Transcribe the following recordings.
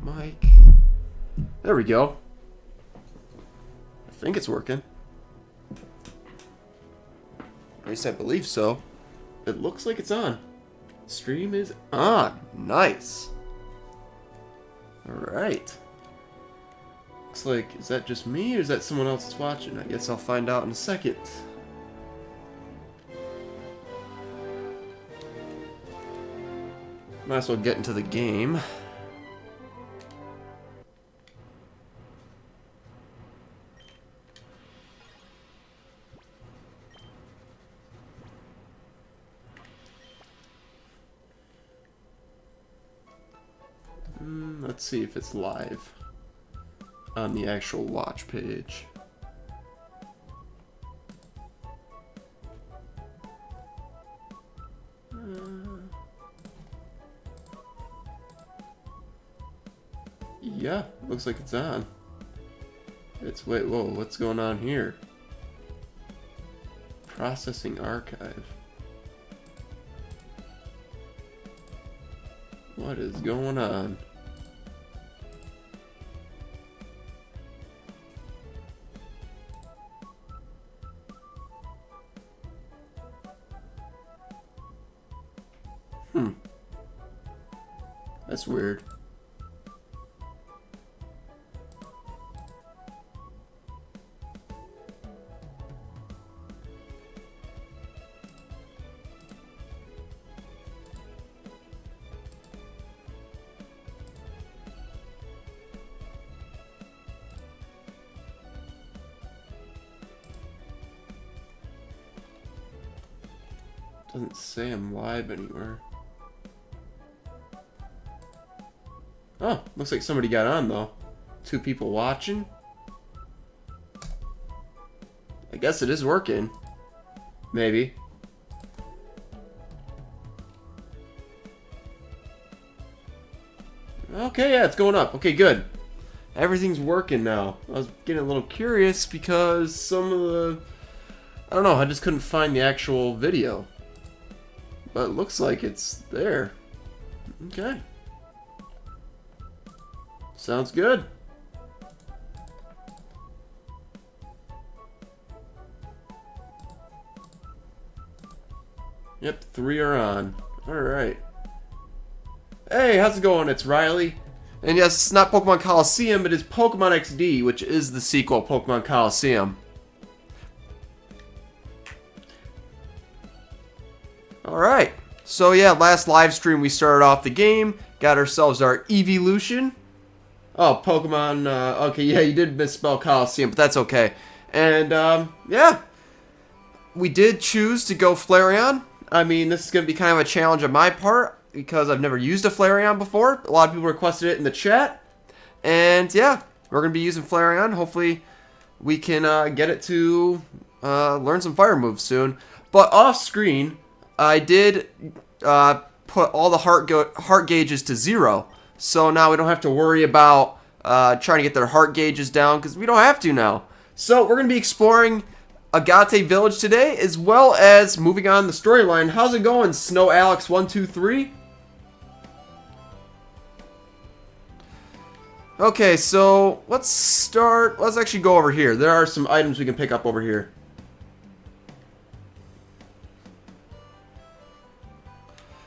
mic. There we go. I think it's working. At least I believe so. It looks like it's on. Stream is on. Nice. Alright. Looks like, is that just me or is that someone else that's watching? I guess I'll find out in a second. Might as well get into the game. Let's see if it's live on the actual watch page. Yeah, looks like it's on. It's, wait, whoa, what's going on here? Processing archive. What is going on? That's weird. Doesn't say I'm live anywhere. Oh, looks like somebody got on though. 2 people watching. I guess it is working. Maybe. Okay, yeah, it's going up. Okay, good. Everything's working now. I was getting a little curious because some of the... I don't know, I just couldn't find the actual video. But it looks like it's there. Okay. Sounds good. Yep, 3 are on. Alright. Hey, how's it going? It's Riley. And yes, it's not Pokemon Coliseum, it is Pokemon XD, which is the sequel, Pokemon Coliseum. Alright. So yeah, last live stream we started off the game, got ourselves our Evolution. Oh, Pokemon, okay, yeah, you did misspell Coliseum, but that's okay. And, yeah. We did choose to go Flareon. I mean, this is going to be kind of a challenge on my part, because I've never used a Flareon before. A lot of people requested it in the chat. And, yeah, we're going to be using Flareon. Hopefully, we can get it to learn some fire moves soon. But off-screen, I did put all the heart gauges to 0. So now we don't have to worry about trying to get their heart gauges down, because we don't have to now. So we're going to be exploring Agate Village today, as well as moving on the storyline. How's it going, Snow Alex 123? Okay, so let's start. Let's actually go over here. There are some items we can pick up over here.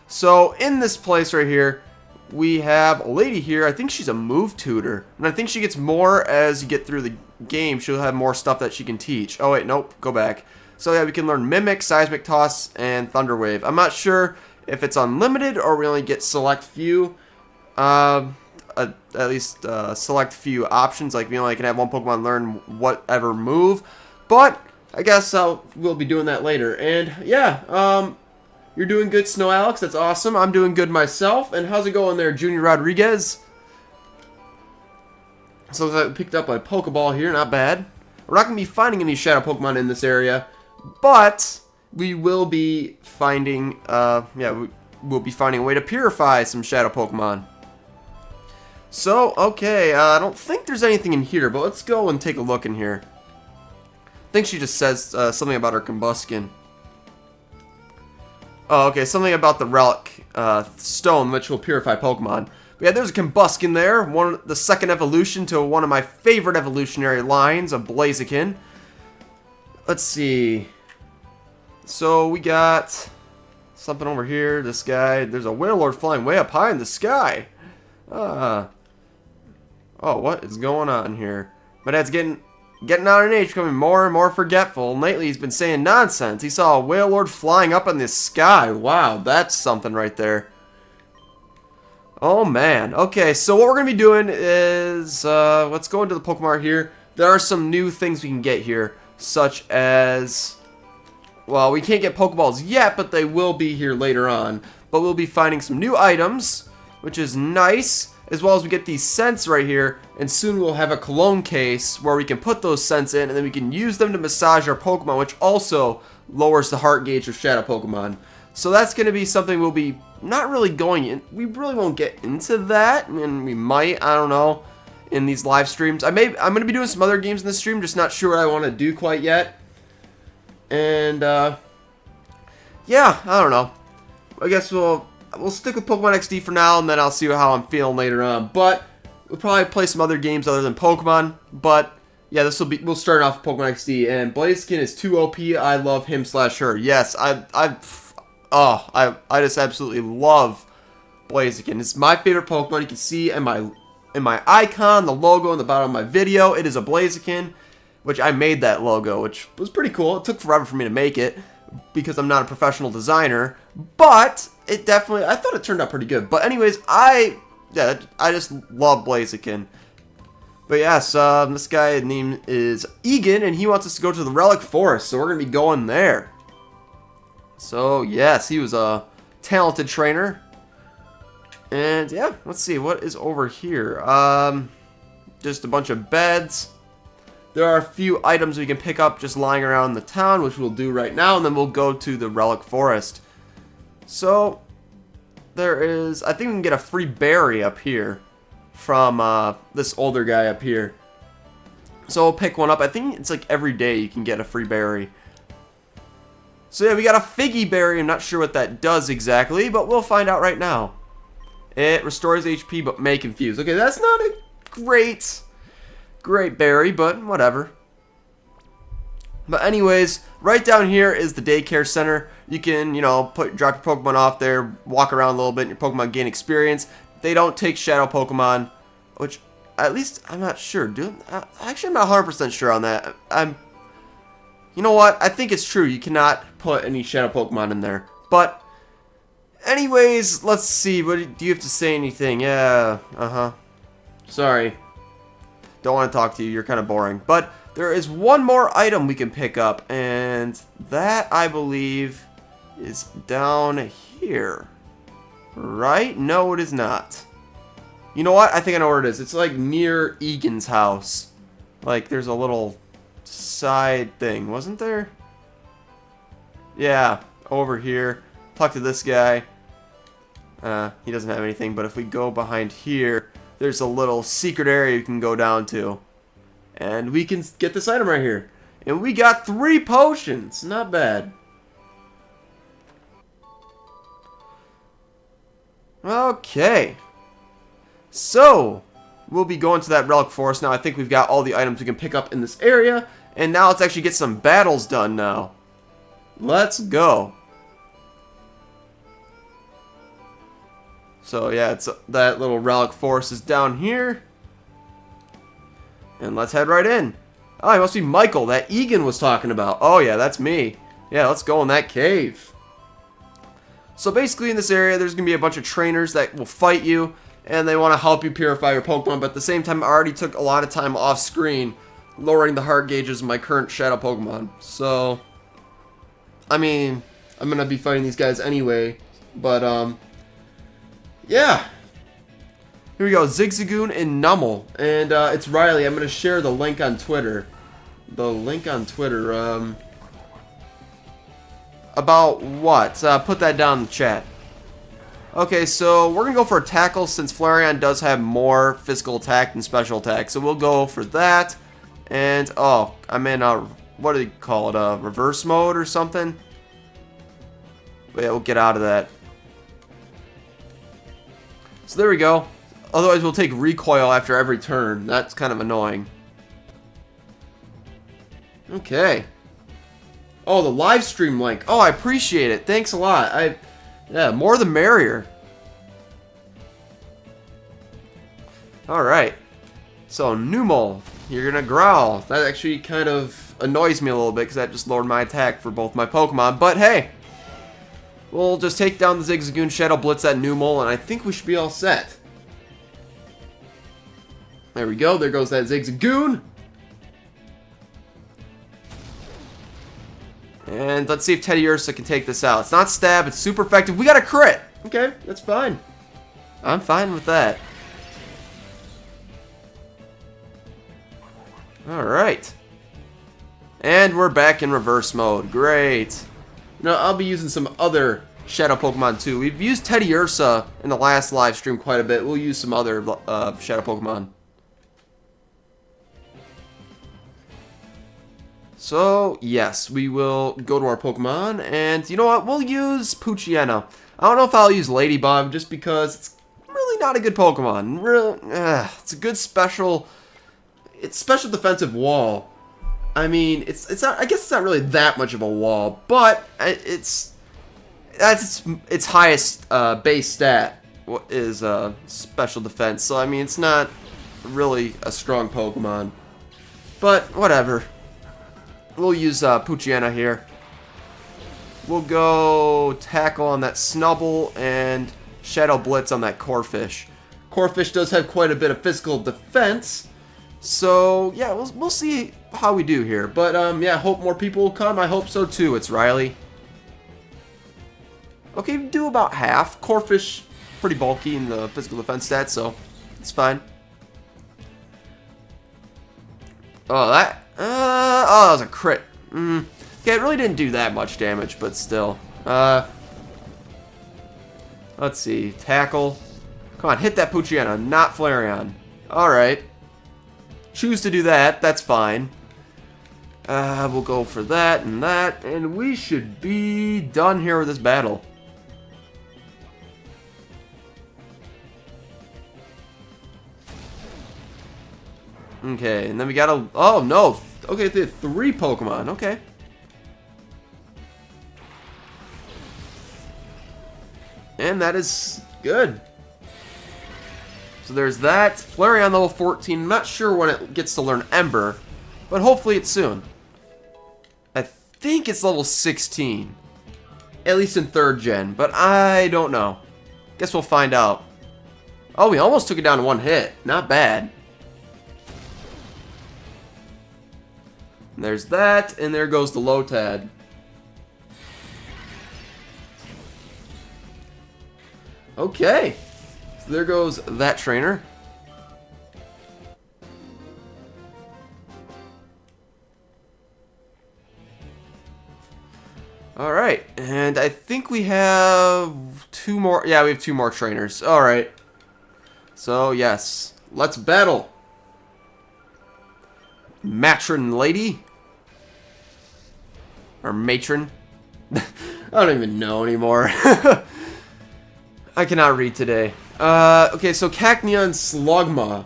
So in this place right here, we have a lady here. I think she's a move tutor. And I think she gets more as you get through the game. She'll have more stuff that she can teach. Oh, wait, nope. Go back. So, yeah, we can learn Mimic, Seismic Toss, and Thunder Wave. I'm not sure if it's unlimited or we only get select few. At least select few options. Like, we only can have one Pokemon learn whatever move. But I guess we'll be doing that later. And, yeah, you're doing good, Snow Alex. That's awesome. I'm doing good myself. And how's it going there, Junior Rodriguez? So I picked up a Pokeball here. Not bad. We're not going to be finding any Shadow Pokemon in this area. But we will be finding, we'll be finding a way to purify some Shadow Pokemon. So, okay. I don't think there's anything in here. But let's go and take a look in here. I think she just says something about her combustion. Oh, okay, something about the relic stone, which will purify Pokemon. But yeah, there's a Combuskin there. The second evolution to one of my favorite evolutionary lines of Blaziken. Let's see. So we got something over here. This guy. There's a Wailord flying way up high in the sky. Oh, what is going on here? My dad's getting out in age, becoming more and more forgetful. And lately, he's been saying nonsense. He saw a Wailord flying up in the sky. Wow, that's something right there. Oh, man. Okay, so what we're going to be doing is, let's go into the Pokemon here. There are some new things we can get here, such as, well, we can't get Pokeballs yet, but they will be here later on. But we'll be finding some new items, which is nice, as well as we get these scents right here, and soon we'll have a cologne case where we can put those scents in, and then we can use them to massage our Pokemon, which also lowers the heart gauge of Shadow Pokemon. So that's going to be something we'll be not really going in. We really won't get into that. I mean, we might, I don't know, in these live streams. I'm going to be doing some other games in this stream, just not sure what I want to do quite yet. And, yeah, I don't know. I guess we'll stick with Pokemon XD for now, and then I'll see how I'm feeling later on. But we'll probably play some other games other than Pokemon. But yeah, we'll start off with Pokemon XD, and Blaziken is too OP. I love him/her. Yes, I just absolutely love Blaziken. It's my favorite Pokemon. You can see in my icon, the logo in the bottom of my video, it is a Blaziken, which I made that logo, which was pretty cool. It took forever for me to make it because I'm not a professional designer, but it definitely, I thought it turned out pretty good. But anyways, I just love Blaziken. But yes, this guy's name is Egan, and he wants us to go to the Relic Forest, so we're going to be going there. So, yes, he was a talented trainer. And, yeah, let's see, what is over here? Just a bunch of beds. There are a few items we can pick up just lying around the town, which we'll do right now, and then we'll go to the Relic Forest. So, there is, I think we can get a free berry up here from this older guy up here. So, we'll pick one up. I think it's like every day you can get a free berry. So yeah, we got a Figgy Berry. I'm not sure what that does exactly, but we'll find out right now. It restores HP, but may confuse. Okay, that's not a great berry, but whatever. But anyways, right down here is the daycare center. You can, you know, drop your Pokemon off there, walk around a little bit, and your Pokemon gain experience. They don't take Shadow Pokemon, which at least I'm not sure. Actually, I'm not 100% sure on that. You know what? I think it's true. You cannot put any Shadow Pokemon in there. But, anyways, let's see. What do you have to say? Anything? Yeah. Sorry. Don't want to talk to you. You're kind of boring. But there is one more item we can pick up, and that, I believe, is down here. Right? No, it is not. You know what? I think I know where it is. It's like near Egan's house. Like, there's a little side thing, wasn't there? Yeah, over here. Talk to this guy. He doesn't have anything, but if we go behind here, there's a little secret area you can go down to. And we can get this item right here. And we got 3 potions. Not bad. Okay. So, we'll be going to that Relic Forest now. I think we've got all the items we can pick up in this area. And now let's actually get some battles done now. Let's go. So yeah, that little Relic Forest is down here. And let's head right in. Oh, it must be Michael that Egan was talking about. Oh yeah, that's me. Yeah, let's go in that cave. So basically in this area, there's going to be a bunch of trainers that will fight you. And they want to help you purify your Pokemon. But at the same time, I already took a lot of time off screen lowering the heart gauges of my current Shadow Pokemon. So, I mean, I'm going to be fighting these guys anyway. But, yeah. Here we go, Zigzagoon and Nummel. And it's Riley. I'm going to share the link on Twitter. About what? Put that down in the chat. Okay, so we're going to go for a tackle since Flareon does have more physical attack than special attack. So we'll go for that. And, oh, I'm in a, what do you call it, reverse mode or something? But yeah, we'll get out of that. So there we go. Otherwise, we'll take recoil after every turn. That's kind of annoying. Okay. Oh, the live stream link. Oh, I appreciate it. Thanks a lot. Yeah, more the merrier. Alright. So, Numel, you're gonna growl. That actually kind of annoys me a little bit because that just lowered my attack for both my Pokemon. But hey, we'll just take down the Zigzagoon, Shadow Blitz that Numel, and I think we should be all set. There we go. There goes that Zigzagoon. And let's see if TEDDIURSA can take this out. It's not stab, it's super effective. We got a crit! Okay, that's fine. I'm fine with that. Alright. And we're back in reverse mode. Great. Now, I'll be using some other Shadow Pokemon too. We've used TEDDIURSA in the last live stream quite a bit. We'll use some other Shadow Pokemon. So, yes, we will go to our Pokemon, and you know what? We'll use POOCHVENA. I don't know if I'll use Ladybug, just because it's really not a good Pokemon. It's a good special... It's special defensive wall. I mean, it's not... I guess it's not really that much of a wall, but it's its highest base stat is special defense. So, I mean, it's not really a strong Pokemon. But, whatever. We'll use POOCHVENA here. We'll go Tackle on that Snubbull and Shadow Blitz on that Corphish. Corphish does have quite a bit of physical defense, so yeah, we'll see how we do here. But yeah, I hope more people will come. I hope so too. It's Riley. Okay, do about half. Corphish pretty bulky in the physical defense stats, so it's fine. Oh, that was a crit. Okay, it really didn't do that much damage, but still. Let's see. Tackle. Come on, hit that POOCHVENA, not FLAREON. Alright. Choose to do that, that's fine. We'll go for that, and we should be done here with this battle. Okay, and then we got a... Oh, no. Okay, they have 3 Pokemon. Okay. And that is good. So there's that. FLAREON level 14. I'm not sure when it gets to learn Ember, but hopefully it's soon. I think it's level 16. At least in 3rd gen, but I don't know. Guess we'll find out. Oh, we almost took it down in 1 hit. Not bad. And there's that, and there goes the Lotad. Okay. So there goes that trainer. Alright, and I think we have 2 more. Yeah, we have 2 more trainers. Alright. So, yes. Let's battle. Matron lady. Or matron. I don't even know anymore. I cannot read today. Okay, so Cacnea and Slugma.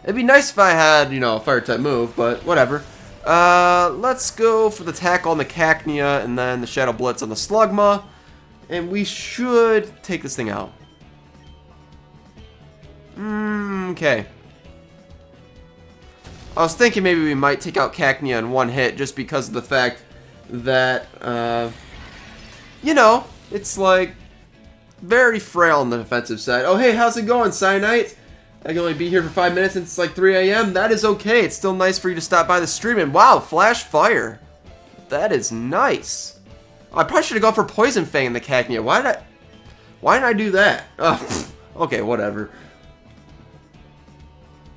It'd be nice if I had, you know, a fire-type move, but whatever. Let's go for the Tackle on the Cacnea and then the Shadow Blitz on the Slugma. And we should take this thing out. Okay. I was thinking maybe we might take out Cacnea in 1 hit just because of the fact that, you know, it's like very frail on the defensive side. Oh, hey, how's it going, Cyanite? I can only be here for 5 minutes and it's like 3 a.m. That is okay. It's still nice for you to stop by the stream. And wow, Flash Fire. That is nice. I probably should have gone for Poison Fang in the Cacnea. Why didn't I do that? Okay, whatever.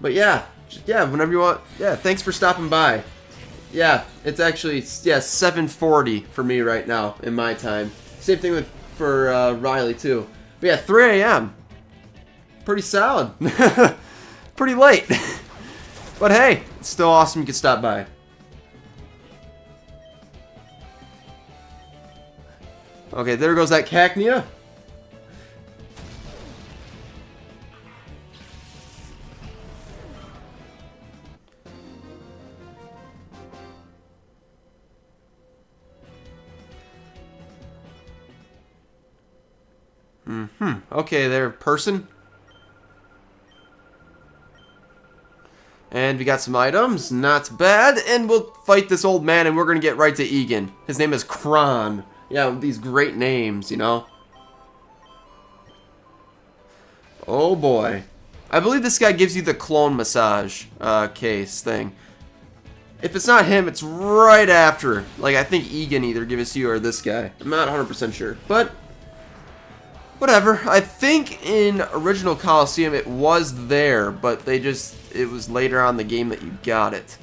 But yeah, whenever you want. Yeah, thanks for stopping by. Yeah, it's actually, yeah, 7:40 for me right now in my time. Same thing for Riley too. But yeah, 3 a.m. Pretty solid. Pretty late. But hey, it's still awesome you could stop by. Okay, there goes that Cacnea. Okay, there, person. And we got some items, not bad. And we'll fight this old man, and we're gonna get right to Egan. His name is Kron. Yeah, these great names, you know. Oh boy. I believe this guy gives you the clone massage case thing. If it's not him, it's right after. Like, I think Egan either gives you or this guy. I'm not 100% sure. But, whatever. I think in original Coliseum it was there, but it was later on in the game that you got it.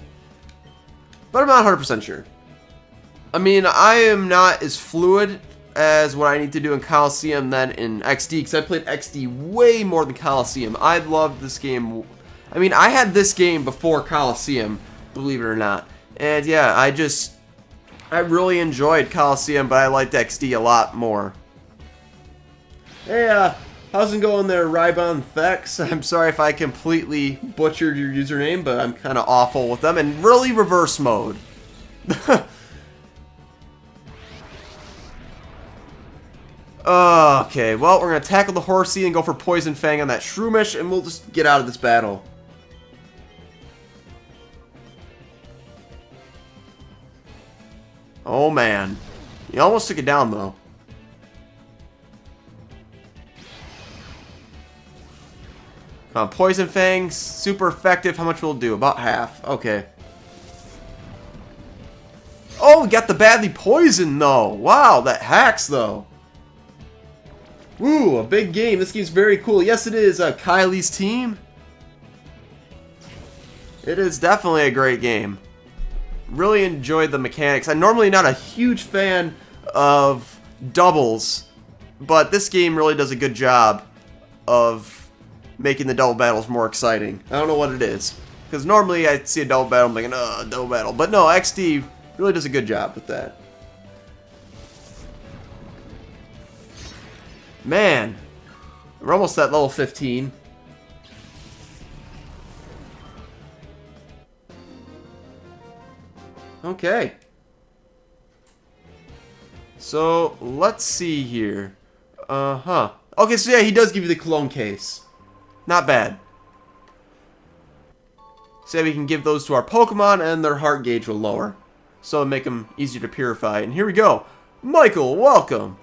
But I'm not 100% sure. I mean, I am not as fluid as what I need to do in Coliseum than in XD, because I played XD way more than Coliseum. I loved this game. I mean, I had this game before Coliseum, believe it or not. And yeah, I really enjoyed Coliseum, but I liked XD a lot more. Hey, how's it going there, Rybon Thex? I'm sorry if I completely butchered your username, but I'm kind of awful with them. And really reverse mode. Okay, well, we're going to tackle the horsey and go for Poison Fang on that Shroomish, and we'll just get out of this battle. Oh, man. He almost took it down, though. Come on, Poison Fang, super effective. How much will it do? About half. Okay. Oh, we got the badly poisoned, though. Wow, that hacks, though. Woo, a big game. This game's very cool. Yes, it is Kylie's team. It is definitely a great game. Really enjoyed the mechanics. I'm normally not a huge fan of doubles, but this game really does a good job of making the double battles more exciting. I don't know what it is, because normally I see a double battle, I'm thinking, oh, double battle. But no, XD really does a good job with that. Man, we're almost at level 15. Okay. So, let's see here. Okay, so yeah, he does give you the clone case. Not bad. So yeah, we can give those to our Pokemon, and their heart gauge will lower. So it'll make them easier to purify. And here we go. Michael, welcome.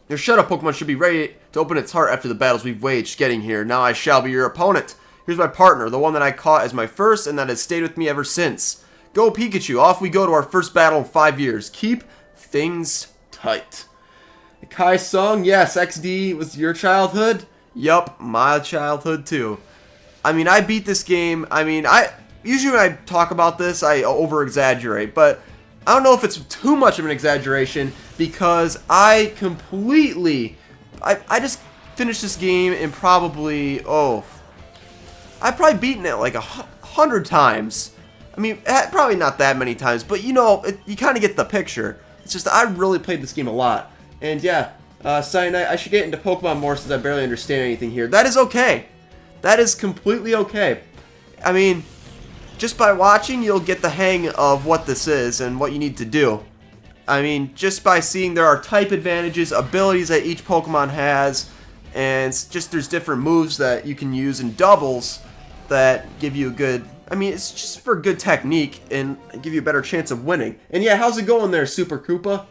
Your Shadow Pokemon should be ready to open its heart after the battles we've waged getting here. Now I shall be your opponent. Here's my partner, the one that I caught as my first and that has stayed with me ever since. Go Pikachu, off we go to our first battle in 5 years. Keep things tight. Kai Sung, yes, XD was your childhood? Yup, my childhood too. I mean, I beat this game. I mean, usually when I talk about this, I over-exaggerate, but I don't know if it's too much of an exaggeration, because I just finished this game in probably, I've probably beaten it like 100 times. I mean, probably not that many times, but you know, you kind of get the picture. It's just I really played this game a lot. And yeah, Cyanide, I should get into Pokemon more since I barely understand anything here. That is okay. That is completely okay. I mean, just by watching, you'll get the hang of what this is and what you need to do. I mean, just by seeing there are type advantages, abilities that each Pokemon has, and just there's different moves that you can use in doubles that give you a good, I mean, it's just for good technique and give you a better chance of winning. And yeah, how's it going there, Super Koopa?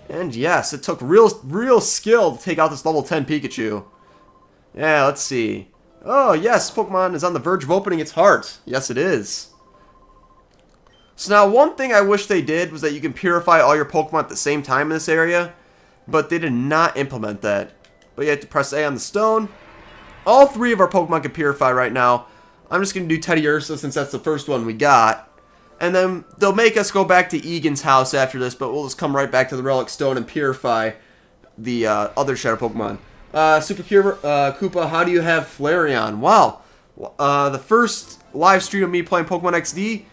And yes, it took real skill to take out this level 10 Pikachu. Yeah, let's see. Oh yes, Pokemon is on the verge of opening its heart. Yes, it is. So now, one thing I wish they did was that you can purify all your Pokemon at the same time in this area, but they did not implement that. But you have to press A on the stone. All 3 of our Pokemon can purify right now. I'm just going to do TEDDIURSA since that's the first one we got. And then they'll make us go back to Egan's house after this, but we'll just come right back to the Relic Stone and purify the other Shadow Pokemon. Super Koopa, how do you have Flareon? Wow. The first live stream of me playing Pokemon XD,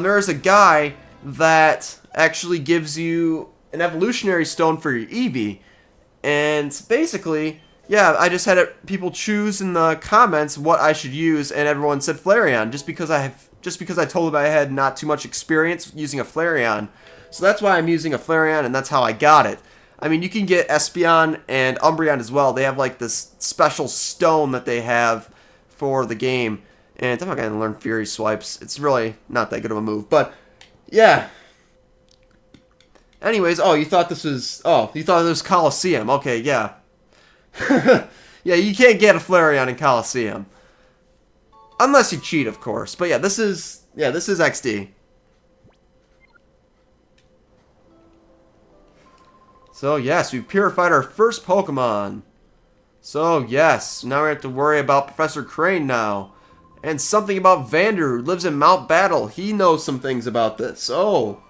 there is a guy that actually gives you an evolutionary stone for your Eevee. And basically, yeah, I just had people choose in the comments what I should use, and everyone said Flareon, just because I have just because I told him I had not too much experience using a Flareon. So that's why I'm using a Flareon, and that's how I got it. I mean, you can get Espeon and Umbreon as well. They have like this special stone that they have for the game. And I'm not going to learn Fury Swipes. It's really not that good of a move. But, yeah. Anyways, oh, you thought this was... Oh, you thought it was Coliseum. Okay, yeah. Yeah, you can't get a Flareon in Coliseum. Unless you cheat, of course. But yeah, this is XD. So, yes, we've purified our first Pokemon. So, yes, now we have to worry about Professor Crane now. And something about Vander, who lives in Mount Battle. He knows some things about this. Oh,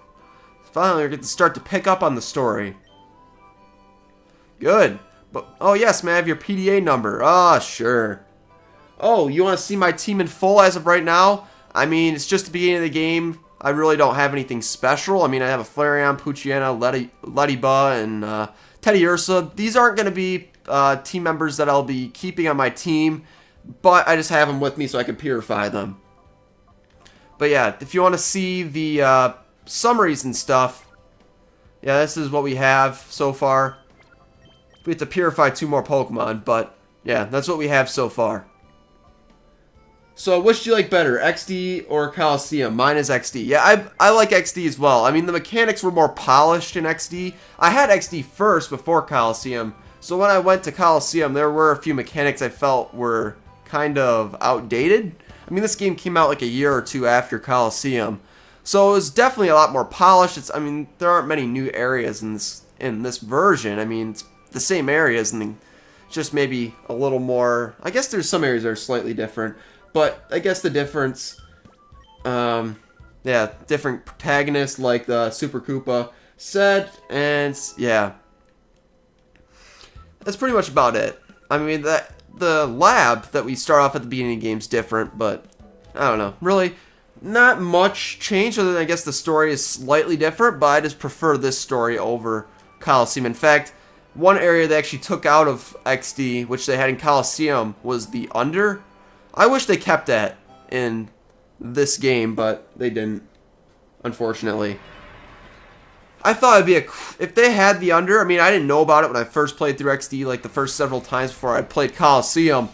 finally we get to start to pick up on the story. Good. But, oh, yes, may I have your PDA number? Ah, sure. Oh, you want to see my team in full as of right now? I mean, it's just the beginning of the game. I really don't have anything special. I mean, I have a Flareon, POOCHVENA, Lettiba, and TEDDIURSA. These aren't going to be team members that I'll be keeping on my team, but I just have them with me so I can purify them. But yeah, if you want to see the summaries and stuff, yeah, this is what we have so far. We have to purify 2 more Pokemon, but yeah, that's what we have so far. So, which do you like better, XD or Coliseum? Mine is XD. Yeah, I like XD as well. I mean, the mechanics were more polished in XD. I had XD first before Coliseum, so when I went to Coliseum, there were a few mechanics I felt were kind of outdated. I mean, this game came out like a year or 2 after Coliseum, so it was definitely a lot more polished. I mean, there aren't many new areas in this version. I mean, it's the same areas, and just maybe a little more. I guess there's some areas that are slightly different. But I guess the difference, yeah, different protagonists like the Super Koopa said, and yeah, that's pretty much about it. I mean, the lab that we start off at the beginning of the game is different, but I don't know, really not much change other than I guess the story is slightly different, but I just prefer this story over Coliseum. In fact, one area they actually took out of XD, which they had in Coliseum, was the Under. I wish they kept that in this game, but they didn't, unfortunately. I thought it'd be if they had the Under. I mean, I didn't know about it when I first played through XD, like the first several times before I played Coliseum.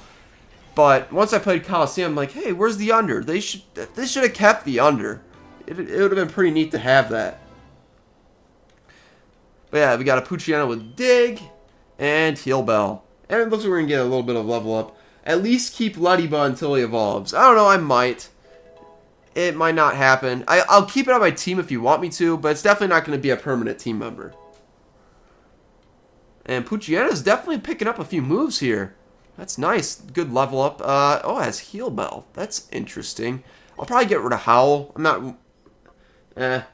But once I played Coliseum, I'm like, hey, where's the Under? They should have kept the Under. It would have been pretty neat to have that. But yeah, we got a POOCHVENA with Dig and Heal Bell. And it looks like we're going to get a little bit of level up. At least keep Lettiba until he evolves. I don't know, I might. It might not happen. I'll keep it on my team if you want me to, but it's definitely not going to be a permanent team member. And POOCHVENA is definitely picking up a few moves here. That's nice. Good level up. Oh, it has Heal Bell. That's interesting. I'll probably get rid of Howl. I'm not...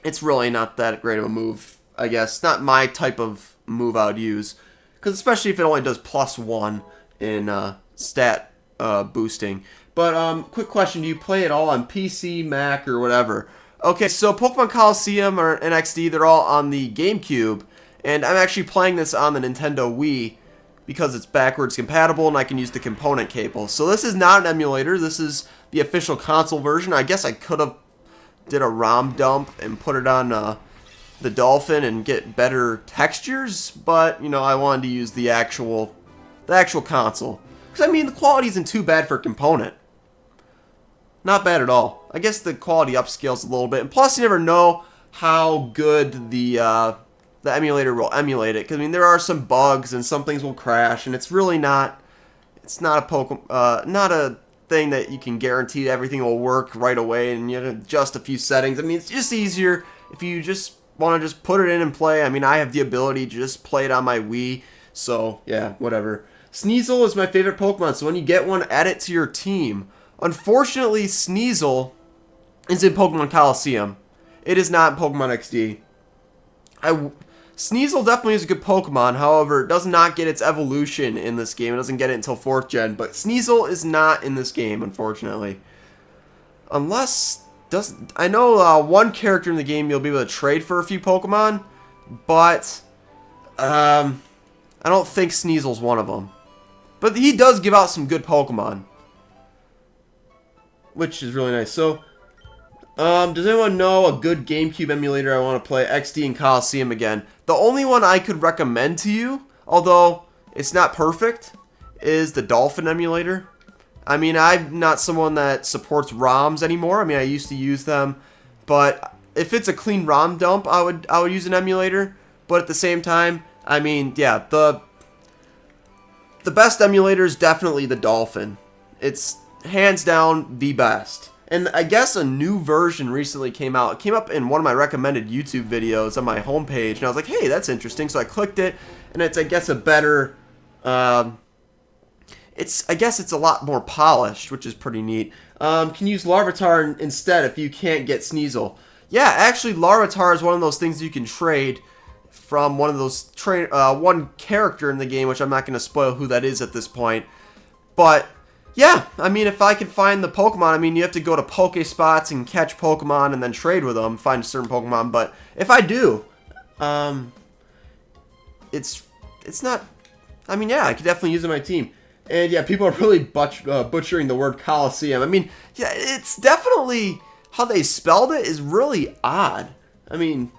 It's really not that great of a move, I guess. Not my type of move I would use. Because especially if it only does +1 in stat boosting. But quick question, do you play it all on PC, Mac, or whatever? Okay, so Pokemon Coliseum or NXD, they're all on the GameCube, and I'm actually playing this on the Nintendo Wii because it's backwards compatible and I can use the component cable. So this is not an emulator, this is the official console version. I guess I could have did a ROM dump and put it on the Dolphin and get better textures, but you know, I wanted to use the actual console. Because I mean, the quality isn't too bad for a component. Not bad at all. I guess the quality upscales a little bit, and plus you never know how good the emulator will emulate it. Because I mean, there are some bugs and some things will crash, and it's really not. It's not a thing that you can guarantee everything will work right away, and you have to adjust a few settings. I mean, it's just easier if you just want to just put it in and play. I mean, I have the ability to just play it on my Wii, so yeah, whatever. Sneasel is my favorite Pokemon, so when you get one, add it to your team. Unfortunately, Sneasel is in Pokemon Coliseum. It is not in Pokemon XD. Sneasel definitely is a good Pokemon, however, it does not get its evolution in this game. It doesn't get it until 4th gen, but Sneasel is not in this game, unfortunately. Unless, I know one character in the game you'll be able to trade for a few Pokemon, but I don't think Sneasel's one of them. But he does give out some good Pokemon. which is really nice. So, does anyone know a good GameCube emulator I want to play? XD and Coliseum again. The only one I could recommend to you, although it's not perfect, is the Dolphin emulator. I mean, I'm not someone that supports ROMs anymore. I mean, I used to use them, but if it's a clean ROM dump, I would use an emulator. But at the same time, I mean, yeah, the best emulator is definitely the Dolphin. It's hands down the best. And I guess a new version recently came out. It came up in one of my recommended YouTube videos on my homepage, and I was like, hey, that's interesting. So I clicked it, and it's, I guess, a better... I guess it's a lot more polished, which is pretty neat. Can use Larvitar instead if you can't get Sneasel. Yeah, actually, Larvitar is one of those things you can trade from one of those one character in the game, which I'm not going to spoil who that is at this point. But yeah, I mean, if I can find the Pokemon, I mean, you have to go to Pokespots and catch Pokemon and then trade with them, find a certain Pokemon. But if I do, it's not. I mean, yeah, I could definitely use it on my team. And yeah, people are really butchering the word Coliseum. I mean, yeah, it's definitely how they spelled it is really odd. I mean,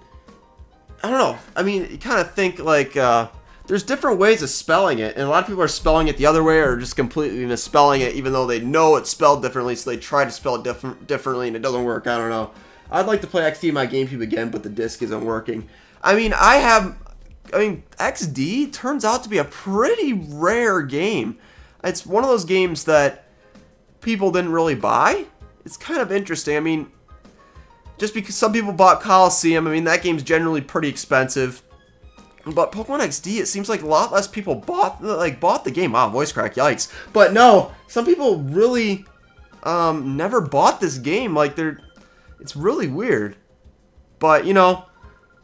I don't know. I mean, you kind of think like there's different ways of spelling it, and a lot of people are spelling it the other way or just completely misspelling it, even though they know it's spelled differently, so they try to spell it differently, and it doesn't work. I don't know. I'd like to play XD on my GameCube again, but the disc isn't working. I mean, XD turns out to be a pretty rare game. It's one of those games that people didn't really buy. It's kind of interesting. I mean, just because some people bought Coliseum, I mean, that game's generally pretty expensive. But Pokemon XD, it seems like a lot less people bought the game. Wow, voice crack, yikes. But no, some people really never bought this game. Like, it's really weird. But, you know,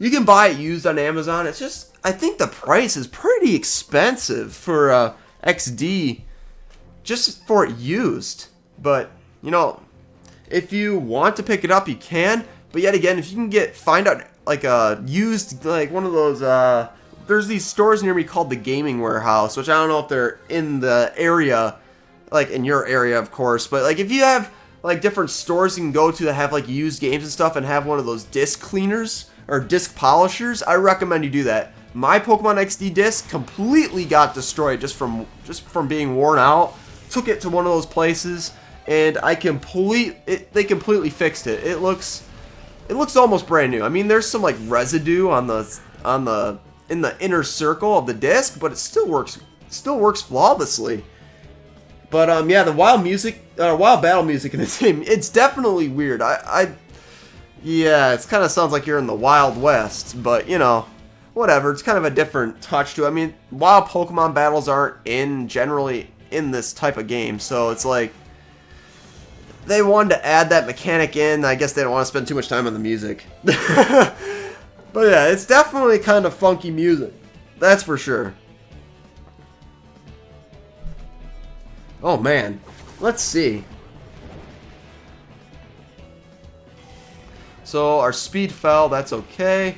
you can buy it used on Amazon. It's just, I think the price is pretty expensive for XD. Just for it used. But, you know, if you want to pick it up, you can. But yet again, if you can find out like a used, like one of those, there's these stores near me called the Gaming Warehouse, which I don't know if they're in the area, like in your area, of course. But like if you have like different stores you can go to that have like used games and stuff and have one of those disc cleaners or disc polishers, I recommend you do that. My Pokemon XD disc completely got destroyed just from being worn out. Took it to one of those places, and they completely fixed it. It looks almost brand new. I mean, there's some like residue in the inner circle of the disc, but it still works flawlessly. But yeah, the wild battle music in this game, it's definitely weird. Yeah, it kind of sounds like you're in the Wild West, but you know, whatever. It's kind of a different touch to it. I mean, wild Pokemon battles aren't generally in this type of game, so it's like they wanted to add that mechanic in. I guess they don't want to spend too much time on the music. But yeah, it's definitely kind of funky music, that's for sure. Oh man, let's see. So our speed fell, that's okay.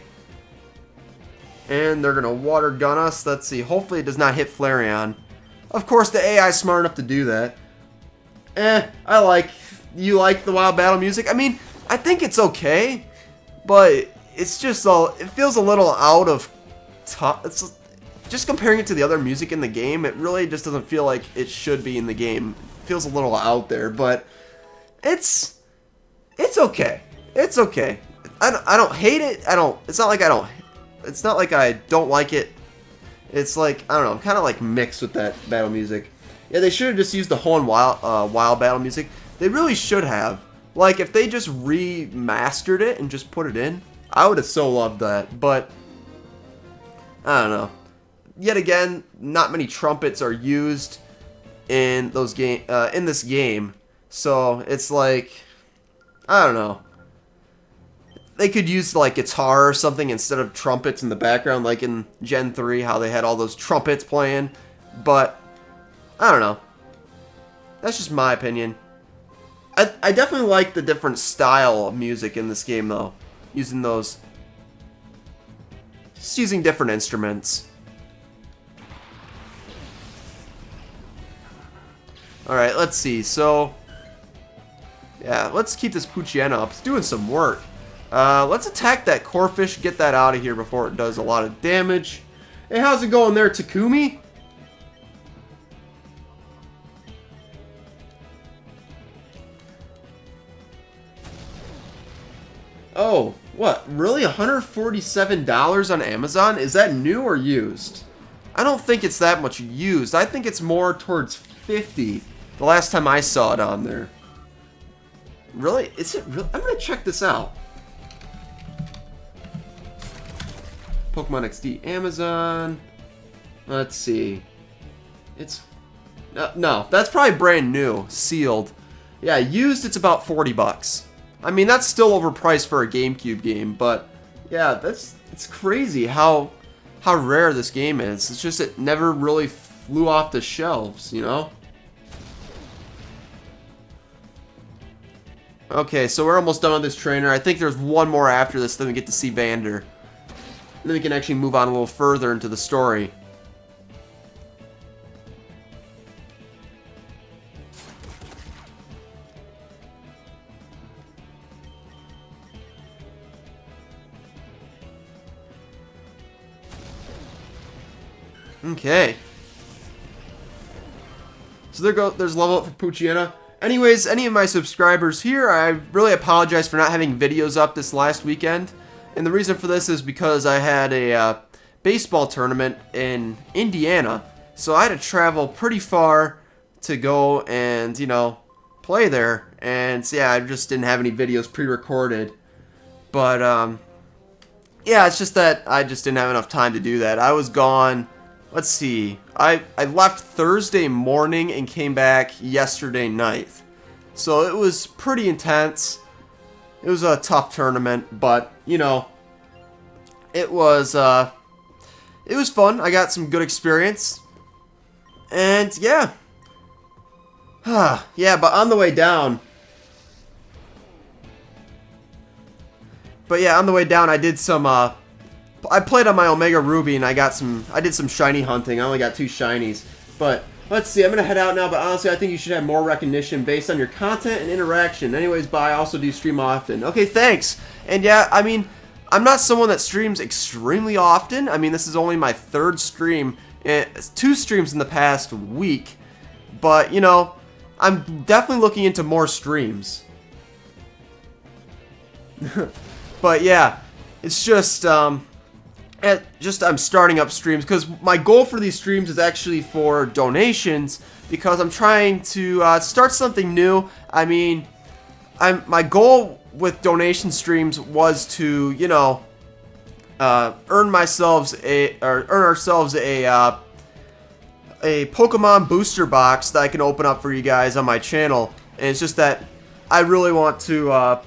And they're gonna water gun us. Let's see, hopefully it does not hit Flareon. Of course, the AI is smart enough to do that. You like the wild battle music? I mean, I think it's okay, but it's just it feels a little out of it's just comparing it to the other music in the game, it really just doesn't feel like it should be in the game. It feels a little out there, but it's okay. It's okay. I don't hate it. It's not like I don't like it. It's like, I don't know, I'm kind of like mixed with that battle music. Yeah, they should have just used the whole wild battle music. They really should have. Like, if they just remastered it and just put it in, I would have so loved that. But, I don't know. Yet again, not many trumpets are used in this game. So, it's like, I don't know. They could use like guitar or something instead of trumpets in the background, like in Gen 3, how they had all those trumpets playing. But, I don't know. That's just my opinion. I definitely like the different style of music in this game, though. Using those. Just using different instruments. Alright, let's see. So, Yeah, let's keep this Poochyena up. It's doing some work. Let's attack that Corphish, get that out of here before it does a lot of damage. Hey, how's it going there, Takumi? Oh, what? Really? $147 on Amazon? Is that new or used? I don't think it's that much used. I think it's more towards 50 the last time I saw it on there. Really? Is it real? I'm gonna check this out. Pokemon XD Amazon. Let's see. It's no, that's probably brand new, sealed. Yeah, used it's about 40 bucks. I mean, that's still overpriced for a GameCube game, but yeah, it's crazy how rare this game is. It's just it never really flew off the shelves, you know? Okay, so we're almost done with this trainer. I think there's one more after this, then we get to see Vander. And then we can actually move on a little further into the story. Okay. So there's level up for Poochyena. Anyways, any of my subscribers here, I really apologize for not having videos up this last weekend. And the reason for this is because I had a baseball tournament in Indiana. So I had to travel pretty far to go and, you know, play there. And so, yeah, I just didn't have any videos pre-recorded. But, yeah, it's just that I just didn't have enough time to do that. I was gone. Let's see, I left Thursday morning and came back yesterday night. So it was pretty intense. It was a tough tournament, but, you know, it was fun. I got some good experience. And, yeah. Yeah, but on the way down... But, yeah, on the way down, I did some, I played on my Omega Ruby and I did some shiny hunting. I only got 2 shinies. But let's see, I'm going to head out now, but honestly I think you should have more recognition based on your content and interaction. Anyways, bye. I also do stream often. Okay, thanks. And yeah, I mean, I'm not someone that streams extremely often. I mean, this is only my 3rd stream. 2 streams in the past week. But, you know, I'm definitely looking into more streams. But yeah, it's just, I'm starting up streams because my goal for these streams is actually for donations because I'm trying to start something new. I mean, my goal with donation streams was to, you know, earn ourselves a Pokemon booster box that I can open up for you guys on my channel. And it's just that I really want to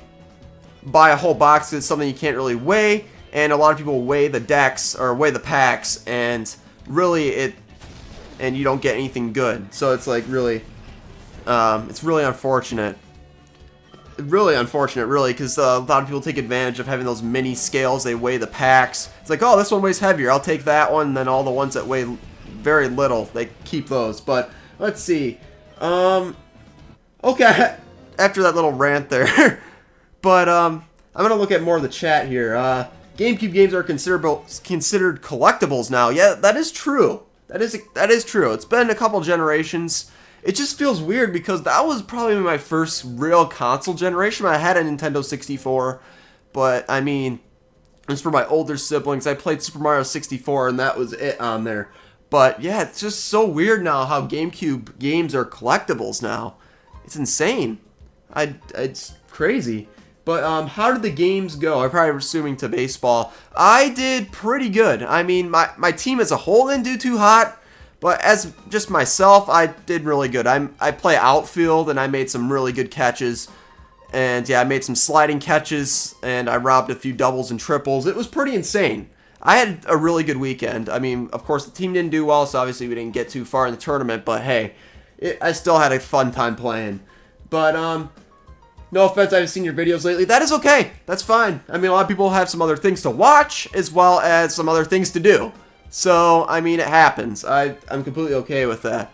buy a whole box. It's something you can't really weigh. And a lot of people weigh the decks or weigh the packs, and really you don't get anything good. So it's like really, it's really unfortunate. Really unfortunate, really, because a lot of people take advantage of having those mini scales. They weigh the packs. It's like, oh, this one weighs heavier. I'll take that one. And then all the ones that weigh very little, they keep those. But let's see. Okay, after that little rant there, but I'm gonna look at more of the chat here. GameCube games are considered collectibles now. Yeah, that is true. That is true. It's been a couple generations. It just feels weird because that was probably my first real console generation. I had a Nintendo 64, but I mean, it was for my older siblings. I played Super Mario 64, and that was it on there. But yeah, it's just so weird now how GameCube games are collectibles now. It's insane. It's crazy. But how did the games go? I'm probably assuming to baseball. I did pretty good. I mean, my team as a whole didn't do too hot. But as just myself, I did really good. I play outfield, and I made some really good catches. And yeah, I made some sliding catches, and I robbed a few doubles and triples. It was pretty insane. I had a really good weekend. I mean, of course, the team didn't do well, so obviously we didn't get too far in the tournament. But hey, I still had a fun time playing. But, no offense, I haven't seen your videos lately. That is okay. That's fine. I mean, a lot of people have some other things to watch as well as some other things to do. So, I mean, it happens. I'm completely okay with that.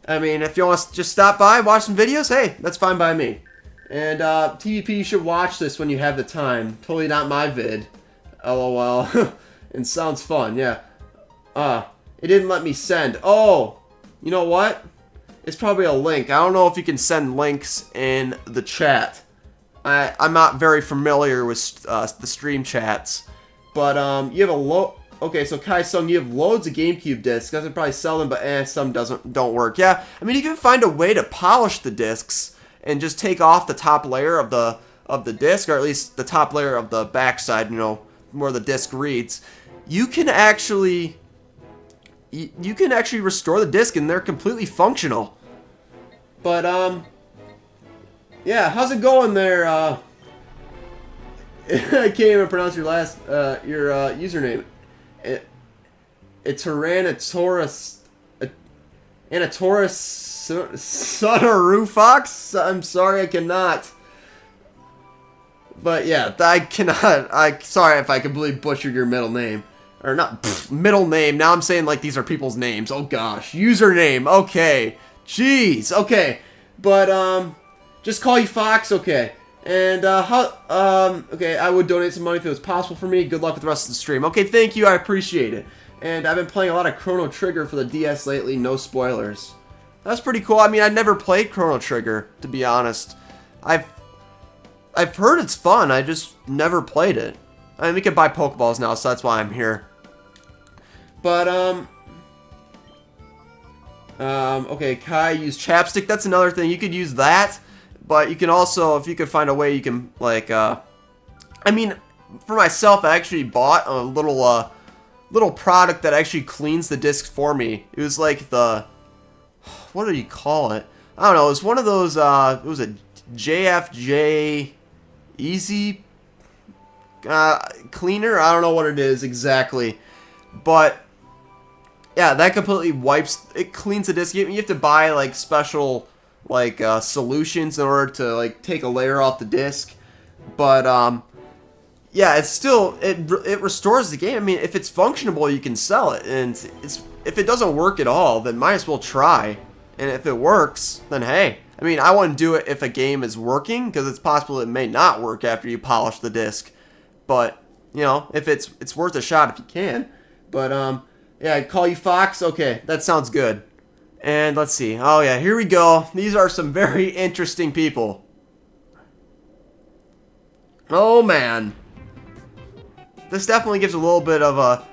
I mean, if you want to just stop by, watch some videos, hey, that's fine by me. And TVP, you should watch this when you have the time. Totally not my vid. LOL. And sounds fun, yeah. It didn't let me send. Oh, you know what? It's probably a link. I don't know if you can send links in the chat. I'm not very familiar with the stream chats. But you have a okay, so Kai Sung, you have loads of GameCube discs. You guys would probably sell them, but some don't work. Yeah, I mean, you can find a way to polish the discs and just take off the top layer of the disc, or at least the top layer of the backside, you know, where the disc reads. You can actually restore the disc, and they're completely functional. But yeah, how's it going there? I can't even pronounce your username. It's Tyrannosaurus Sonoru Fox. I'm sorry, I cannot. But yeah, I cannot. Sorry if I completely butchered your middle name. Or not, middle name. Now I'm saying like these are people's names. Oh gosh. Username. Okay. Jeez. Okay. But, just call you Fox. Okay. And, okay, I would donate some money if it was possible for me. Good luck with the rest of the stream. Okay, thank you. I appreciate it. And I've been playing a lot of Chrono Trigger for the DS lately. No spoilers. That's pretty cool. I mean, I never played Chrono Trigger, to be honest. I've heard it's fun. I just never played it. I mean, we can buy Pokeballs now, so that's why I'm here. But, okay, Kai used chapstick. That's another thing. You could use that, but you can also, if you could find a way, you can, like, I mean, for myself, I actually bought a little product that actually cleans the disc for me. It was like what do you call it? I don't know. It was one of those, it was a JFJ Easy cleaner. I don't know what it is exactly, but yeah, that completely it cleans the disc. You have to buy like special like solutions in order to like take a layer off the disc, but yeah, it's still it restores the game. I mean, if it's functionable, you can sell it, and if it doesn't work at all, then might as well try. And if it works, then hey. I mean, I wouldn't do it if a game is working, because it's possible it may not work after you polish the disc. But you know, if it's worth a shot if you can. But yeah, I'd call you Fox. Okay, that sounds good. And let's see. Oh yeah, here we go. These are some very interesting people. Oh man, this definitely gives a little bit of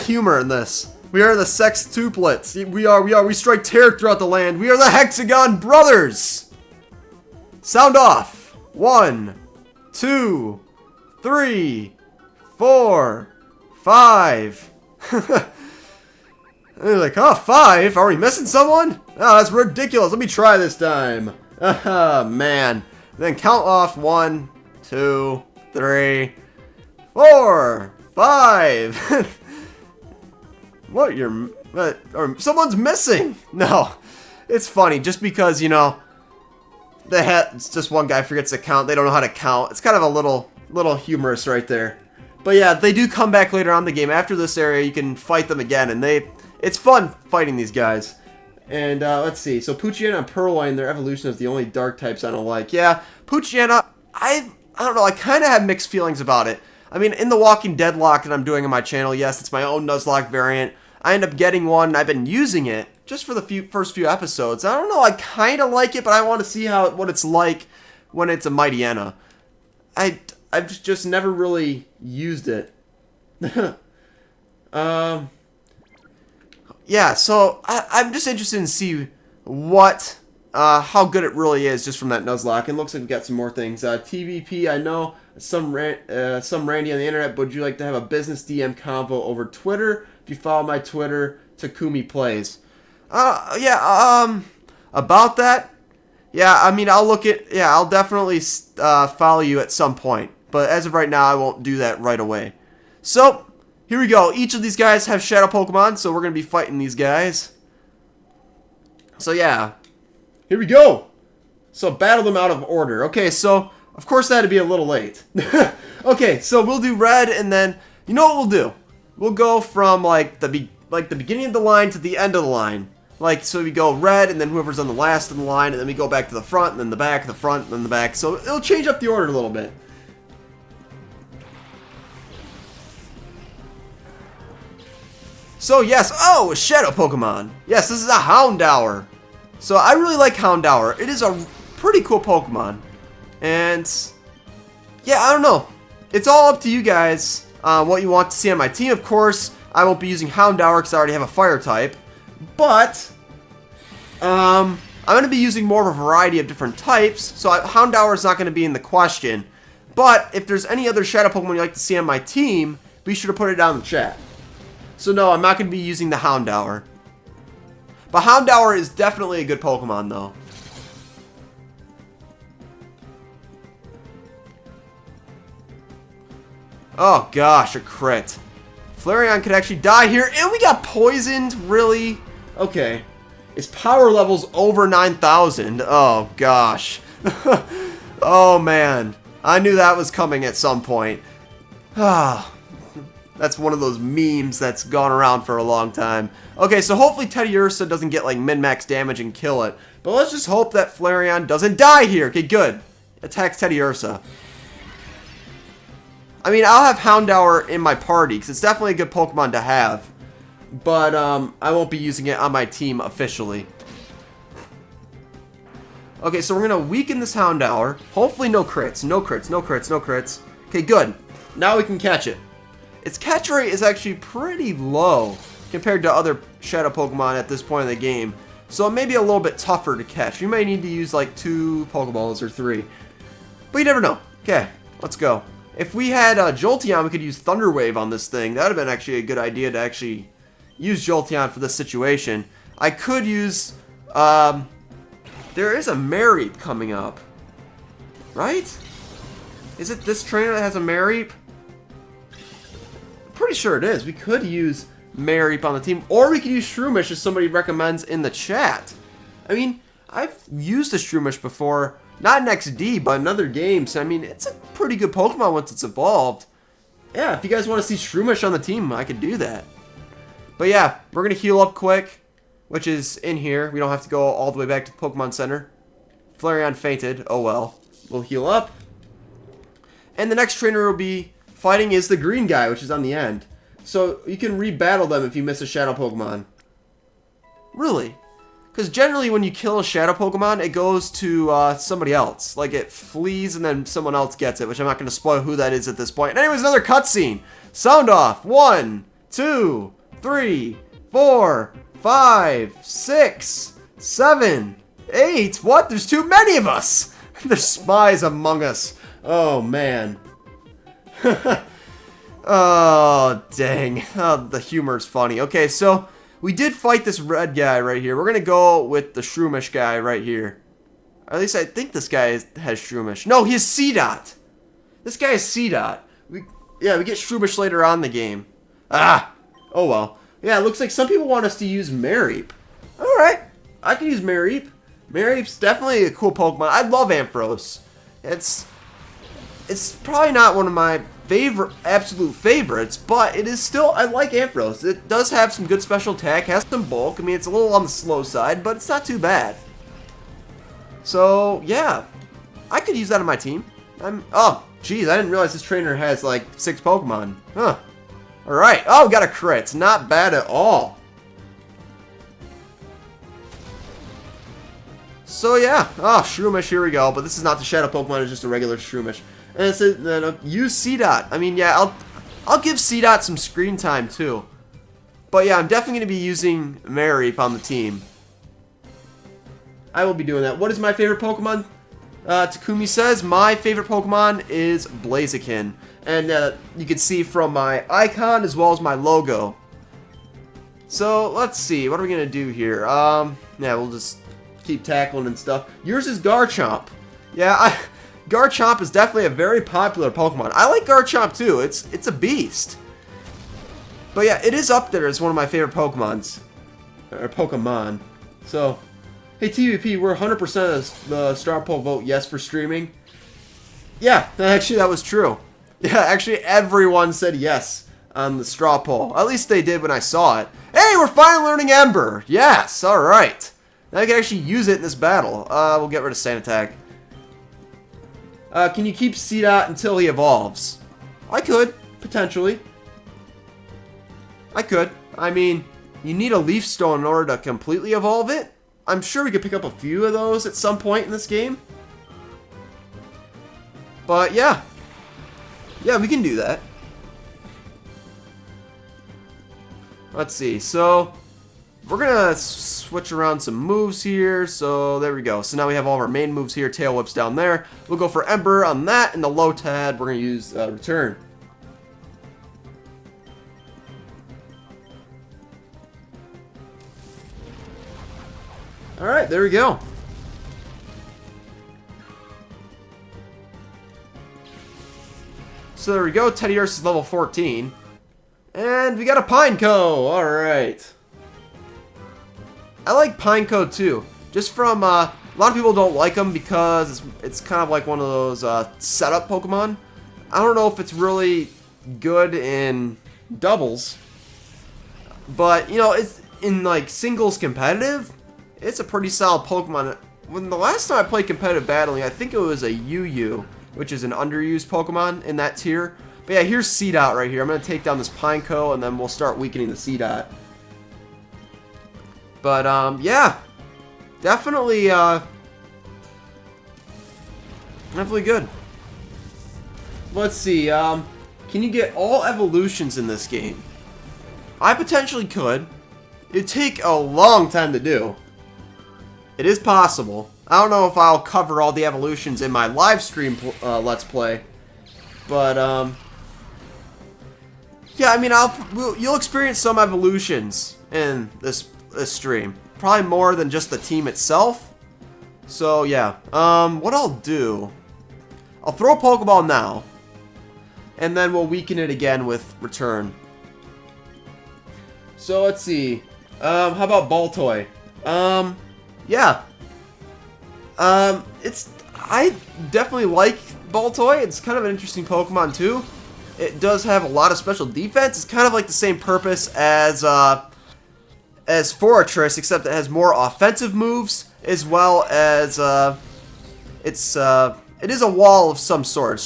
humor in this. We are the sextuplets. We strike terror throughout the land. We are the Hexagon Brothers. Sound off. 1, 2, 3, 4, 5. They're like, oh, 5? Are we missing someone? Oh, that's ridiculous. Let me try this time. Man. Then count off 1, 2, 3, 4, 5. What? Or someone's missing. No. It's funny. Just because, you know, it's just one guy forgets to count. They don't know how to count. It's kind of a little humorous right there. But yeah, they do come back later on in the game. After this area, you can fight them again, and it's fun fighting these guys. And let's see. So Poochyena and Purloin, their evolution is the only dark types I don't like. Yeah, Poochyena, I don't know. I kind of have mixed feelings about it. I mean, in the Walking Dead lock that I'm doing on my channel, yes, it's my own Nuzlocke variant. I end up getting one, and I've been using it just for the first few episodes. I don't know. I kind of like it, but I want to see what it's like when it's a Mightyena. I've just never really used it. Yeah, so I'm just interested in see how good it really is just from that Nuzlocke. And looks like we've got some more things. TVP, I know some Randy on the internet, but would you like to have a business DM convo over Twitter? If you follow my Twitter, Takumi Plays. Yeah, about that, yeah, I mean, I'll definitely follow you at some point. But as of right now, I won't do that right away. So, here we go. Each of these guys have Shadow Pokemon, so we're going to be fighting these guys. So, yeah. Here we go. So, battle them out of order. Okay, so, of course, that'd be a little late. Okay, so we'll do red, and then, you know what we'll do? We'll go from, like the beginning of the line to the end of the line. Like, so we go red, and then whoever's on the last in the line, and then we go back to the front, and then the back, the front, and then the back. So it'll change up the order a little bit. So yes, oh, a shadow Pokemon. Yes, this is a Houndour. So I really like Houndour. It is a pretty cool Pokemon. And yeah, I don't know. It's all up to you guys what you want to see on my team. Of course, I won't be using Houndour because I already have a fire type. But I'm going to be using more of a variety of different types. So Houndour is not going to be in the question. But if there's any other shadow Pokemon you'd like to see on my team, be sure to put it down in the chat. So no, I'm not going to be using the Houndour. But Houndour is definitely a good Pokemon, though. Oh gosh, a crit. Flareon could actually die here, and we got poisoned? Really? Okay. Its power level's over 9,000. Oh gosh. Oh man. I knew that was coming at some point. Ah. That's one of those memes that's gone around for a long time. Okay, so hopefully TEDDIURSA doesn't get like min-max damage and kill it. But let's just hope that Flareon doesn't die here. Okay, good. Attacks TEDDIURSA. I mean, I'll have Houndour in my party because it's definitely a good Pokemon to have. But I won't be using it on my team officially. Okay, so we're going to weaken this Houndour. Hopefully no crits. No crits, no crits, no crits. Okay, good. Now we can catch it. Its catch rate is actually pretty low compared to other shadow Pokemon at this point in the game. So it may be a little bit tougher to catch. You may need to use like 2 Pokeballs or 3. But you never know. Okay, let's go. If we had Jolteon, we could use Thunder Wave on this thing. That would have been actually a good idea to actually use Jolteon for this situation. I could use... there is a Mareep coming up. Right? Is it this trainer that has a Mareep? Pretty sure it is. We could use Mareep on the team, or we could use Shroomish as somebody recommends in the chat. I mean, I've used a Shroomish before, not in XD, but in other games. I mean, it's a pretty good Pokemon once it's evolved. Yeah, if you guys want to see Shroomish on the team, I could do that. But yeah, we're going to heal up quick, which is in here. We don't have to go all the way back to the Pokemon Center. Flareon fainted. Oh well. We'll heal up. And the next trainer will be fighting is the green guy, which is on the end. So you can rebattle them if you miss a shadow Pokemon. Really? Because generally when you kill a shadow Pokemon, it goes to somebody else. Like it flees and then someone else gets it, which I'm not going to spoil who that is at this point. And anyways, another cutscene. Sound off. 1, 2, 3, 4, 5, 6, 7, 8. What? There's too many of us. There's spies among us. Oh, man. Oh, dang. Oh, the humor's funny. Okay, so we did fight this red guy right here. We're going to go with the Shroomish guy right here. Or at least I think this guy has Shroomish. No, he has C-Dot. This guy has C-Dot. Yeah, we get Shroomish later on in the game. Ah! Oh, well. Yeah, it looks like some people want us to use Mareep. Alright, I can use Mareep. Mareep's definitely a cool Pokemon. I love Ampharos. It's probably not one of my absolute favorites, but it is still, I like Ampharos. It does have some good special attack, has some bulk. I mean, it's a little on the slow side, but it's not too bad. So, yeah. I could use that on my team. Oh, geez, I didn't realize this trainer has, like, 6 Pokemon. Huh. Alright. Oh, got a crit. Not bad at all. So, yeah. Oh, Shroomish, here we go. But this is not the Shadow Pokemon, it's just a regular Shroomish. And it says, use C-Dot. I mean, yeah, I'll give C-Dot some screen time, too. But, yeah, I'm definitely going to be using Mareep on the team. I will be doing that. What is my favorite Pokemon? Takumi says, my favorite Pokemon is Blaziken. And you can see from my icon as well as my logo. So, let's see. What are we going to do here? Yeah, we'll just keep tackling and stuff. Yours is Garchomp. Yeah, Garchomp is definitely a very popular Pokemon. I like Garchomp too. It's a beast. But yeah, it is up there as one of my favorite Pokemons. Or Pokemon. So, hey TVP, we're 100% of the Star Poll vote yes for streaming. Yeah, actually that was true. Yeah, actually everyone said yes. on the straw poll. At least they did when I saw it. Hey, we're finally learning Ember. Yes, alright. Now I can actually use it in this battle. We'll get rid of Sand Attack. Can you keep C-Dot until he evolves? I could, potentially. I could. I mean, you need a Leaf Stone in order to completely evolve it. I'm sure we could pick up a few of those at some point in this game. But yeah. Yeah, we can do that. Let's see. So, we're going to switch around some moves here. So, there we go. So now we have all of our main moves here. Tail Whip's down there. We'll go for Ember on that. And the Lotad, we're going to use Return. Alright, there we go. So there we go. TEDDIURSA is level 14. And we got a Pineco. Alright. I like Pineco too. Just from, a lot of people don't like them because it's kind of like one of those setup Pokemon. I don't know if it's really good in doubles. But, you know, it's in like singles competitive. It's a pretty solid Pokemon. When the last time I played competitive battling, I think it was a UU, which is an underused Pokemon in that tier. But yeah, here's C-Dot right here. I'm going to take down this Pineco, and then we'll start weakening the C-Dot. But, yeah. Definitely, definitely good. Let's see, can you get all evolutions in this game? I potentially could. It'd take a long time to do. It is possible. I don't know if I'll cover all the evolutions in my live stream Let's Play. But, yeah, I mean, you'll experience some evolutions in this stream. Probably more than just the team itself. So, yeah. What I'll do, I'll throw a Pokeball now. And then we'll weaken it again with Return. So, let's see. How about Baltoy? Yeah. I definitely like Baltoy. It's kind of an interesting Pokemon too. It does have a lot of special defense. It's kind of like the same purpose as Fortress, except it has more offensive moves as well as it is a wall of some sort.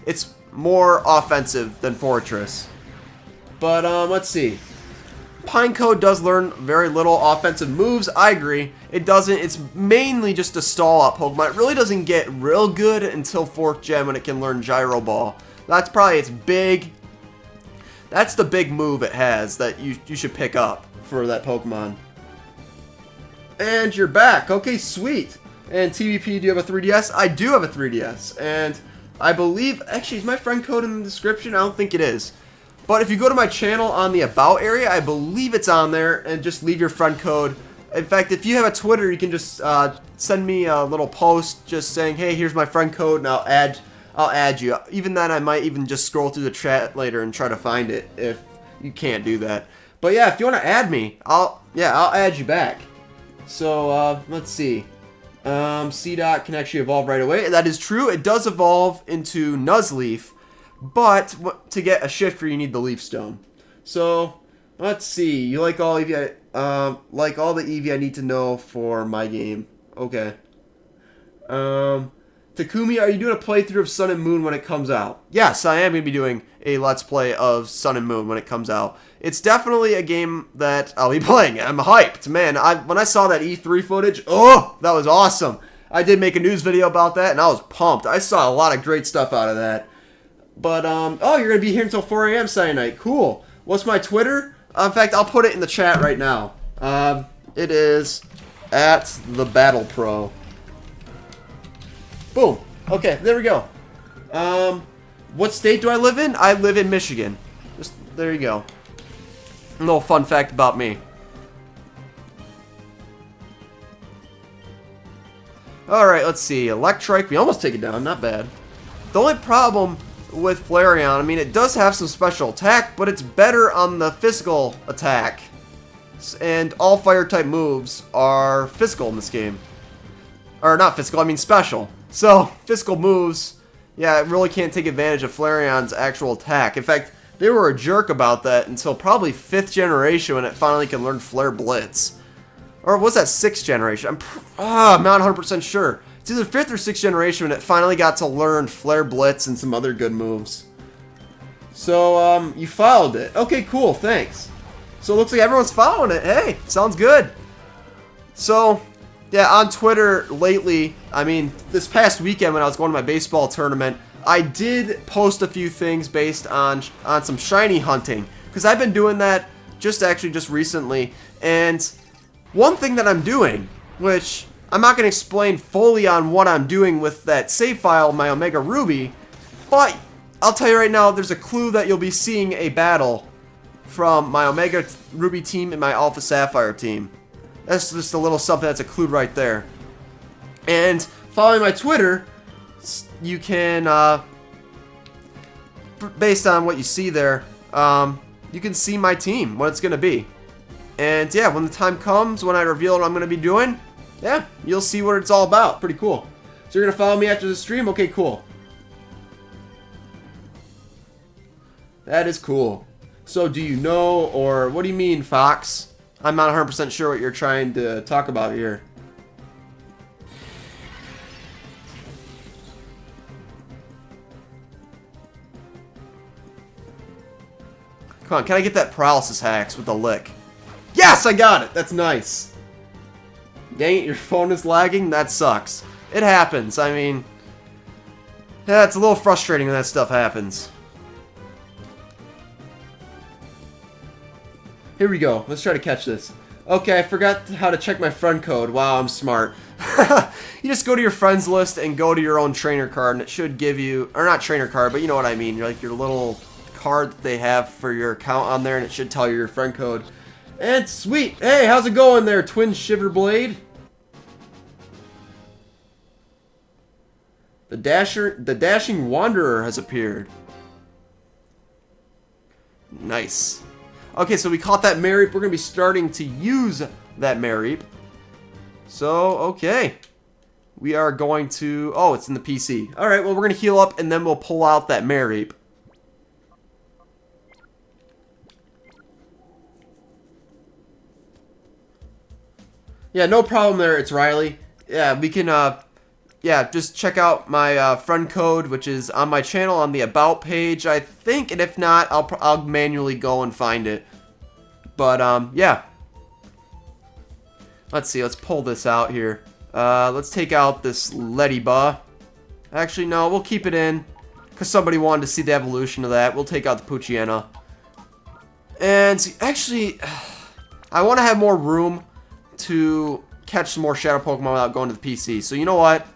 It's more offensive than Fortress. But let's see. Pineco does learn very little offensive moves. I agree. It doesn't. It's mainly just a stall-out Pokemon. It really doesn't get real good until 4th Gen when it can learn Gyro Ball. That's probably its big... That's the big move it has that you should pick up for that Pokemon. And you're back. Okay, sweet. And TVP, do you have a 3DS? I do have a 3DS. And I believe... Actually, is my friend code in the description? I don't think it is. But if you go to my channel on the About area, I believe it's on there, and just leave your friend code. In fact, if you have a Twitter, you can just send me a little post just saying, hey, here's my friend code, and I'll add you. Even then, I might even just scroll through the chat later and try to find it if you can't do that. But yeah, if you want to add me, I'll add you back. So, let's see. C-Dot can actually evolve right away. That is true. It does evolve into Nuzleaf. But to get a shifter, you need the Leaf Stone. So let's see. You like all Eevee? Like all the Eevee I need to know for my game. Okay. Takumi, are you doing a playthrough of Sun and Moon when it comes out? Yes, I am going to be doing a Let's Play of Sun and Moon when it comes out. It's definitely a game that I'll be playing. I'm hyped, man. When I saw that E3 footage, oh, that was awesome. I did make a news video about that, and I was pumped. I saw a lot of great stuff out of that. But, oh, you're going to be here until 4 a.m. Saturday night. Cool. What's my Twitter? In fact, I'll put it in the chat right now. It is @TheBattlePro. Boom. Okay, there we go. What state do I live in? I live in Michigan. Just, there you go. A little fun fact about me. Alright, let's see. Electrike. We almost take it down. Not bad. The only problem with Flareon, I mean, it does have some special attack, but it's better on the physical attack. And all fire-type moves are physical in this game. Or not physical, I mean special. So, physical moves, yeah, it really can't take advantage of Flareon's actual attack. In fact, they were a jerk about that until probably 5th generation when it finally can learn Flare Blitz. Or was that 6th generation? I'm not 100% sure. It's either 5th or 6th generation when it finally got to learn Flare Blitz and some other good moves. So, you followed it. Okay, cool, thanks. So it looks like everyone's following it. Hey, sounds good. So, yeah, on Twitter lately, I mean, this past weekend when I was going to my baseball tournament, I did post a few things based on some shiny hunting. Because I've been doing that just recently. And one thing that I'm doing, which I'm not going to explain fully on what I'm doing with that save file, my Omega Ruby, but I'll tell you right now, there's a clue that you'll be seeing a battle from my Omega Ruby team and my Alpha Sapphire team. That's just a little something that's a clue right there. And following my Twitter, you can, based on what you see there, you can see my team, what it's going to be. And yeah, when the time comes, when I reveal what I'm going to be doing, yeah, you'll see what it's all about. Pretty cool. So you're going to follow me after the stream? Okay, cool. That is cool. So do you know, or what do you mean, Fox? I'm not 100% sure what you're trying to talk about here. Come on, can I get that paralysis hacks with a lick? Yes, I got it! That's nice. Dang it, your phone is lagging? That sucks. It happens, I mean... yeah, it's a little frustrating when that stuff happens. Here we go. Let's try to catch this. Okay, I forgot how to check my friend code. Wow, I'm smart. You just go to your friends list and go to your own trainer card, and it should give you... or not trainer card, but you know what I mean. You're like your little card that they have for your account on there, and it should tell you your friend code. And sweet! Hey, how's it going there, Twin Shiverblade? The Dashing Wanderer has appeared. Nice. Okay, so we caught that Mareep. We're going to be starting to use that Mareep. So, okay. We are going to... oh, it's in the PC. Alright, well, we're going to heal up, and then we'll pull out that Mareep. Yeah, no problem there. It's Riley. Yeah, we can... yeah, just check out my friend code, which is on my channel on the About page, I think. And if not, I'll manually go and find it. But, yeah. Let's see. Let's pull this out here. Let's take out this Ladybug. Actually, no. We'll keep it in. Because somebody wanted to see the evolution of that. We'll take out the POOCHVENA. And, actually, I want to have more room to catch some more Shadow Pokemon without going to the PC. So, you know what?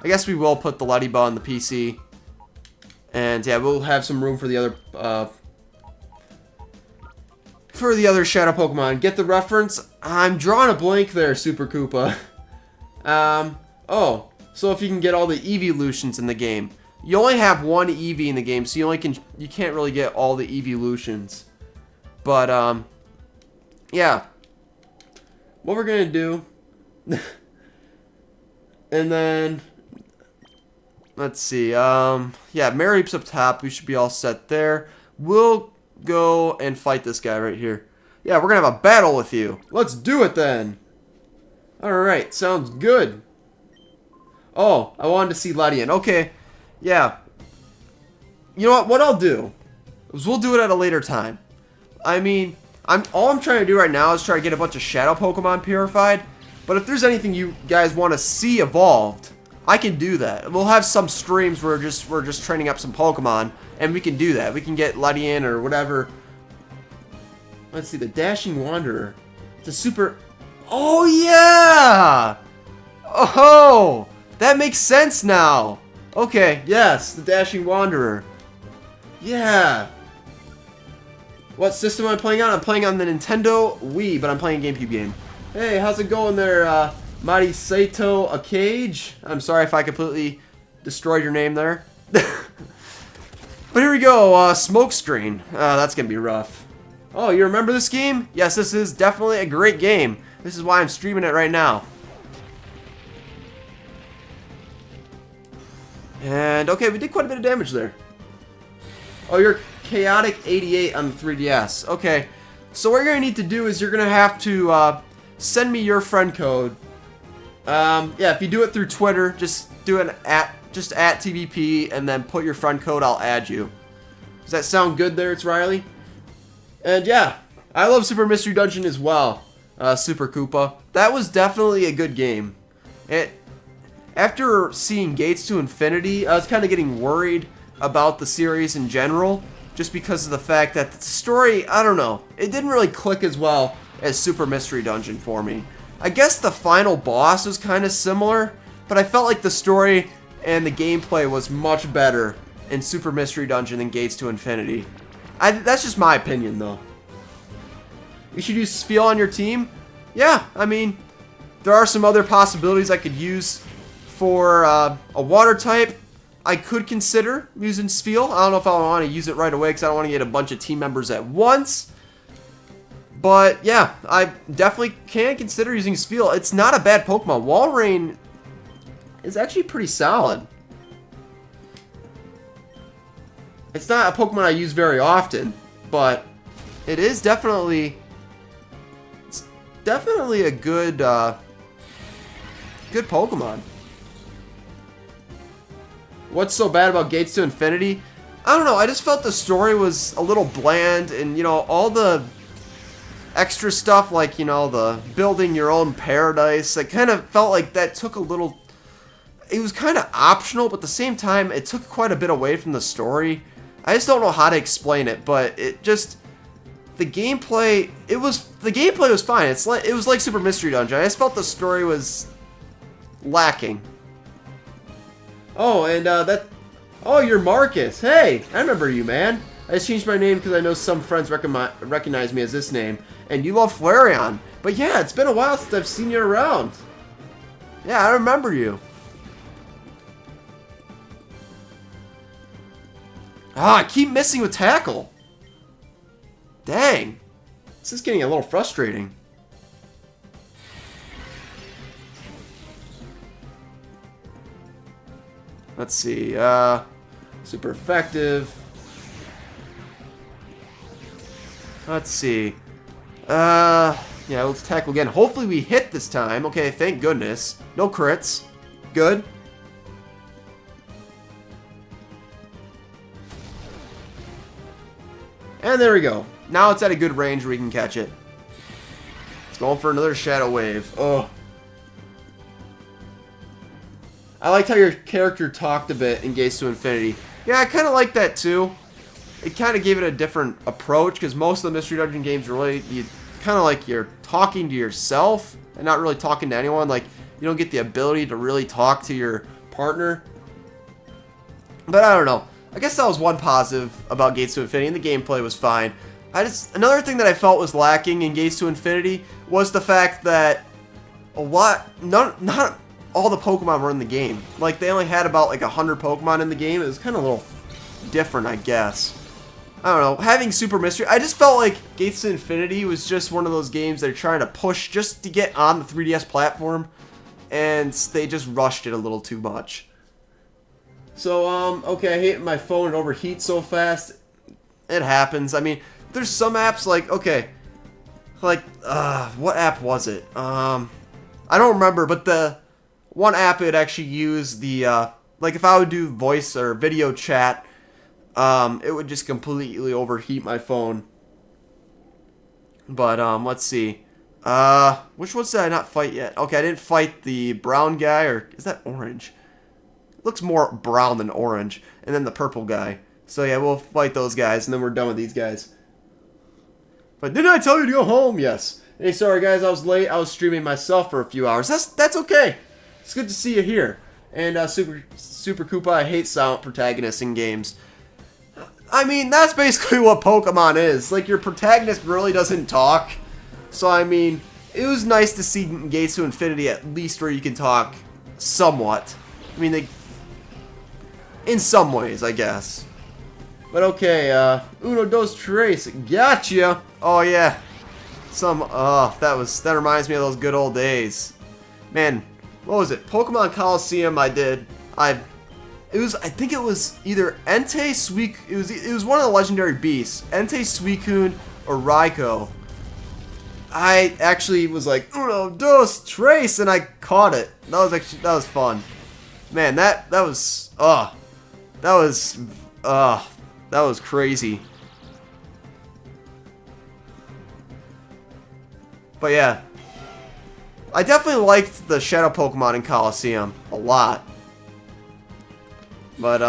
I guess we will put the Ladybug on the PC. And, yeah, we'll have some room for the other Shadow Pokemon. Get the reference? I'm drawing a blank there, Super Koopa. Oh, so if you can get all the evolutions in the game. You only have one Eevee in the game, so you can't really get all the evolutions. But, yeah. What we're gonna do... and then... let's see, yeah, Mareep's up top. We should be all set there. We'll go and fight this guy right here. Yeah, we're gonna have a battle with you. Let's do it then. Alright, sounds good. Oh, I wanted to see Ledian. Okay, yeah. You know what I'll do is we'll do it at a later time. I mean, all I'm trying to do right now is try to get a bunch of Shadow Pokemon purified. But if there's anything you guys want to see evolved, I can do that. We'll have some streams where we're just training up some Pokemon, and we can do that. We can get Ledian or whatever. Let's see, the Dashing Wanderer. It's a super... oh, yeah! Oh, that makes sense now. Okay, yes, the Dashing Wanderer. Yeah. What system am I playing on? I'm playing on the Nintendo Wii, but I'm playing a GameCube game. Hey, how's it going there, Mighty Sato Akage? I'm sorry if I completely destroyed your name there. But here we go, Smoke Screen. That's gonna be rough. Oh, you remember this game? Yes, this is definitely a great game. This is why I'm streaming it right now. And, okay, we did quite a bit of damage there. Oh, you're Chaotic 88 on the 3DS. Okay, so what you're going to need to do is you're going to have to send me your friend code. Yeah, if you do it through Twitter, just do an at TVP and then put your friend code, I'll add you. Does that sound good there? It's Riley. And yeah, I love Super Mystery Dungeon as well. Super Koopa. That was definitely a good game. After seeing Gates to Infinity, I was kind of getting worried about the series in general, just because of the fact that the story, I don't know, it didn't really click as well as Super Mystery Dungeon for me. I guess the final boss was kind of similar, but I felt like the story and the gameplay was much better in Super Mystery Dungeon than Gates to Infinity. That's just my opinion, though. You should use Spiel on your team? Yeah, I mean, there are some other possibilities I could use for a water type. I could consider using Spiel. I don't know if I want to use it right away because I don't want to get a bunch of team members at once. But yeah, I definitely can consider using Spiel. It's not a bad Pokemon. Walrein is actually pretty solid. It's not a Pokemon I use very often, but it is definitely a good good Pokemon. What's so bad about Gates to Infinity? I don't know, I just felt the story was a little bland, and you know, all the extra stuff like, you know, the building your own paradise, I kind of felt like that took a little, it was kind of optional, but at the same time it took quite a bit away from the story. I just don't know how to explain it, but it just, the gameplay was fine. It was like Super Mystery Dungeon. I just felt the story was lacking. Oh, and oh, you're Marcus. Hey, I remember you, man. I just changed my name because I know some friends recognize me as this name. And you love FLAREON. But yeah, it's been a while since I've seen you around. Yeah, I remember you. Ah, I keep missing with Tackle. Dang. This is getting a little frustrating. Let's see. Super effective. Let's see. Yeah, let's tackle again. Hopefully we hit this time. Okay, thank goodness. No crits. Good. And there we go. Now it's at a good range where we can catch it. It's going for another Shadow Wave. Oh. I liked how your character talked a bit in Gates to Infinity. Yeah, I kind of like that too. It kind of gave it a different approach, because most of the Mystery Dungeon games really, you kind of like you're talking to yourself and not really talking to anyone. Like, you don't get the ability to really talk to your partner. But I don't know. I guess that was one positive about Gates to Infinity, and the gameplay was fine. Another thing that I felt was lacking in Gates to Infinity was the fact that not all the Pokemon were in the game. Like, they only had about like 100 Pokemon in the game. It was kind of a little different, I guess. I don't know. Having Super Mystery, I just felt like Gates to Infinity was just one of those games they're trying to push just to get on the 3DS platform, and they just rushed it a little too much. So, okay, I hate my phone, it overheats so fast. It happens. I mean, there's some apps like, okay, like, what app was it? I don't remember, but the one app it actually used the, like if I would do voice or video chat, it would just completely overheat my phone. But, let's see. Which ones did I not fight yet? Okay, I didn't fight the brown guy, or is that orange? It looks more brown than orange. And then the purple guy. So yeah, we'll fight those guys, and then we're done with these guys. But didn't I tell you to go home? Yes. Hey, sorry guys, I was late. I was streaming myself for a few hours. That's okay. It's good to see you here. And Super Koopa, I hate silent protagonists in games. I mean, that's basically what Pokemon is. Like, your protagonist really doesn't talk. So, I mean, it was nice to see Gates to Infinity at least where you can talk somewhat. I mean, in some ways, I guess. But okay, uno, dos, tres, gotcha! Oh, yeah. That reminds me of those good old days. Man, what was it? Pokemon Coliseum I I think it was either Entei, it was one of the legendary beasts. Entei, Suicune, or Raikou. I actually was like, uno, dos, tres, and I caught it. That was fun. Man, that was crazy. But yeah, I definitely liked the Shadow Pokemon in Colosseum a lot. But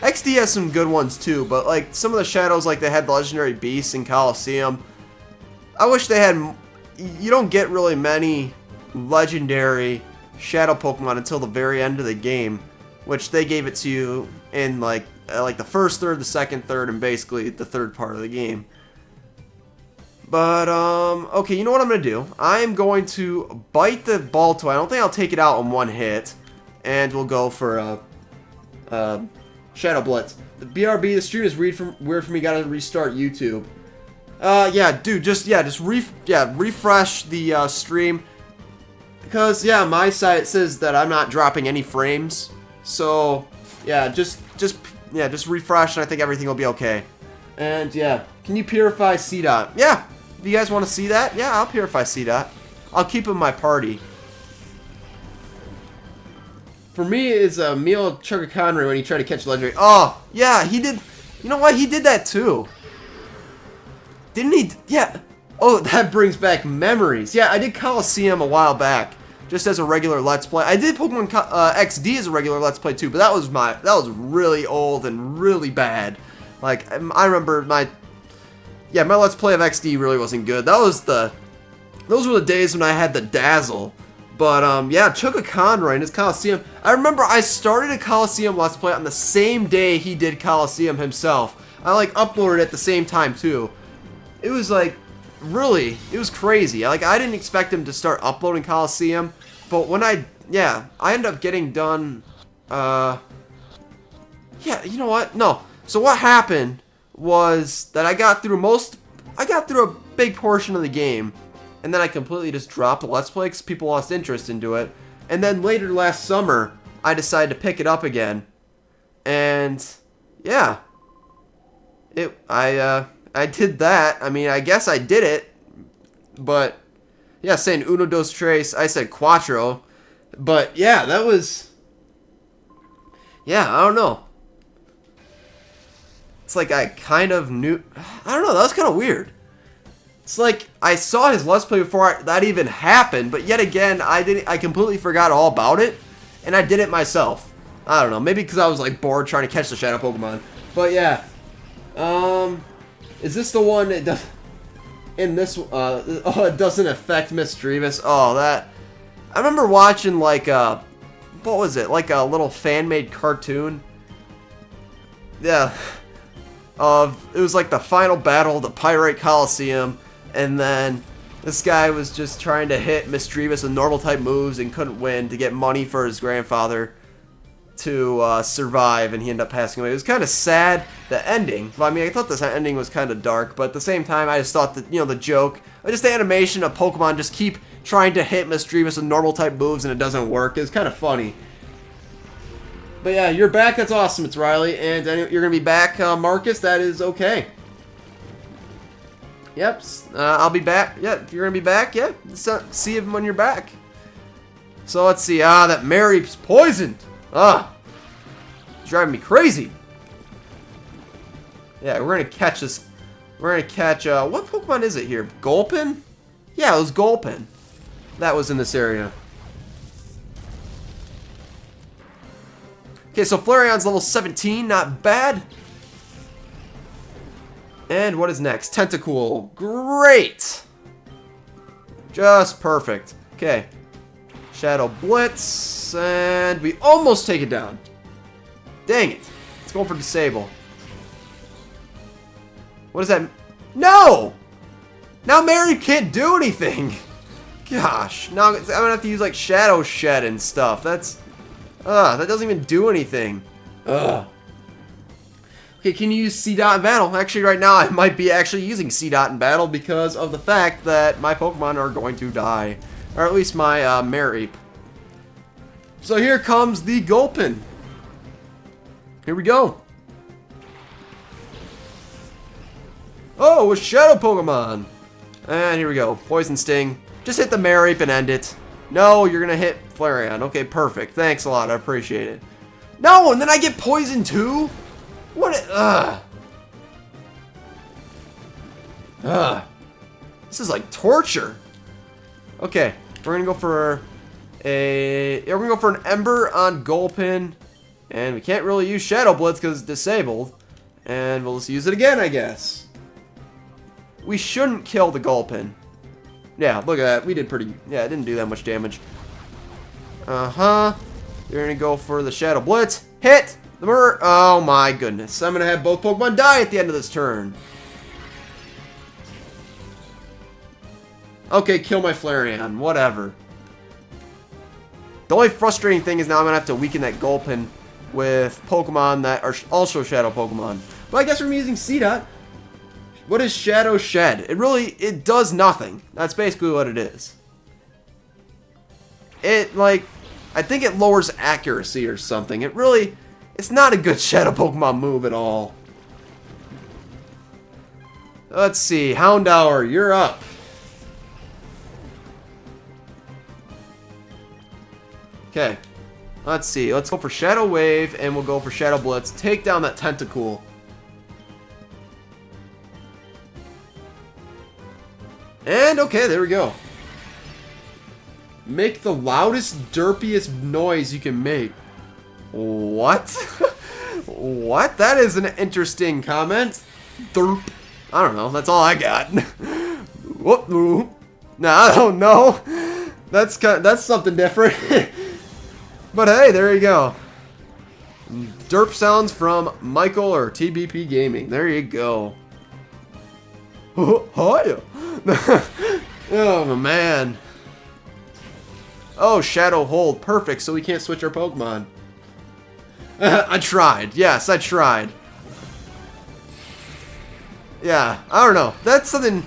XD has some good ones too. But like some of the shadows, like they had the legendary beasts in Colosseum. I wish they had. You don't get really many legendary Shadow Pokemon until the very end of the game, which they gave it to you in like the first third, the second third, and basically the third part of the game. But okay, you know what I'm gonna do? I'm going to bite the ball toy. I don't think I'll take it out in one hit, and we'll go for Shadow Blitz. The BRB, the stream is weird for me. Gotta restart YouTube. Yeah, dude, just refresh the stream, because yeah, my site says that I'm not dropping any frames. So yeah, just refresh, and I think everything will be okay. And yeah, can you purify C-Dot? Yeah, if you guys want to see that, yeah, I'll purify C-Dot. I'll keep him in my party. For me, it's Emil Chugaconry when he tried to catch legendary. Oh, yeah, he did. You know what? He did that too. Didn't he? Yeah. Oh, that brings back memories. Yeah, I did Colosseum a while back, just as a regular Let's Play. I did Pokemon XD as a regular Let's Play too, but that was really old and really bad. Like I remember my Let's Play of XD really wasn't good. Those were the days when I had the Dazzle. But yeah, Chugaconry and his Colosseum. I remember I started a Colosseum Let's Play on the same day he did Colosseum himself. I like uploaded it at the same time too. It was like, really, it was crazy. Like, I didn't expect him to start uploading Colosseum, but when I ended up getting done, yeah, you know what? No. So what happened was that I got through a big portion of the game, and then I completely just dropped the Let's Play because people lost interest into it. And then later last summer, I decided to pick it up again, and yeah, I did that. I mean, I guess I did it, but yeah, saying uno, dos, tres, I said cuatro, but yeah, that was, yeah, I don't know. It's like I kind of knew, I don't know, that was kind of weird. It's like I saw his Let's Play before that even happened, but yet again, I completely forgot all about it, and I did it myself. I don't know, maybe because I was like bored trying to catch the Shadow Pokemon, but yeah. Is this the one that does in this oh, it doesn't affect Misdreavus? Oh, that I remember watching like what was it? Like a little fan-made cartoon. Yeah. It was like the final battle of the Pyrite Coliseum, and then this guy was just trying to hit Misdreavus with normal type moves and couldn't win to get money for his grandfather to survive, and he ended up passing away. It was kind of sad, the ending. Well, I mean, I thought this ending was kind of dark, but at the same time, I just thought that, you know, the joke, just the animation of Pokemon just keep trying to hit Misdreavus with normal type moves and it doesn't work. It was kind of funny. But yeah, you're back. That's awesome. It's Riley, and you're going to be back, Marcus. That is okay. Yep, I'll be back. Yeah, if you're going to be back, yeah, see him when you're back. So let's see. That Mary's poisoned. It's driving me crazy. Yeah, we're gonna catch this. We're gonna catch, what Pokemon is it here? Gulpin? Yeah, it was Gulpin. That was in this area. Okay, so Flareon's level 17, not bad. And what is next? Tentacool. Great! Just perfect. Okay. Shadow Blitz, and we almost take it down. Dang it. Let's go for Disable. What is that? No! Now Mary can't do anything. Gosh. Now I'm gonna have to use like Shadow Shed and stuff. That's... that doesn't even do anything. Ugh. Okay, can you use C-Dot in battle? Actually, right now I might be actually using C-Dot in battle because of the fact that my Pokemon are going to die. Or at least my Mary. So here comes the Gulpin. Here we go. Oh, a Shadow Pokemon. And here we go. Poison Sting. Just hit the Mareep and end it. No, you're going to hit Flareon. Okay, perfect. Thanks a lot. I appreciate it. No, and then I get poisoned too? What? This is like torture. Okay, we're going to go for we're going to go for an Ember on Gulpin. And we can't really use Shadow Blitz because it's disabled. And we'll just use it again, I guess. We shouldn't kill the Gulpin. Yeah, look at that. We did pretty... Yeah, it didn't do that much damage. Uh-huh. You're going to go for the Shadow Blitz. Hit! The Murr. Oh my goodness. I'm going to have both Pokemon die at the end of this turn. Okay, kill my Flareon. Whatever. The only frustrating thing is now I'm going to have to weaken that Gulpin with Pokemon that are also Shadow Pokemon. But I guess we're using C-Dot. What is Shadow Shed? It does nothing. That's basically what it is. I think it lowers accuracy or something. It's not a good Shadow Pokemon move at all. Let's see, Houndour, you're up. Okay, let's see. Let's go for Shadow Wave, and we'll go for Shadow Blitz. Take down that Tentacool. And, okay, there we go. Make the loudest, derpiest noise you can make. What? What? That is an interesting comment. Derp. I don't know. That's all I got. Whoop. Nah, I don't know. That's something different. But hey, there you go. Derp sounds from Michael or TBP Gaming. There you go. Hiya. Oh, man. Oh, Shadow Hold. Perfect, so we can't switch our Pokemon. I tried. Yes, I tried. Yeah, I don't know. That's something...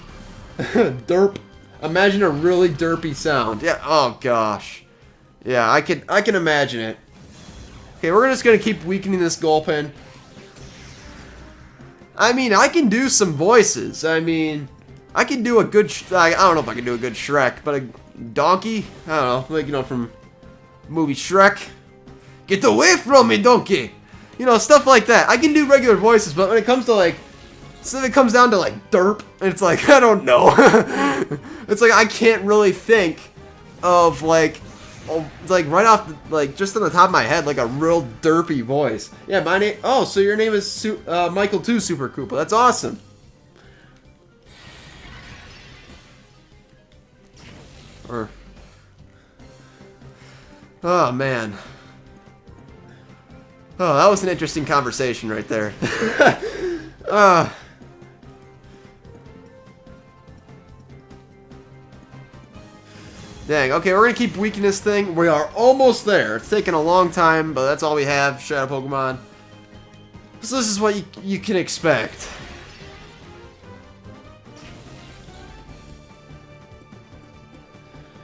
Derp. Imagine a really derpy sound. Yeah, oh gosh. Yeah, I can imagine it. Okay, we're just gonna keep weakening this Gulpin. I mean, I can do some voices. I mean, I can do a good... I don't know if I can do a good Shrek, but a donkey? I don't know, like, you know, from movie Shrek. Get away from me, donkey! You know, stuff like that. I can do regular voices, but when it comes to, like... So it comes down to, like, derp, and it's like, I don't know. It's like, I can't really think of, like... like right off the, like just on the top of my head, like a real derpy voice. Yeah, my name. Oh, so your name is Michael 2 Super Koopa. That's awesome. Or, oh man. Oh, that was an interesting conversation right there. Dang, okay, we're gonna keep weakening this thing. We are almost there. It's taking a long time, but that's all we have, Shadow Pokemon. So this is what you can expect.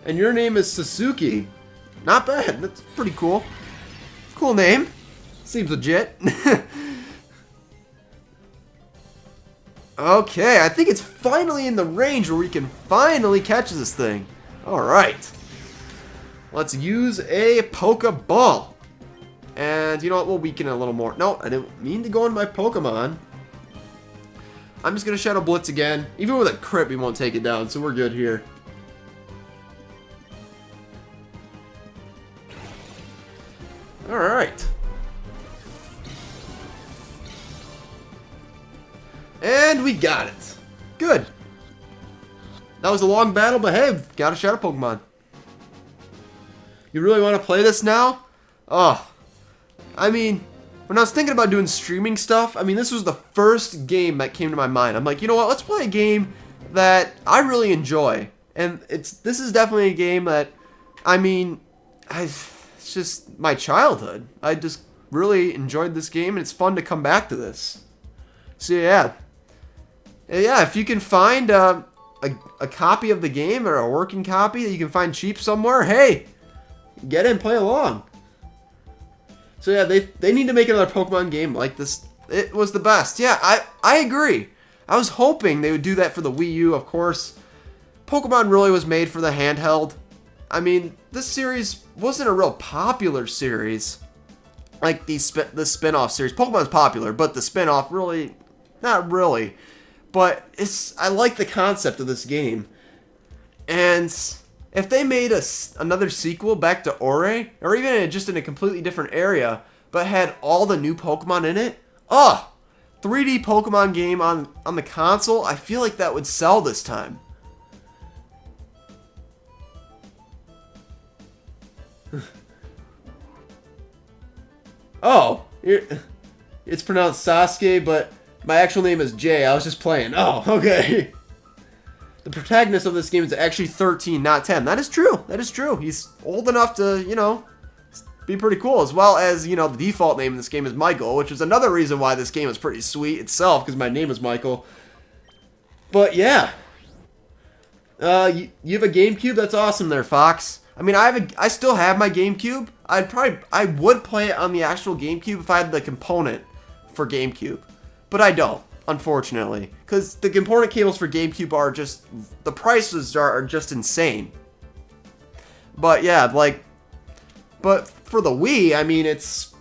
And your name is Suzuki. Not bad, that's pretty cool. Cool name. Seems legit. Okay, I think it's finally in the range where we can finally catch this thing. Alright. Let's use a Pokeball. And you know what? We'll weaken it a little more. No, I didn't mean to go into my Pokemon. I'm just going to Shadow Blitz again. Even with a crit, we won't take it down, so we're good here. Alright. And we got it. Good. That was a long battle, but hey, we've got a Shadow Pokemon. You really want to play this now? Oh. I mean, when I was thinking about doing streaming stuff, I mean, this was the first game that came to my mind. I'm like, you know what? Let's play a game that I really enjoy. And this is definitely a game that, I mean, it's just my childhood. I just really enjoyed this game, and it's fun to come back to this. So yeah. Yeah, if you can find... a copy of the game or a working copy that you can find cheap somewhere, hey, get in, play along. So yeah, they need to make another Pokemon game like this. It was the best. Yeah, I agree. I was hoping they would do that for the Wii U, of course. Pokemon really was made for the handheld. I mean, this series wasn't a real popular series. Like the spin-off series. Pokemon's popular, but the spin-off really, not really. But I like the concept of this game. And if they made another sequel back to Ore, or even just in a completely different area, but had all the new Pokemon in it, 3D Pokemon game on the console, I feel like that would sell this time. Oh, it's pronounced Sasuke, but my actual name is Jay. I was just playing. Oh, okay. The protagonist of this game is actually 13, not 10. That is true. That is true. He's old enough to, you know, be pretty cool. As well as, you know, the default name in this game is Michael, which is another reason why this game is pretty sweet itself, because my name is Michael. But, yeah. You have a GameCube? That's awesome there, Fox. I mean, I still have my GameCube. I would play it on the actual GameCube if I had the component for GameCube. But I don't, unfortunately. Because the component cables for GameCube are just, the prices are just insane. But yeah, like, but for the Wii, I mean, it's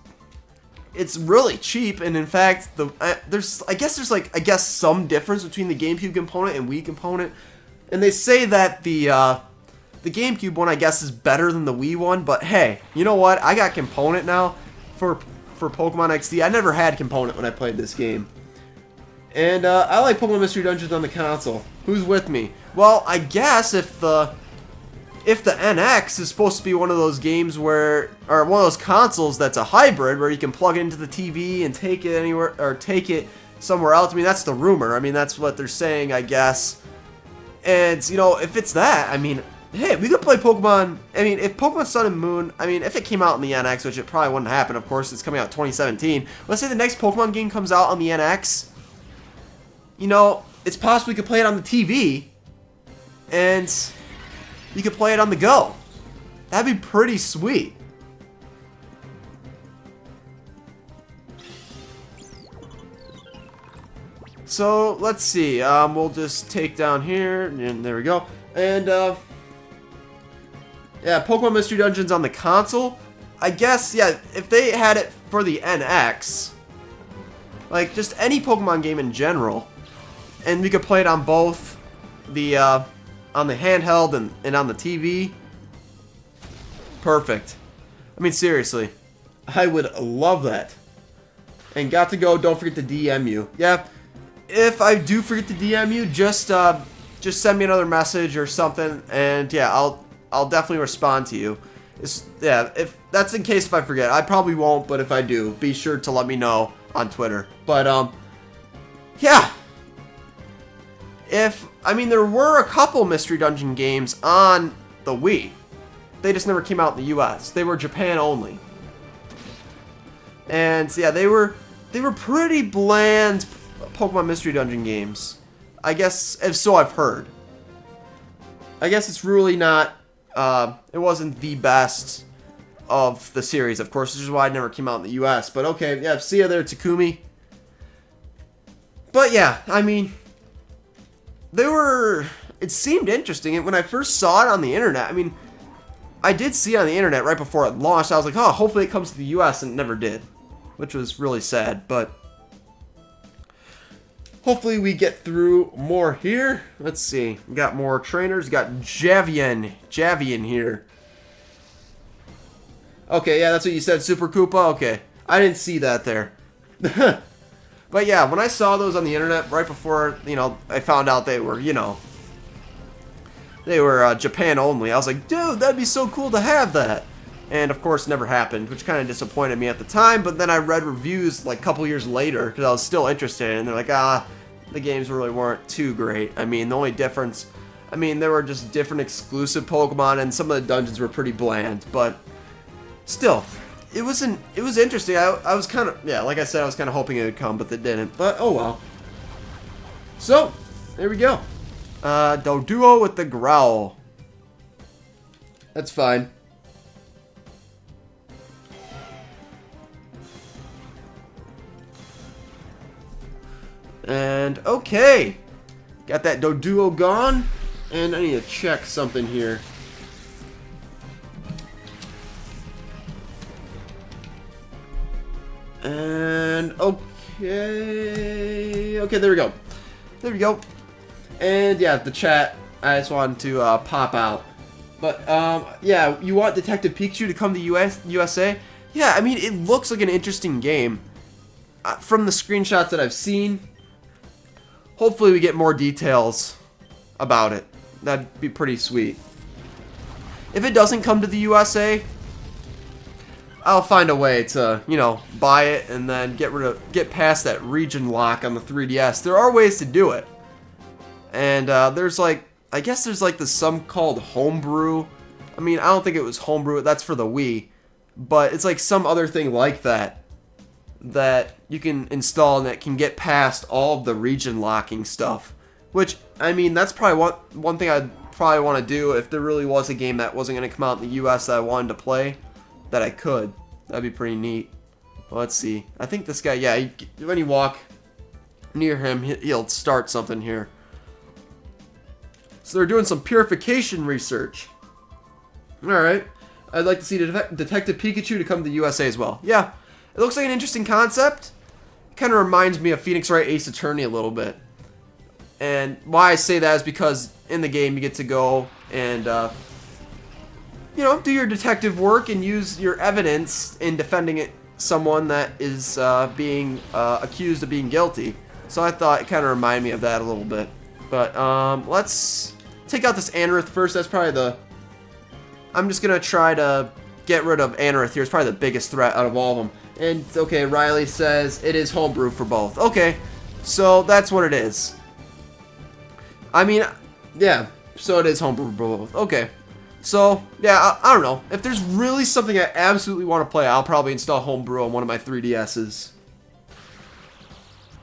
really cheap. And in fact, I guess some difference between the GameCube component and Wii component. And they say that the GameCube one, I guess, is better than the Wii one, but hey, you know what? I got Component now for Pokemon XD. I never had Component when I played this game. And I like Pokemon Mystery Dungeons on the console. Who's with me? Well, I guess if the NX is supposed to be one of those games where, or one of those consoles that's a hybrid where you can plug it into the TV and take it anywhere, or take it somewhere else. I mean, that's the rumor. I mean, that's what they're saying, I guess. And, you know, if it's that, I mean, hey, we could play Pokemon. I mean, if Pokemon Sun and Moon, I mean, if it came out on the NX, which it probably wouldn't happen, of course, it's coming out in 2017. Let's say the next Pokemon game comes out on the NX. You know, it's possible you could play it on the TV, and you could play it on the go. That'd be pretty sweet. So, let's see. We'll just take down here, and there we go. And, yeah, Pokemon Mystery Dungeons on the console. I guess, yeah, if they had it for the NX, like, just any Pokemon game in general, and we could play it on both the, on the handheld and on the TV. Perfect. I mean, seriously. I would love that. And got to go, don't forget to DM you. Yeah, if I do forget to DM you, just send me another message or something, and yeah, I'll definitely respond to you. Yeah, if that's in case if I forget. I probably won't, but if I do, be sure to let me know on Twitter. But, yeah. I mean, there were a couple Mystery Dungeon games on the Wii. They just never came out in the US. They were Japan only. And, yeah, they were pretty bland Pokemon Mystery Dungeon games. I guess, if so, I've heard. I guess it's really not, it wasn't the best of the series, of course, which is why it never came out in the US. But okay, yeah, see ya there, Takumi. But yeah, I mean, it seemed interesting. And when I first saw it on the internet, I mean, I did see it on the internet right before it launched. I was like, oh, hopefully it comes to the US, and it never did. Which was really sad, but hopefully we get through more here. Let's see. We got more trainers. We got Javian here. Okay, yeah, that's what you said, Super Koopa? Okay. I didn't see that there. But yeah, when I saw those on the internet right before, you know, I found out they were, you know, they were Japan only, I was like, dude, that'd be so cool to have that. And of course, never happened, which kind of disappointed me at the time. But then I read reviews like a couple years later because I was still interested, and they're like, the games really weren't too great. I mean, the only difference, I mean, there were just different exclusive Pokemon, and some of the dungeons were pretty bland. But still, it was interesting. I was kind of, yeah, like I said, I was kind of hoping it would come, but it didn't. But oh well. So there we go. Doduo with the Growl. That's fine. And okay, got that Doduo gone, and I need to check something here. And okay, there we go. There we go. And yeah, the chat, I just wanted to pop out. But yeah, you want Detective Pikachu to come to USA? Yeah, I mean, it looks like an interesting game. From the screenshots that I've seen, hopefully we get more details about it. That'd be pretty sweet. If it doesn't come to the USA, I'll find a way to, you know, buy it and then get past that region lock on the 3DS. There are ways to do it. And there's like, I guess there's like some called homebrew. I mean, I don't think it was homebrew, that's for the Wii. But it's like some other thing like that you can install and that can get past all of the region locking stuff. Which, I mean, that's probably one thing I'd probably want to do if there really was a game that wasn't going to come out in the US that I wanted to play. That I could. That'd be pretty neat. Well, let's see. I think this guy, yeah, when you walk near him, he'll start something here. So they're doing some purification research. Alright. I'd like to see Detective Pikachu to come to the USA as well. Yeah, it looks like an interesting concept. It kind of reminds me of Phoenix Wright Ace Attorney a little bit. And why I say that is because in the game you get to go and, you know, do your detective work and use your evidence in defending someone that is being accused of being guilty. So I thought it kind of reminded me of that a little bit. But let's take out this Anorith first. That's probably I'm just going to try to get rid of Anorith here. It's probably the biggest threat out of all of them. And, okay, Riley says it is homebrew for both. Okay, so that's what it is. I mean, yeah, so it is homebrew for both. Okay. So, yeah, I don't know. If there's really something I absolutely want to play, I'll probably install Homebrew on one of my 3DSs.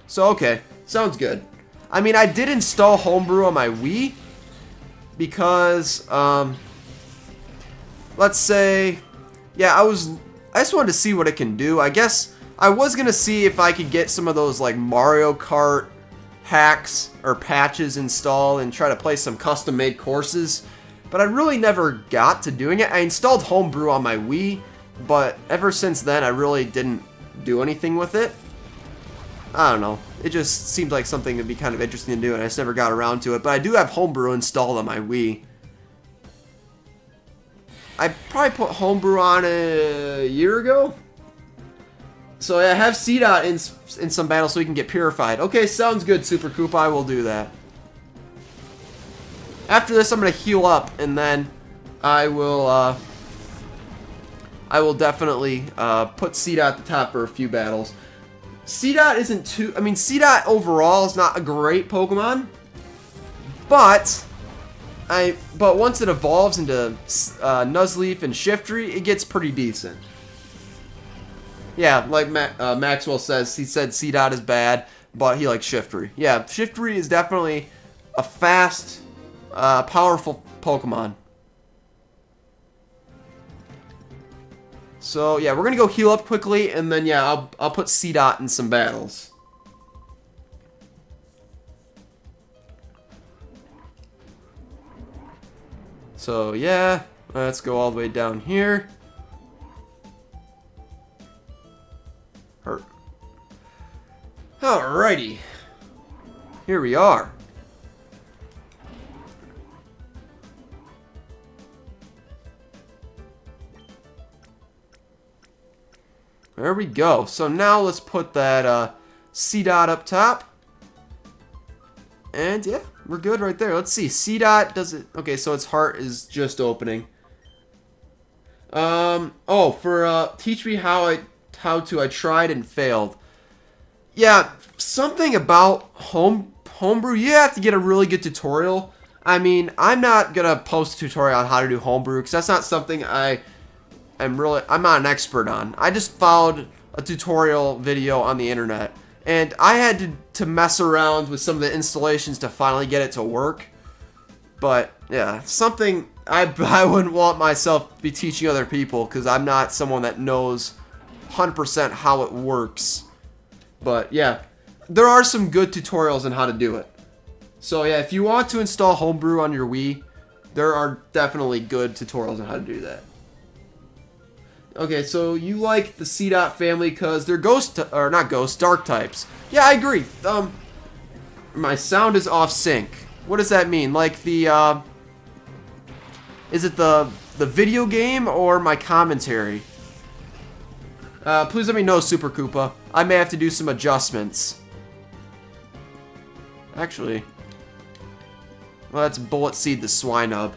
So, okay. Sounds good. I mean, I did install Homebrew on my Wii. Because, let's say, yeah, I just wanted to see what it can do. I guess I was going to see if I could get some of those, like, Mario Kart hacks or patches installed and try to play some custom-made courses. But I really never got to doing it. I installed Homebrew on my Wii, but ever since then I really didn't do anything with it. I don't know. It just seemed like something that'd be kind of interesting to do, and I just never got around to it. But I do have Homebrew installed on my Wii. I probably put Homebrew on a year ago. So I have CDOT in some battles so we can get purified. Okay, sounds good, Super Koopa. I will do that. After this, I'm going to heal up, and then I will definitely put CDOT at the top for a few battles. CDOT isn't too... I mean, CDOT overall is not a great Pokemon, but once it evolves into Nuzleaf and Shiftry, it gets pretty decent. Yeah, like Maxwell says, he said CDOT is bad, but he likes Shiftry. Yeah, Shiftry is definitely a fast... powerful Pokemon. So yeah, we're gonna go heal up quickly, and then yeah, I'll put CDOT in some battles. So yeah, let's go all the way down here. Alrighty, here we are. There we go. So now let's put that CDOT up top. And yeah, we're good right there. Let's see. CDOT does it. Okay, so its heart is just opening. Oh, for teach me how to. I tried and failed. Yeah, something about homebrew. You have to get a really good tutorial. I mean, I'm not gonna post a tutorial on how to do homebrew because that's not something I'm not an expert on. I just followed a tutorial video on the internet, and I had to mess around with some of the installations to finally get it to work. But yeah, something I wouldn't want myself to be teaching other people because I'm not someone that knows 100% how it works. But yeah, there are some good tutorials on how to do it. So yeah, if you want to install Homebrew on your Wii, there are definitely good tutorials on how to do that. Okay, so you like the C-Dot family because they're dark types. Yeah, I agree. My sound is off sync. What does that mean? Like the, is it the video game or my commentary? Please let me know, Super Koopa. I may have to do some adjustments. Actually, well, let's bullet seed the Swinub.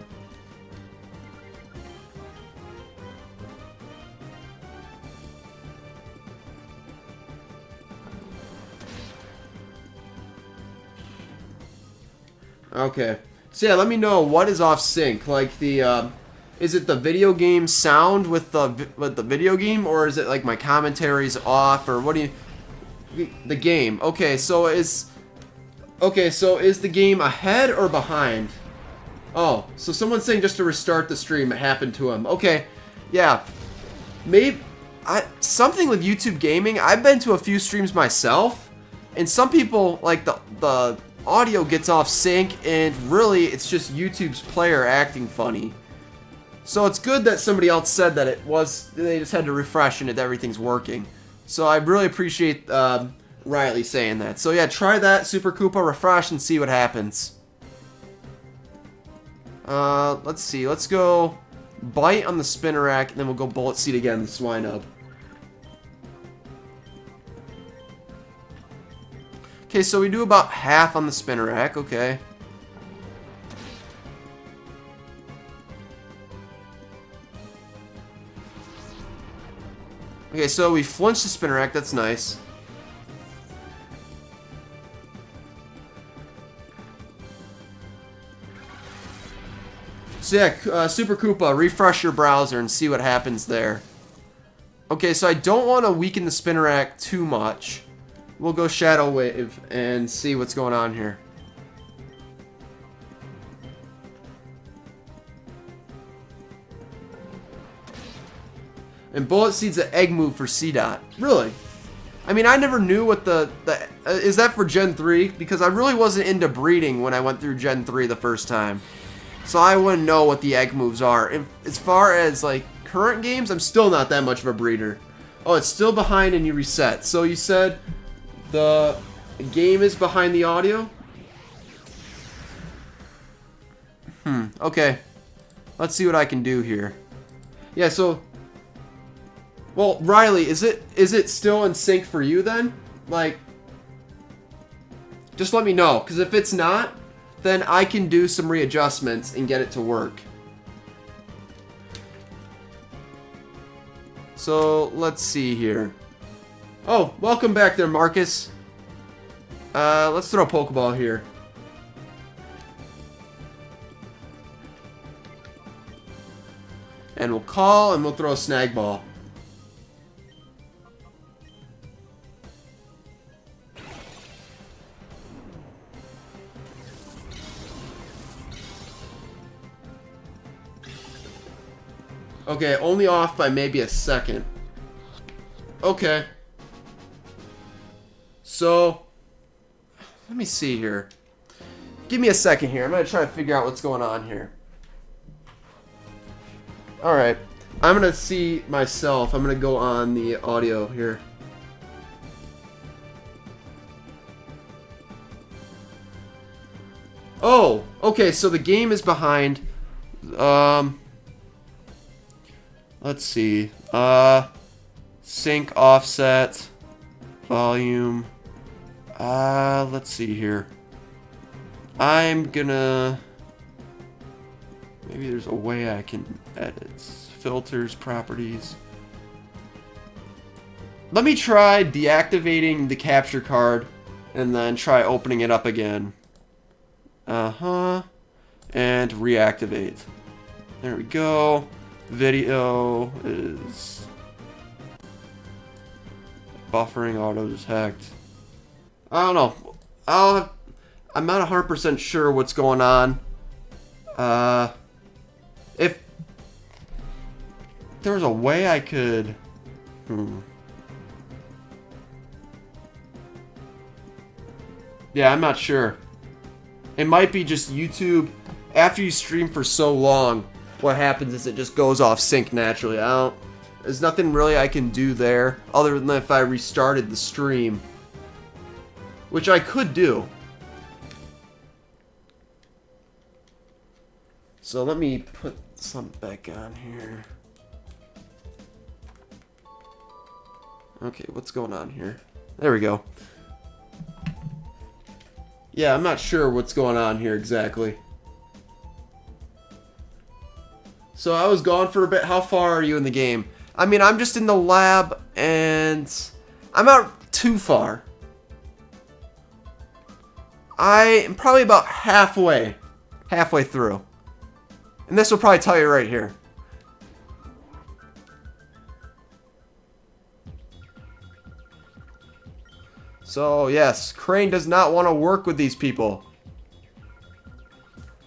Okay. So yeah, let me know what is off sync. Like the, is it the video game sound with the video game, or is it like my commentary's off, or what do you? The game. Okay, so is the game ahead or behind? Oh, so someone's saying just to restart the stream. It happened to him. Okay, yeah. Maybe something with YouTube gaming. I've been to a few streams myself, and some people like the audio gets off sync, and really it's just YouTube's player acting funny. So it's good that somebody else said that they just had to refresh and everything's working. So I really appreciate Riley saying that. So yeah, try that, Super Koopa, refresh and see what happens. Let's see, let's go bite on the spinner rack, and then we'll go bullet seed again, the Swinub. Okay, so we do about half on the spinner rack, okay. Okay, so we flinched the spinner rack, that's nice. So yeah, Super Koopa, refresh your browser and see what happens there. Okay, so I don't want to weaken the spinner rack too much. We'll go Shadow Wave and see what's going on here. And Bullet Seed's an egg move for C-Dot. Really? I mean, I never knew what is that for Gen 3? Because I really wasn't into breeding when I went through Gen 3 the first time. So I wouldn't know what the egg moves are. And as far as, like, current games, I'm still not that much of a breeder. Oh, it's still behind and you reset. So you said the game is behind the audio? Okay. Let's see what I can do here. Yeah, so... Well, Riley, is it still in sync for you then? Like... Just let me know, because if it's not, then I can do some readjustments and get it to work. So, let's see here. Oh, welcome back there, Marcus. Let's throw a Pokeball here. And we'll call, and we'll throw a Snag Ball. Okay, only off by maybe a second. Okay. So, let me see here. Give me a second here. I'm going to try to figure out what's going on here. Alright. I'm going to see myself. I'm going to go on the audio here. Oh, okay, so the game is behind. Let's see. Sync, offset, volume. Let's see here. I'm gonna... Maybe there's a way I can edit. Filters, properties. Let me try deactivating the capture card and then try opening it up again. And reactivate. There we go. Video is buffering, auto detect. I don't know. I'm not 100% sure what's going on. If there was a way I could... Yeah, I'm not sure. It might be just YouTube. After you stream for so long, what happens is it just goes off sync naturally. There's nothing really I can do there other than if I restarted the stream, which I could do. So let me put something back on here. Okay, what's going on here? There we go. Yeah, I'm not sure what's going on here exactly. So I was gone for a bit. How far are you in the game? I mean, I'm just in the lab, and I'm not too far. I am probably about halfway through. And this will probably tell you right here. So, yes, Crane does not want to work with these people.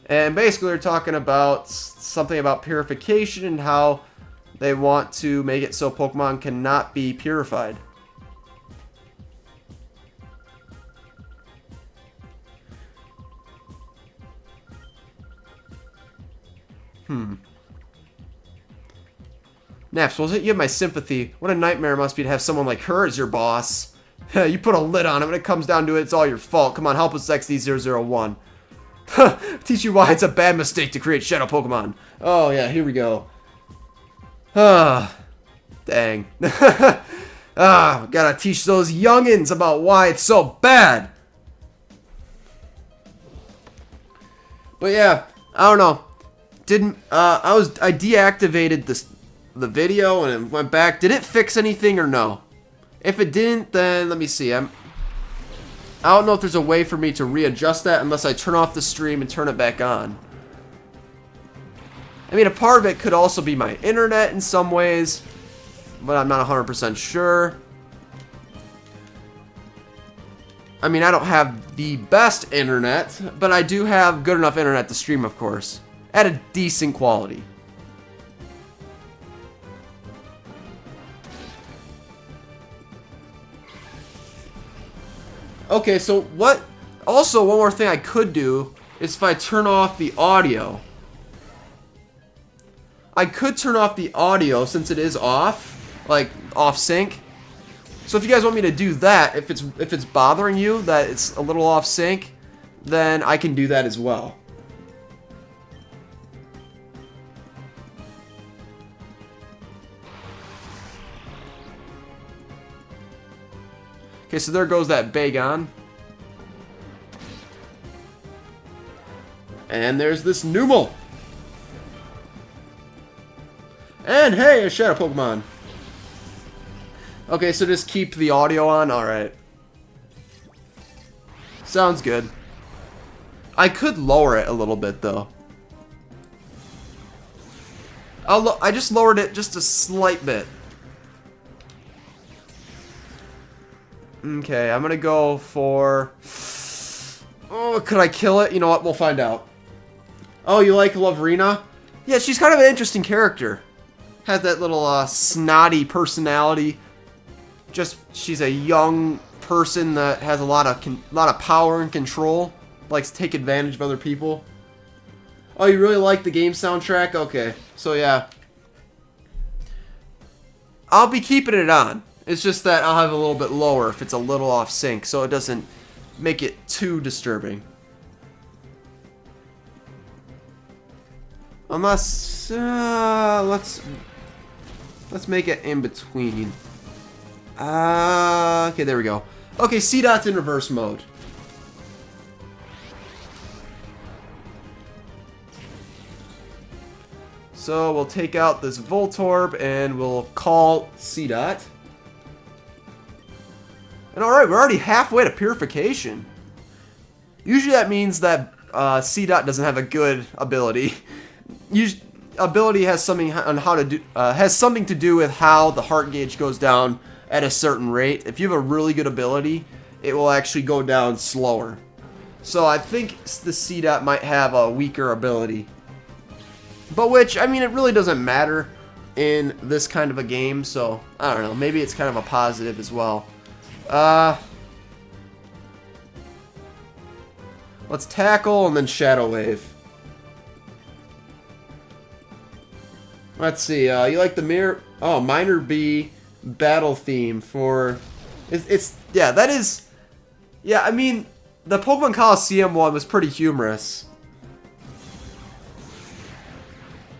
And basically they're talking about something about purification and how they want to make it so Pokemon cannot be purified. Naps, you have my sympathy. What a nightmare it must be to have someone like her as your boss. You put a lid on it. When it comes down to it, it's all your fault. Come on, help us, XD001. Teach you why it's a bad mistake to create shadow Pokemon. Oh, yeah, here we go. Ah, dang. Gotta teach those youngins about why it's so bad. But yeah, I don't know. I deactivated the video and it went back. Did it fix anything or no? If it didn't, then let me see. I don't know if there's a way for me to readjust that unless I turn off the stream and turn it back on. I mean, a part of it could also be my internet in some ways, but I'm not 100% sure. I mean, I don't have the best internet, but I do have good enough internet to stream, of course, at a decent quality. Okay, so what... Also, one more thing I could do is if I turn off the audio. I could turn off the audio since it is off, like off sync. So if you guys want me to do that, if it's bothering you that it's a little off sync, then I can do that as well. Okay, so there goes that Bagon. And there's this Numel. And hey, a Shadow Pokemon. Okay, so just keep the audio on? Alright. Sounds good. I could lower it a little bit, though. I just lowered it just a slight bit. Okay, I'm gonna go for... Oh, could I kill it? You know what? We'll find out. Oh, you like Lovrina? Yeah, she's kind of an interesting character. Has that little snotty personality. Just, she's a young person that has a lot of power and control. Likes to take advantage of other people. Oh, you really like the game soundtrack? Okay, so yeah. I'll be keeping it on. It's just that I'll have it a little bit lower if it's a little off sync, so it doesn't make it too disturbing. Unless, let's make it in between. Okay, there we go. Okay, C-Dot's in reverse mode. So we'll take out this Voltorb and we'll call C-Dot. And alright, we're already halfway to purification. Usually that means that C-Dot doesn't have a good ability. Ability has something on how to do has something to do with how the heart gauge goes down at a certain rate. If you have a really good ability, it will actually go down slower. So I think the C-Dot might have a weaker ability. But which, I mean, it really doesn't matter in this kind of a game, so I don't know, maybe it's kind of a positive as well. Let's tackle and then Shadow Wave. Let's see. You like the mirror? Oh, Minor B battle theme for. It's yeah. That is. Yeah, I mean, the Pokemon Coliseum one was pretty humorous.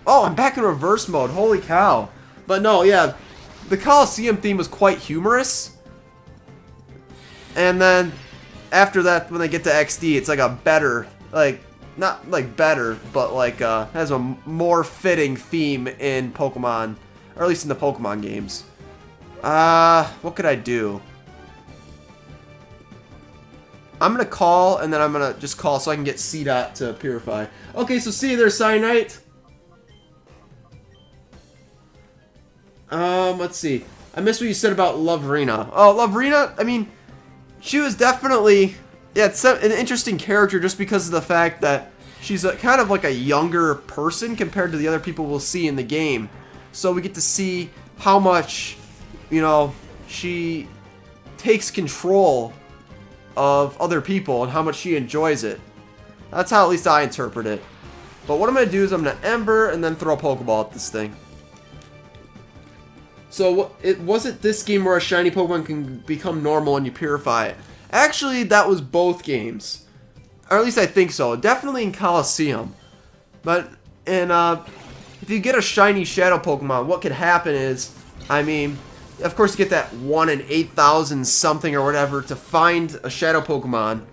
Oh, I'm back in reverse mode. Holy cow! But no, yeah, the Coliseum theme was quite humorous. And then after that, when they get to XD, it's like a better, like, not like better, but like has a more fitting theme in Pokemon, or at least in the Pokemon games. What could I do? I'm gonna call, and then I'm gonna just call so I can get C-Dot to Purify. Okay, so see you there, Cyanite. Let's see. I missed what you said about Loverina. Oh, Loverina, I mean, she was definitely, yeah, it's an interesting character just because of the fact that she's kind of like a younger person compared to the other people we'll see in the game. So we get to see how much, you know, she takes control of other people and how much she enjoys it. That's how at least I interpret it. But what I'm going to do is I'm going to Ember and then throw a Pokeball at this thing. So was it this game where a shiny Pokemon can become normal and you purify it? Actually, that was both games. Or at least I think so. Definitely in Coliseum. But if you get a shiny Shadow Pokemon, what could happen is, I mean, of course you get that 1 in 8,000 something or whatever to find a Shadow Pokemon.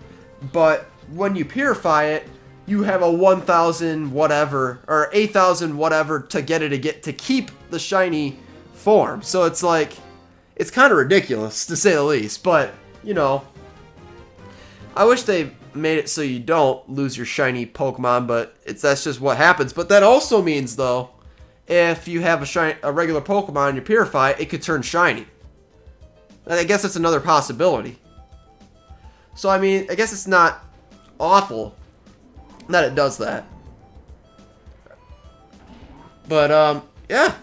But when you purify it, you have a 1,000 whatever, or 8,000 whatever to get it to keep the shiny form. So it's like, it's kind of ridiculous to say the least, but you know, I wish they made it so you don't lose your shiny Pokemon, but that's just what happens. But that also means though, if you have a regular Pokemon and you purify it, it could turn shiny. And I guess that's another possibility. So I mean, I guess it's not awful that it does that. But yeah.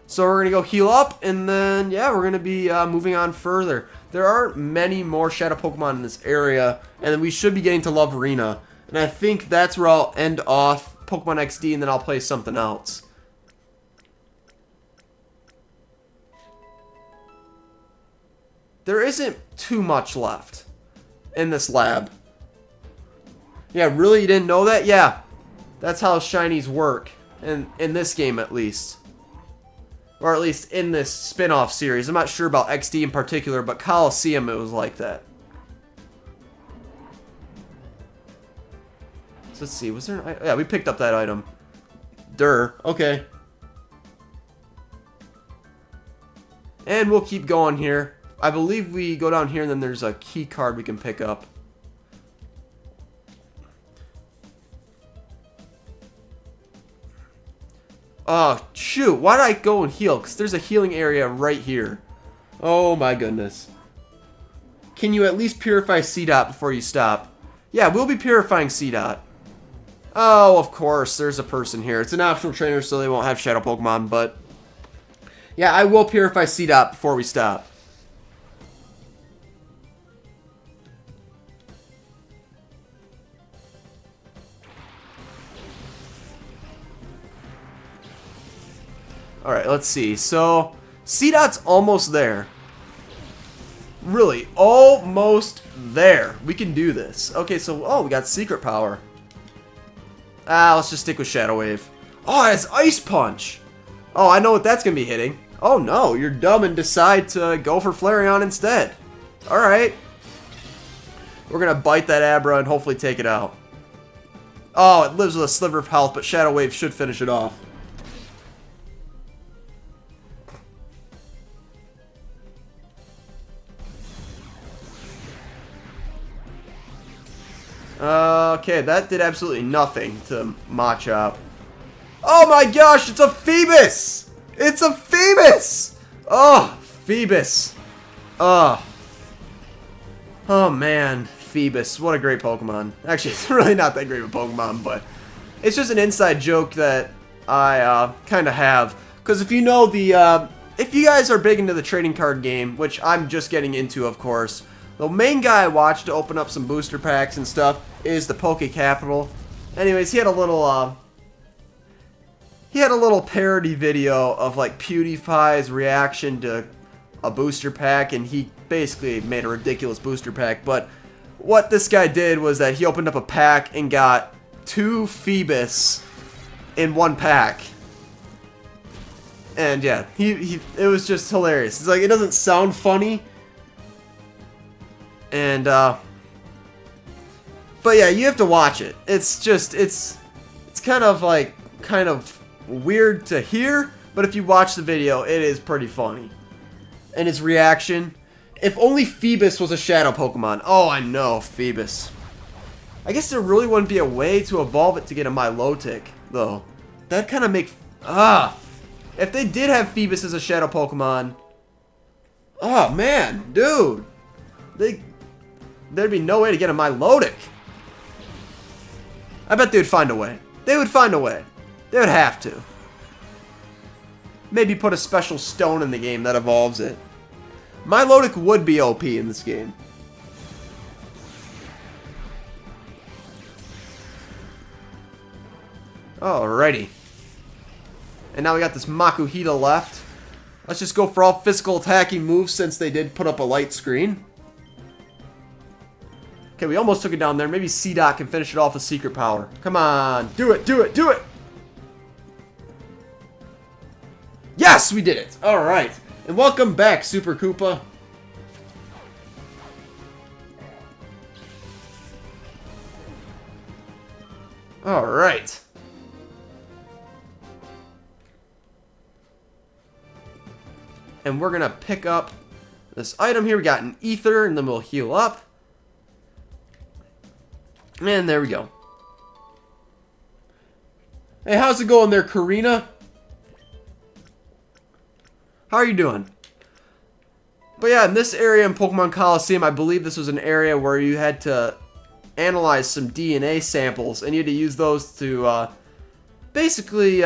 So we're going to go heal up, and then, yeah, we're going to be moving on further. There aren't many more Shadow Pokemon in this area, and then we should be getting to Loverina. And I think that's where I'll end off Pokemon XD, and then I'll play something else. There isn't too much left in this lab. Yeah, really? You didn't know that? Yeah, that's how shinies work, in this game at least. Or at least in this spin-off series. I'm not sure about XD in particular, but Coliseum, it was like that. So let's see, was there an item? Yeah, we picked up that item. Okay. And we'll keep going here. I believe we go down here and then there's a key card we can pick up. Oh, shoot. Why did I go and heal? Because there's a healing area right here. Oh, my goodness. Can you at least purify C-Dot before you stop? Yeah, we'll be purifying C-Dot. Oh, of course. There's a person here. It's an optional trainer, so they won't have Shadow Pokemon, but yeah, I will purify C-Dot before we stop. Alright, let's see. So, C-Dot's almost there. Really, almost there. We can do this. Okay, so, oh, we got Secret Power. Let's just stick with Shadow Wave. Oh, it has Ice Punch. Oh, I know what that's going to be hitting. Oh, no, you're dumb and decide to go for Flareon instead. Alright. We're going to bite that Abra and hopefully take it out. Oh, it lives with a sliver of health, but Shadow Wave should finish it off. Okay, that did absolutely nothing to Machop. Oh my gosh, it's a Phoebus! It's a Phoebus! Oh, Phoebus. Oh. Oh man, Phoebus. What a great Pokemon. Actually, it's really not that great of a Pokemon, but it's just an inside joke that I kind of have. Because if you know the, if you guys are big into the trading card game, which I'm just getting into, of course, The main guy I watched to open up some booster packs and stuff is the Poke Capital. Anyways, he had a little parody video of like PewDiePie's reaction to a booster pack, and he basically made a ridiculous booster pack. But what this guy did was that he opened up a pack and got 2 Phoebus in one pack. And yeah, it was just hilarious. It's like, it doesn't sound funny. And but yeah, you have to watch it. It's just it's kind of weird to hear, but if you watch the video, it is pretty funny. And his reaction, if only Phoebus was a shadow Pokemon. Oh, I know, Phoebus. I guess there really wouldn't be a way to evolve it to get a Milotic, though. That kind of make... If they did have Phoebus as a shadow Pokemon... Oh, man, dude. There'd be no way to get a Milotic. I bet they would find a way. They would find a way. They would have to. Maybe put a special stone in the game that evolves it. Milotic would be OP in this game. Alrighty. And now we got this Makuhita left. Let's just go for all physical attacking moves since they did put up a light screen. Okay, we almost took it down there. Maybe C-Dot can finish it off with Secret Power. Come on. Do it, do it, do it! Yes, we did it! Alright. And welcome back, Super Koopa. Alright. And we're gonna pick up this item here. We got an Ether, and then we'll heal up. And there we go. Hey, how's it going there, Karina? How are you doing? But yeah, in this area in Pokemon Coliseum, I believe this was an area where you had to analyze some DNA samples, and you had to use those to basically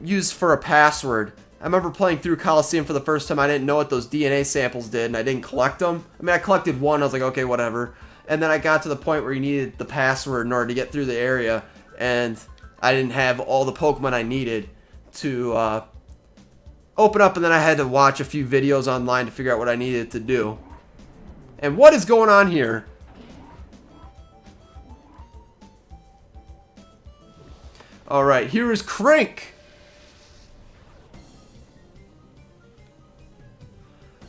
use for a password. I remember playing through Coliseum for the first time. I didn't know what those DNA samples did, and I didn't collect them. I mean, I collected one. I was like, okay, whatever. And then I got to the point where you needed the password in order to get through the area, and I didn't have all the Pokemon I needed to open up, and then I had to watch a few videos online to figure out what I needed to do. And what is going on here? Alright, here is Crank.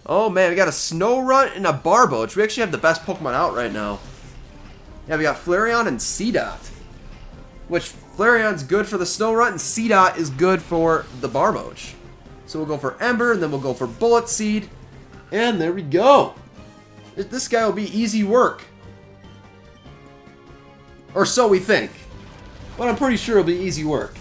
Oh man, we got a Snorunt and a Barboach. We actually have the best Pokemon out right now. Yeah, we got Flareon and C-Dot. Which, Flareon's good for the Snorunt, and C-Dot is good for the Barboach. So we'll go for Ember, and then we'll go for Bullet Seed. And there we go. This guy will be easy work. Or so we think. But I'm pretty sure it'll be easy work.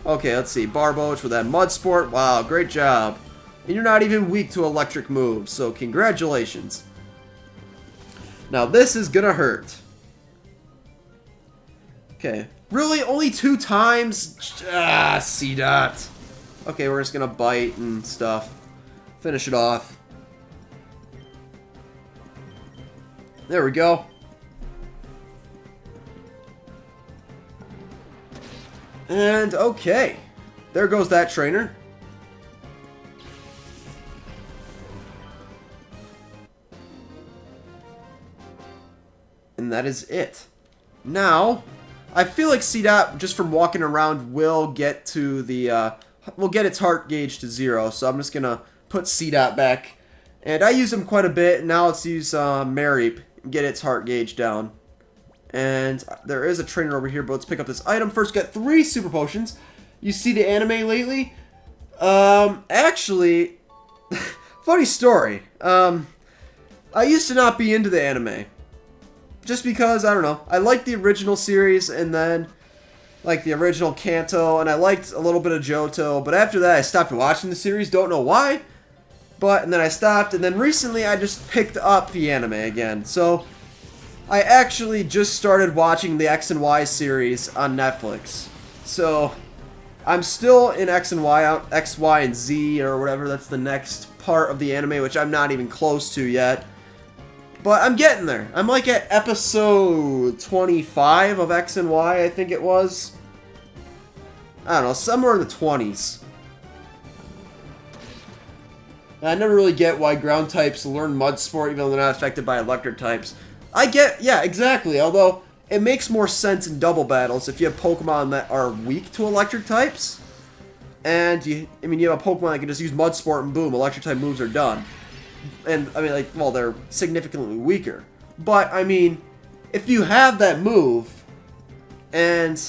Okay, let's see. Barboach with that Mud Sport. Wow, great job. And you're not even weak to electric moves, so congratulations. Now this is gonna hurt. Okay. Really? Only 2 times? C-Dot. Okay, we're just gonna bite and stuff. Finish it off. There we go. And okay. There goes that trainer. And that is it. Now, I feel like C-Dot, just from walking around, will get to the, will get its heart gauge to 0. So I'm just gonna put C-Dot back. And I use him quite a bit. Now let's use Mareep and get its heart gauge down. And there is a trainer over here, but let's pick up this item. First, get 3 super potions. You see the anime lately? Actually, funny story. I used to not be into the anime. Just because, I don't know, I liked the original series, and then, like, the original Kanto, and I liked a little bit of Johto, but after that I stopped watching the series, don't know why, and then I stopped, and then recently I just picked up the anime again, so I actually just started watching the X and Y series on Netflix, so I'm still in X and Y, X, Y, and Z, or whatever, that's the next part of the anime, which I'm not even close to yet. But I'm getting there. I'm like at episode 25 of X and Y, I think it was. I don't know, somewhere in the 20s. I never really get why ground types learn Mud Sport even though they're not affected by electric types. I get, yeah, exactly. Although, it makes more sense in double battles if you have Pokemon that are weak to electric types. And, you have a Pokemon that can just use Mud Sport and boom, electric type moves are done. And, I mean, like, well, they're significantly weaker. But, I mean, if you have that move, and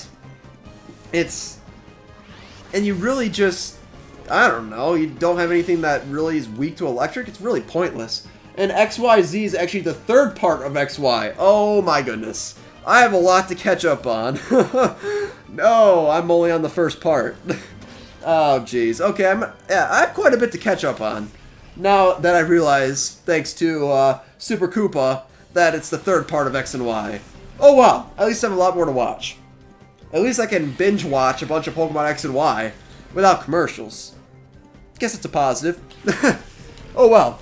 you really just, I don't know, you don't have anything that really is weak to electric, it's really pointless. And XYZ is actually the third part of XY. Oh my goodness. I have a lot to catch up on. No, I'm only on the first part. Oh, jeez. Okay, I have quite a bit to catch up on. Now that I realize, thanks to Super Koopa, that it's the third part of X and Y. Oh wow, at least I have a lot more to watch. At least I can binge watch a bunch of Pokemon X and Y without commercials. Guess it's a positive. Oh well.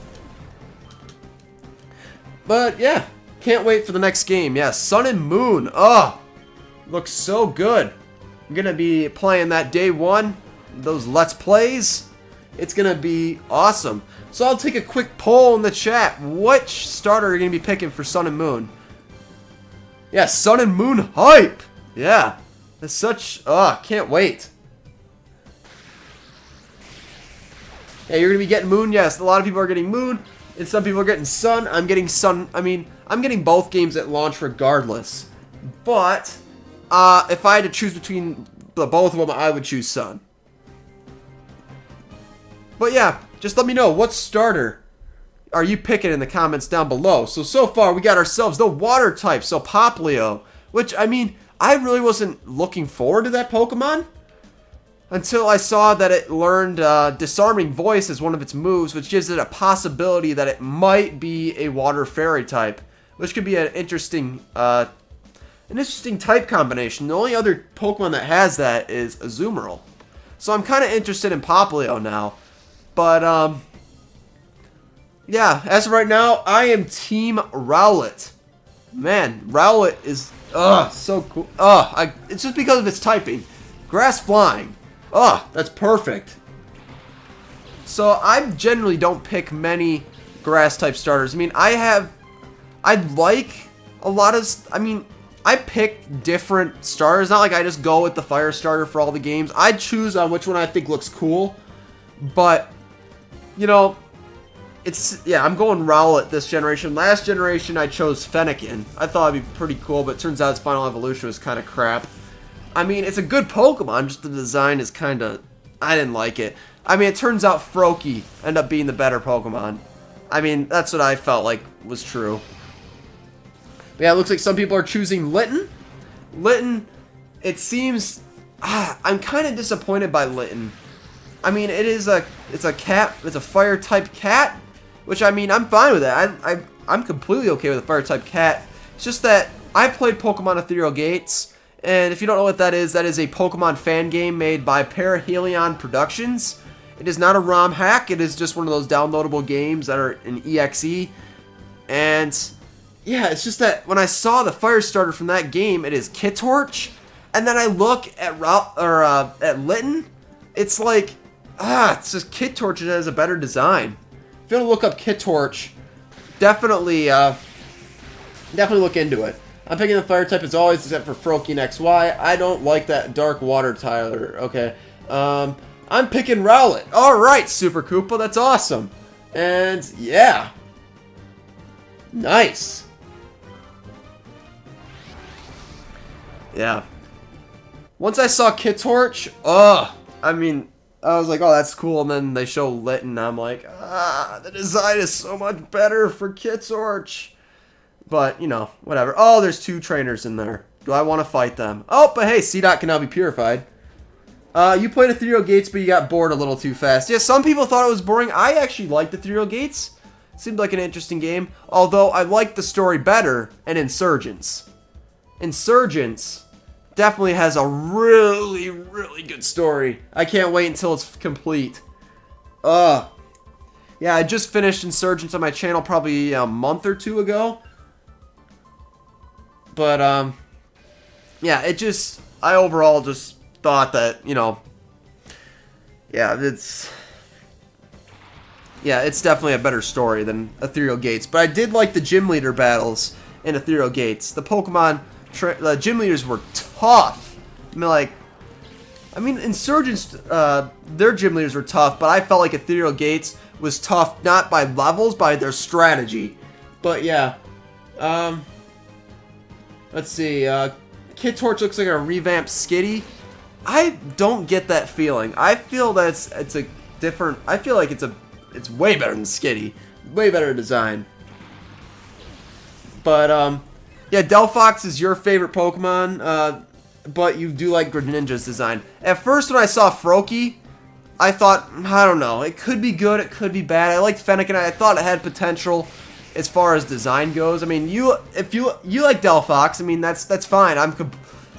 But yeah, can't wait for the next game. Yeah, Sun and Moon. Oh, looks so good. I'm gonna be playing that day one. Those Let's Plays. It's gonna be awesome. So I'll take a quick poll in the chat. Which starter are you gonna be picking for Sun and Moon? Yeah, Sun and Moon hype. Yeah, it's such. Can't wait. Yeah, you're gonna be getting Moon. Yes, a lot of people are getting Moon, and some people are getting Sun. I'm getting Sun. I mean, I'm getting both games at launch regardless. But if I had to choose between the both of them, I would choose Sun. But yeah, just let me know what starter are you picking in the comments down below. So far we got ourselves the water type, so Poplio, which I mean, I really wasn't looking forward to that Pokemon until I saw that it learned Disarming Voice as one of its moves, which gives it a possibility that it might be a water fairy type, which could be an interesting type combination. The only other Pokemon that has that is Azumarill. So I'm kind of interested in Poplio now. But, yeah, as of right now, I am Team Rowlet. Man, Rowlet is, so cool. It's just because of its typing. Grass Flying. That's perfect. So, I generally don't pick many grass-type starters. I mean, I like a lot of, I pick different starters. Not like I just go with the fire starter for all the games. I choose on which one I think looks cool. But, you know, I'm going Rowlet this generation. Last generation, I chose Fennekin. I thought it'd be pretty cool, but it turns out its final evolution was kind of crap. I mean, it's a good Pokemon, just the design is kind of, I didn't like it. I mean, it turns out Froakie ended up being the better Pokemon. I mean, that's what I felt like was true. But yeah, it looks like some people are choosing Litten. Litten, it seems, I'm kind of disappointed by Litten. I mean, it's a cat, it's a fire type cat, which I mean, I'm fine with that. I'm completely okay with a fire type cat. It's just that I played Pokemon Ethereal Gates, and if you don't know what that is a Pokemon fan game made by Perihelion Productions. It is not a ROM hack, it is just one of those downloadable games that are in EXE. And yeah, it's just that when I saw the fire starter from that game, it is Kitorch, and then I look at Litten, it's like, it's just Kitorch has a better design. If you want to look up Kitorch, definitely look into it. I'm picking the fire type as always, except for Froakie and XY. I don't like that dark water Tyler. Okay. I'm picking Rowlet. Alright, Super Koopa, that's awesome. And yeah. Nice. Yeah. Once I saw Kitorch, I mean, I was like, oh, that's cool. And then they show Litten, and I'm like, the design is so much better for Kitorch. But, you know, whatever. Oh, there's 2 trainers in there. Do I want to fight them? Oh, but hey, C-Dot can now be purified. You played Ethereal Gates, but you got bored a little too fast. Yeah, some people thought it was boring. I actually liked Ethereal Gates. Seemed like an interesting game. Although, I liked the story better in Insurgents. Insurgents definitely has a really, really good story. I can't wait until it's complete. Yeah, I just finished Insurgents on my channel probably a month or two ago. But, yeah, I overall just thought that, you know, yeah, it's definitely a better story than Ethereal Gates. But I did like the gym leader battles in Ethereal Gates. The Pokemon, the gym leaders were tough. I mean, Insurgents, their gym leaders were tough, but I felt like Ethereal Gates was tough, not by levels, by their strategy. But yeah, let's see, Kid Torch looks like a revamped Skitty. I don't get that feeling. I feel that it's a different, I feel like it's way better than Skitty. Way better design. But, yeah, Delphox is your favorite Pokemon, but you do like Greninja's design. At first, when I saw Froakie, I thought, I don't know, it could be good, it could be bad. I liked Fennekin, I thought it had potential as far as design goes. I mean, if you like Delphox, I mean, that's fine.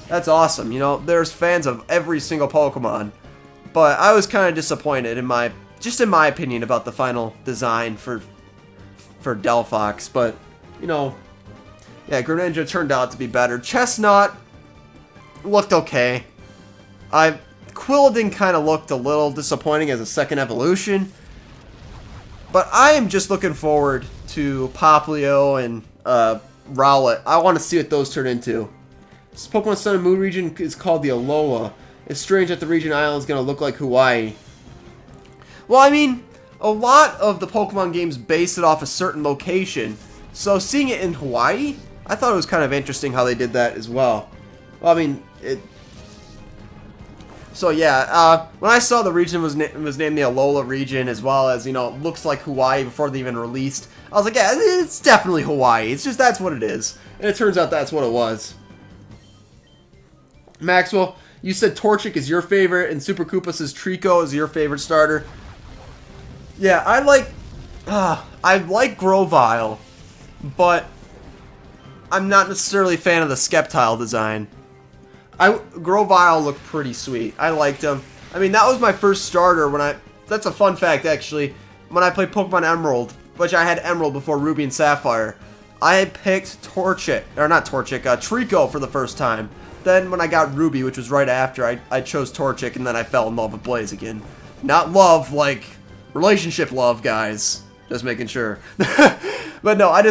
That's awesome. You know, there's fans of every single Pokemon. But I was kind of disappointed in my opinion about the final design for Delphox. But, you know, yeah, Greninja turned out to be better. Chestnut looked okay. Quilladin kind of looked a little disappointing as a second evolution. But I am just looking forward to Popplio and Rowlet. I want to see what those turn into. This Pokemon Sun and Moon region is called the Alola. It's strange that the region island is going to look like Hawaii. Well, I mean, a lot of the Pokemon games base it off a certain location. So seeing it in Hawaii, I thought it was kind of interesting how they did that as well. Well, I mean, so yeah, when I saw the region was named the Alola region, as well as, you know, it looks like Hawaii before they even released, I was like, yeah, it's definitely Hawaii. It's just, that's what it is. And it turns out that's what it was. Maxwell, you said Torchic is your favorite, and Super Koopa says Trico is your favorite starter. Yeah, I like Grovyle, but I'm not necessarily a fan of the Sceptile design. Grovyle looked pretty sweet. I liked him. I mean, that was my first starter that's a fun fact, actually. When I played Pokemon Emerald, which I had Emerald before Ruby and Sapphire, I had picked Trico for the first time. Then when I got Ruby, which was right after, I chose Torchic, and then I fell in love with Blaziken. Not love, like relationship love, guys. Just making sure. But no, I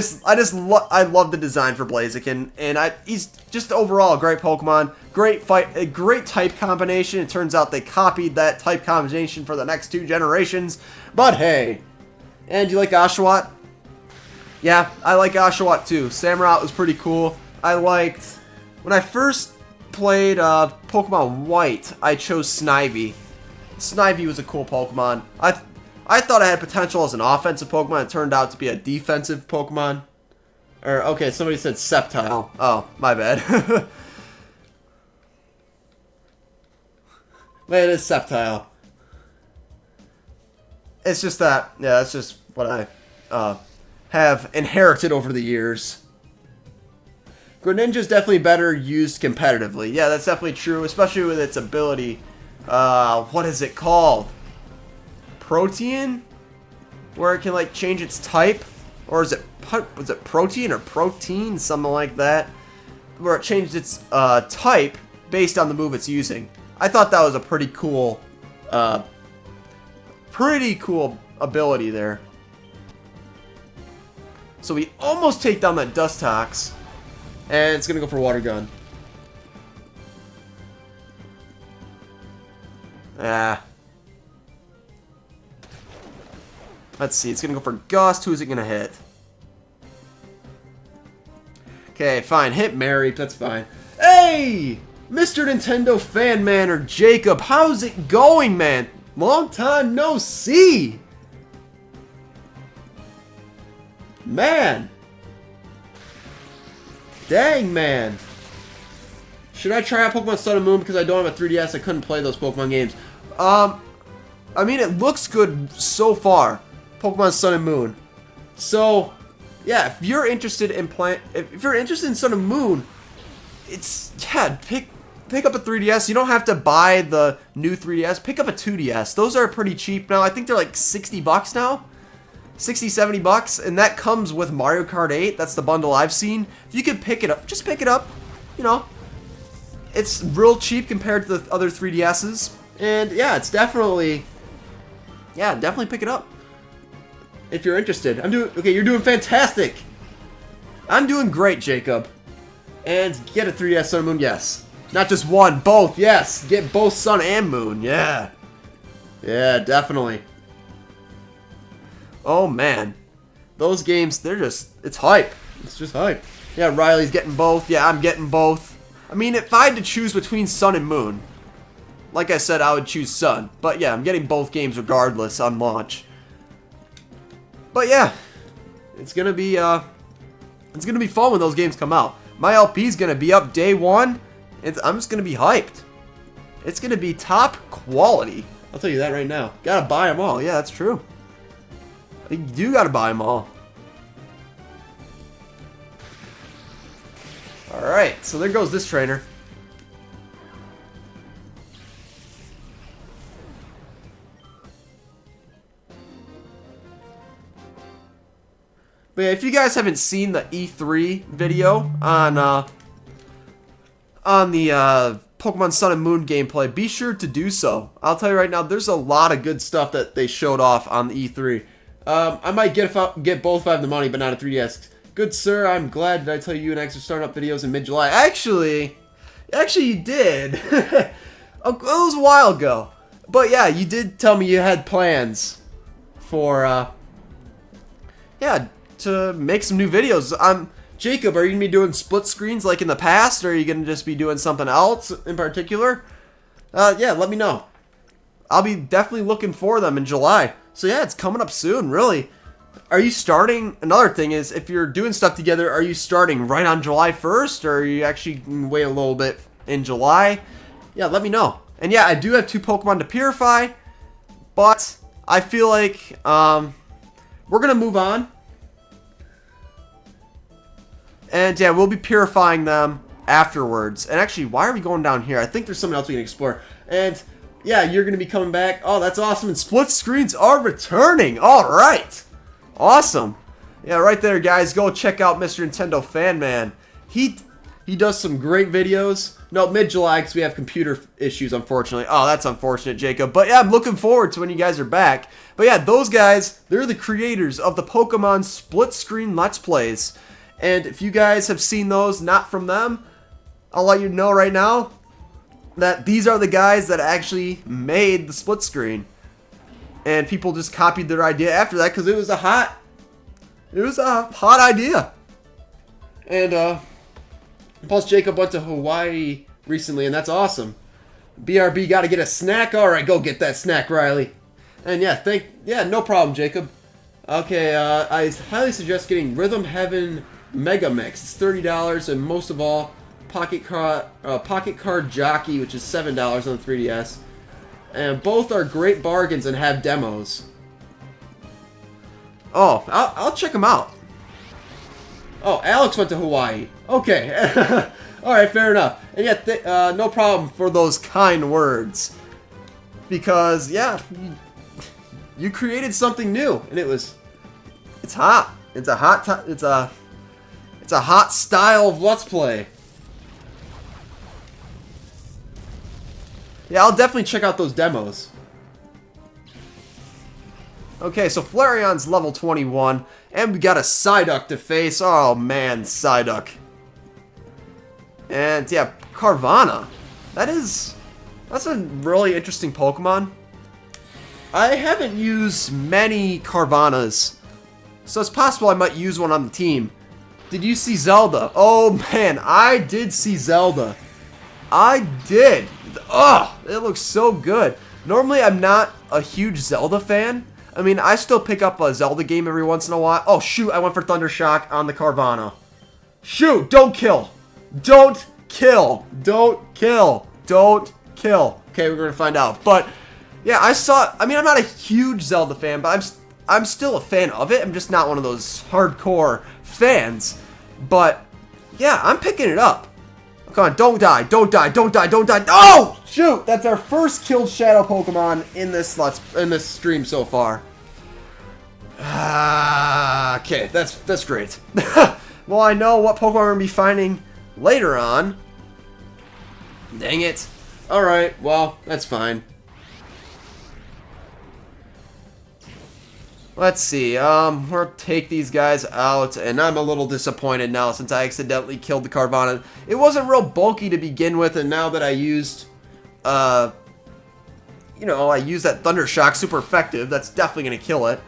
love the design for Blaziken, and he's just overall a great Pokemon. Great fight, a great type combination. It turns out they copied that type combination for the next 2 generations. But hey, and you like Oshawott? Yeah, I like Oshawott too. Samurott was pretty cool. When I first played Pokemon White, I chose Snivy. Snivy was a cool Pokemon. I thought it had potential as an offensive Pokemon. It turned out to be a defensive Pokemon. Okay, somebody said Sceptile. Oh, my bad. But it is Sceptile. It's just that, yeah, that's just what I have inherited over the years. Greninja's definitely better used competitively. Yeah, that's definitely true, especially with its ability. What is it called? Protean? Where it can, like, change its type? Or was it Protean or Protein? Something like that. Where it changed its type based on the move it's using. I thought that was a pretty cool ability there. So we almost take down that Dustox. And it's going to go for Water Gun. Let's see. It's going to go for Gust. Who is it going to hit? Okay, fine. Hit Mary. That's fine. Hey! Mr. Nintendo Fan Man or Jacob. How's it going, man? Long time no see. Man. Dang, man. Should I try out Pokemon Sun and Moon? Because I don't have a 3DS, I couldn't play those Pokemon games. I mean, it looks good so far. Pokemon Sun and Moon. So, yeah, if you're interested in Sun and Moon, pick up a 3DS. You don't have to buy the new 3DS. Pick up a 2DS. Those are pretty cheap now. I think they're like $60 now. 60, 70 bucks, and that comes with Mario Kart 8. That's the bundle I've seen. If you could pick it up, just pick it up. You know, it's real cheap compared to the other 3DSs. And yeah, it's definitely, yeah, definitely pick it up if you're interested. Okay, you're doing fantastic. I'm doing great, Jacob. And get a 3DS Sun and Moon, yes. Not just one, both, yes. Get both Sun and Moon, yeah. Yeah, definitely. Oh, man. Those games, they're just, it's hype. It's just hype. Yeah, Riley's getting both. Yeah, I'm getting both. I mean, if I had to choose between Sun and Moon, like I said, I would choose Sun. But yeah, I'm getting both games regardless on launch. But yeah, it's gonna be fun when those games come out. My LP's gonna be up day one. I'm just gonna be hyped. It's gonna be top quality. I'll tell you that right now. Gotta buy them all. Yeah, that's true. You do gotta buy them all. Alright, so there goes this trainer. But yeah, if you guys haven't seen the E3 video on the Pokemon Sun and Moon gameplay, be sure to do so. I'll tell you right now, there's a lot of good stuff that they showed off on the E3. I might get both if I have the money, but not a 3DS. Good sir, I'm glad that I tell you an extra startup videos in mid-July. Actually you did. It was a while ago. But yeah, you did tell me you had plans for, yeah, to make some new videos. Jacob, are you going to be doing split screens like in the past, or are you going to just be doing something else in particular? Yeah, let me know. I'll be definitely looking for them in July. So yeah, it's coming up soon, really. Are you starting? Another thing is, if you're doing stuff together, are you starting right on July 1st, or are you actually wait a little bit in July? Yeah, let me know. And yeah, I do have 2 Pokemon to purify, but I feel like we're going to move on. And yeah, we'll be purifying them afterwards. And actually, why are we going down here? I think there's something else we can explore. And yeah, you're going to be coming back. Oh, that's awesome. And split screens are returning. All right. Awesome. Yeah, right there, guys. Go check out Mr. Nintendo Fan Man. He does some great videos. No, mid-July because we have computer issues, unfortunately. Oh, that's unfortunate, Jacob. But yeah, I'm looking forward to when you guys are back. But yeah, those guys, they're the creators of the Pokemon split screen Let's Plays. And if you guys have seen those not from them, I'll let you know right now that these are the guys that actually made the split screen. And people just copied their idea after that because it was a hot idea. And plus Jacob went to Hawaii recently, and that's awesome. BRB got to get a snack. All right, go get that snack, Riley. And yeah, no problem, Jacob. Okay, I highly suggest getting Rhythm Heaven Mega Mix. It's $30, and most of all, Pocket Card Jockey, which is $7 on the 3DS. And both are great bargains and have demos. Oh, I'll check them out. Oh, Alex went to Hawaii. Okay. Alright, fair enough. And yeah, no problem for those kind words. Because, yeah, you created something new, and it's hot. It's a hot style of Let's Play. Yeah, I'll definitely check out those demos. Okay, so Flareon's level 21, and we got a Psyduck to face. Oh man, Psyduck. And yeah, Carvanha. That's a really interesting Pokemon. I haven't used many Carvanhas, so it's possible I might use one on the team. Did you see Zelda? Oh man, I did see Zelda. I did. Ugh, it looks so good. Normally, I'm not a huge Zelda fan. I mean, I still pick up a Zelda game every once in a while. Oh shoot, I went for Thunder Shock on the Carvanha. Shoot, don't kill. Don't kill. Don't kill. Don't kill. Okay, we're gonna find out. But yeah, I mean, I'm not a huge Zelda fan, but I'm still a fan of it. I'm just not one of those hardcore fans. But yeah, I'm picking it up. Come on, don't die, don't die, don't die, don't die. Oh, shoot! That's our first killed Shadow Pokemon in this stream so far. Okay, that's great. Well, I know what Pokemon we're going to be finding later on. Dang it. Alright, well, that's fine. Let's see, we'll take these guys out, and I'm a little disappointed now since I accidentally killed the Carvanha. It wasn't real bulky to begin with, and now that I used, I used that Thunder Shock, super effective, that's definitely going to kill it.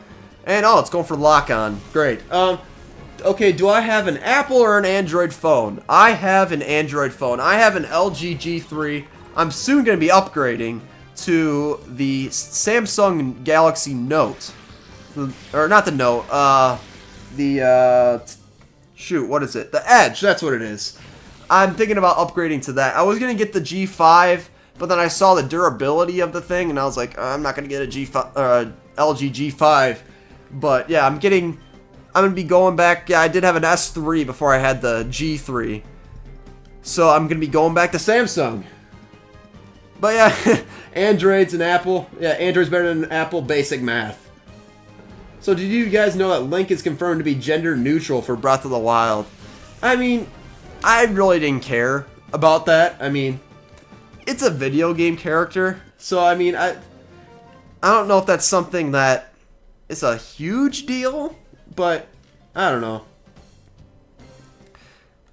And, oh, it's going for lock-on. Great. Okay, do I have an Apple or an Android phone? I have an Android phone. I have an LG G3. I'm soon going to be upgrading to the Samsung Galaxy Note. Or not the Note, shoot, what is it? The Edge, that's what it is. I'm thinking about upgrading to that. I was going to get the G5, but then I saw the durability of the thing, and I was like, I'm not going to get a G5, LG G5. But yeah, I'm going to be going back. Yeah, I did have an S3 before I had the G3. So I'm going to be going back to Samsung. But yeah, Android's and Apple. Yeah, Android's better than Apple, basic math. So did you guys know that Link is confirmed to be gender neutral for Breath of the Wild? I mean, I really didn't care about that. I mean, it's a video game character. So I mean, I don't know if that's something that is a huge deal, but I don't know.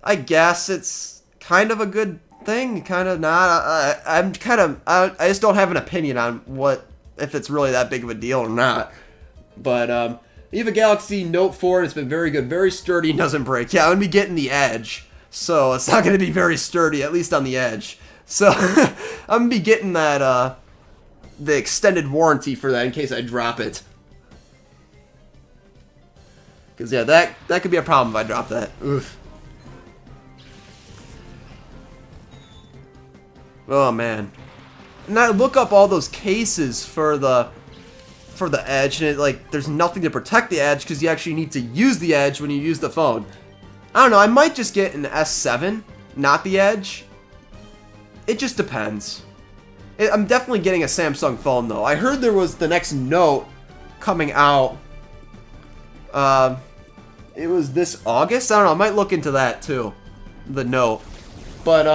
I guess it's kind of a good thing, kind of not. I just don't have an opinion on if it's really that big of a deal or not. But you have a Galaxy Note 4, and it's been very good, very sturdy, and doesn't break. Yeah, I'm going to be getting the Edge, so it's not going to be very sturdy, at least on the Edge. So I'm going to be getting that, the extended warranty for that in case I drop it. Because, yeah, that could be a problem if I drop that. Oof. Oh, man. And I look up all those cases for the Edge, and there's nothing to protect the Edge because you actually need to use the Edge when you use the phone. I don't know, I might just get an S7, not the Edge. It just depends. I'm definitely getting a Samsung phone though. I heard there was the next Note coming out. It was this August? I don't know, I might look into that too. The Note. But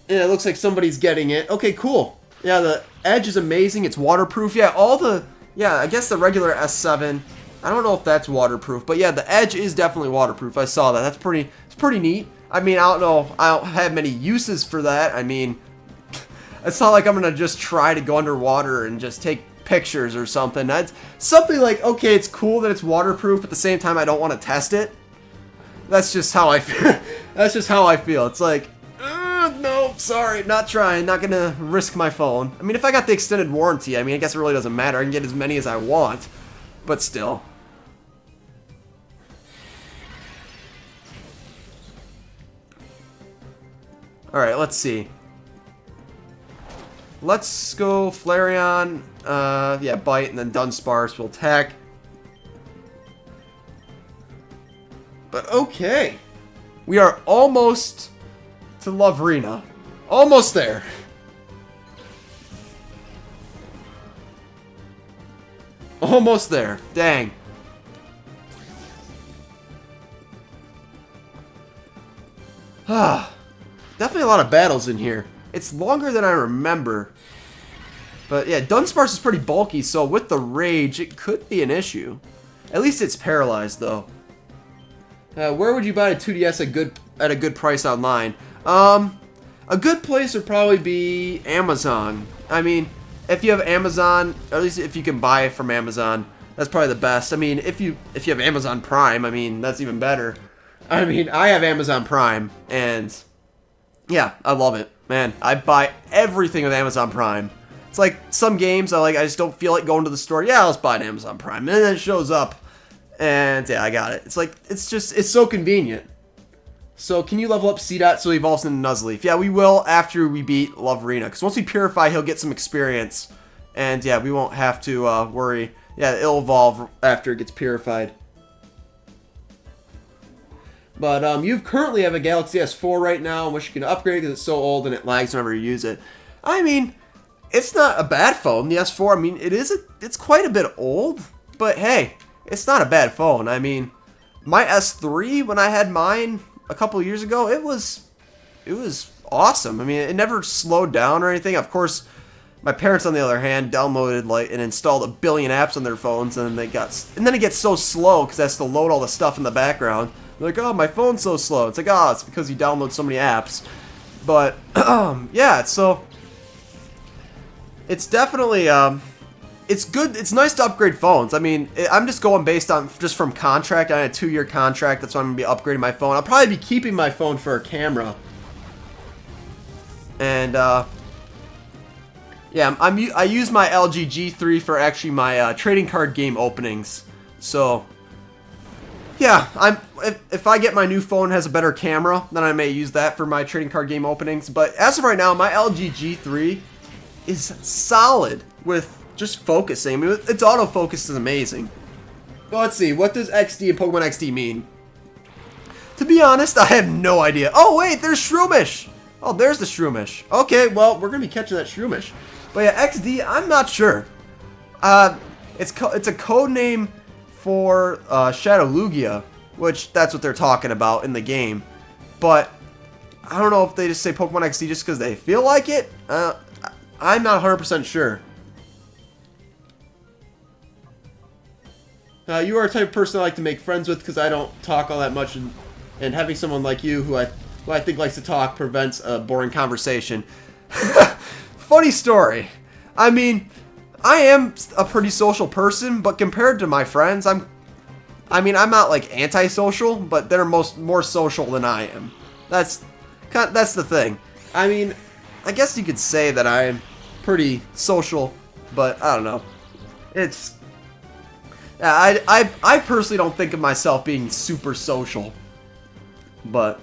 yeah, it looks like somebody's getting it. Okay, cool. Yeah, the Edge is amazing. It's waterproof. Yeah, I guess the regular S7, I don't know if that's waterproof, but yeah, the Edge is definitely waterproof. I saw that. It's pretty neat. I mean, I don't know. I don't have many uses for that. I mean, it's not like I'm going to just try to go underwater and just take pictures or something. That's something like, okay, it's cool that it's waterproof, but at the same time, I don't want to test it. That's just how I feel. That's just how I feel. It's like, no, sorry, not trying, not gonna risk my phone. I mean, if I got the extended warranty, I mean, I guess it really doesn't matter. I can get as many as I want, but still. Alright, let's see. Let's go Flareon, yeah, Bite, and then Dunsparce will attack. But okay. We are almost to Lovrina. Almost there. Almost there. Dang. Definitely a lot of battles in here. It's longer than I remember. But yeah, Dunsparce is pretty bulky, so with the Rage, it could be an issue. At least it's paralyzed, though. Where would you buy a 2DS at a good price online? A good place would probably be Amazon. I mean, if you have Amazon, or at least if you can buy it from Amazon, that's probably the best. I mean, if you have Amazon Prime, I mean, that's even better. I mean, I have Amazon Prime, and yeah, I love it. Man, I buy everything with Amazon Prime. It's like some games I just don't feel like going to the store. Yeah, let's buy an Amazon Prime. And then it shows up, and yeah, I got it. It's like, it's so convenient. So, can you level up C-Dot so he evolves into Nuzleaf? Yeah, we will after we beat Lovrina. Because once we purify, he'll get some experience. And yeah, we won't have to worry. Yeah, it'll evolve after it gets purified. But you currently have a Galaxy S4 right now, which you can upgrade because it's so old and it lags whenever you use it. I mean, it's not a bad phone, the S4. I mean, it's quite a bit old. But hey, it's not a bad phone. I mean, my S3, when I had mine a couple years ago, it was awesome. I mean, it never slowed down or anything. Of course, my parents, on the other hand, downloaded and installed a billion apps on their phones, and then it gets so slow because it has to load all the stuff in the background. They're like, oh, my phone's so slow. It's like, oh, it's because you download so many apps. But yeah, so it's definitely it's good. It's nice to upgrade phones. I mean, I'm just going based on from contract. I had a 2-year contract. That's why I'm gonna be upgrading my phone. I'll probably be keeping my phone for a camera. And yeah, I use my LG G3 for actually my trading card game openings. So yeah, if I get my new phone has a better camera, then I may use that for my trading card game openings. But as of right now, my LG G3 is solid with just focusing. I mean, its autofocus is amazing. But let's see, what does XD and Pokemon XD mean? To be honest, I have no idea. Oh wait, there's Shroomish. Oh, there's the Shroomish. Okay, well, we're gonna be catching that Shroomish. But yeah, XD, I'm not sure. It's a code name for Shadow Lugia, which that's what they're talking about in the game. But I don't know if they just say Pokemon XD just because they feel like it. I'm not 100% sure. You are a type of person I like to make friends with because I don't talk all that much, and having someone like you who I think likes to talk prevents a boring conversation. Funny story. I mean, I am a pretty social person, but compared to my friends, I'm not like antisocial, but they're more social than I am. That's the thing. I mean, I guess you could say that I'm pretty social, but I don't know. I personally don't think of myself being super social. But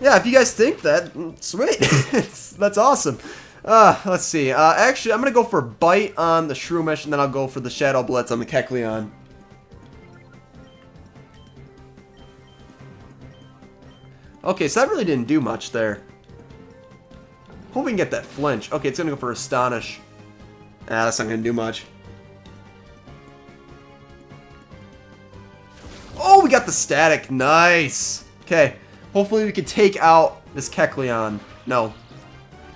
yeah, if you guys think that, sweet. That's awesome. Let's see. Actually, I'm gonna go for Bite on the Shroomish, and then I'll go for the Shadow Blitz on the Kecleon. Okay, so that really didn't do much there. Hope we can get that flinch. Okay, it's gonna go for Astonish. That's not gonna do much. Oh, we got the static. Nice. Okay, hopefully we can take out this Kecleon. No.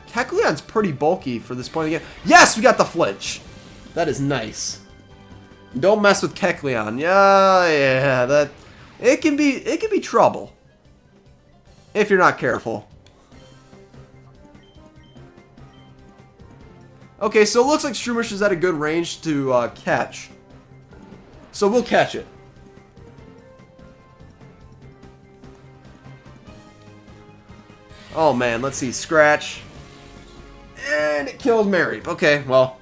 Kecleon's pretty bulky for this point again. Yes, we got the flinch. That is nice. Don't mess with Kecleon. Yeah, that it can be trouble if you're not careful. Okay, so it looks like Shroomish is at a good range to catch. So we'll catch it. Oh man, let's see. Scratch. And it killed Mary. Okay, well,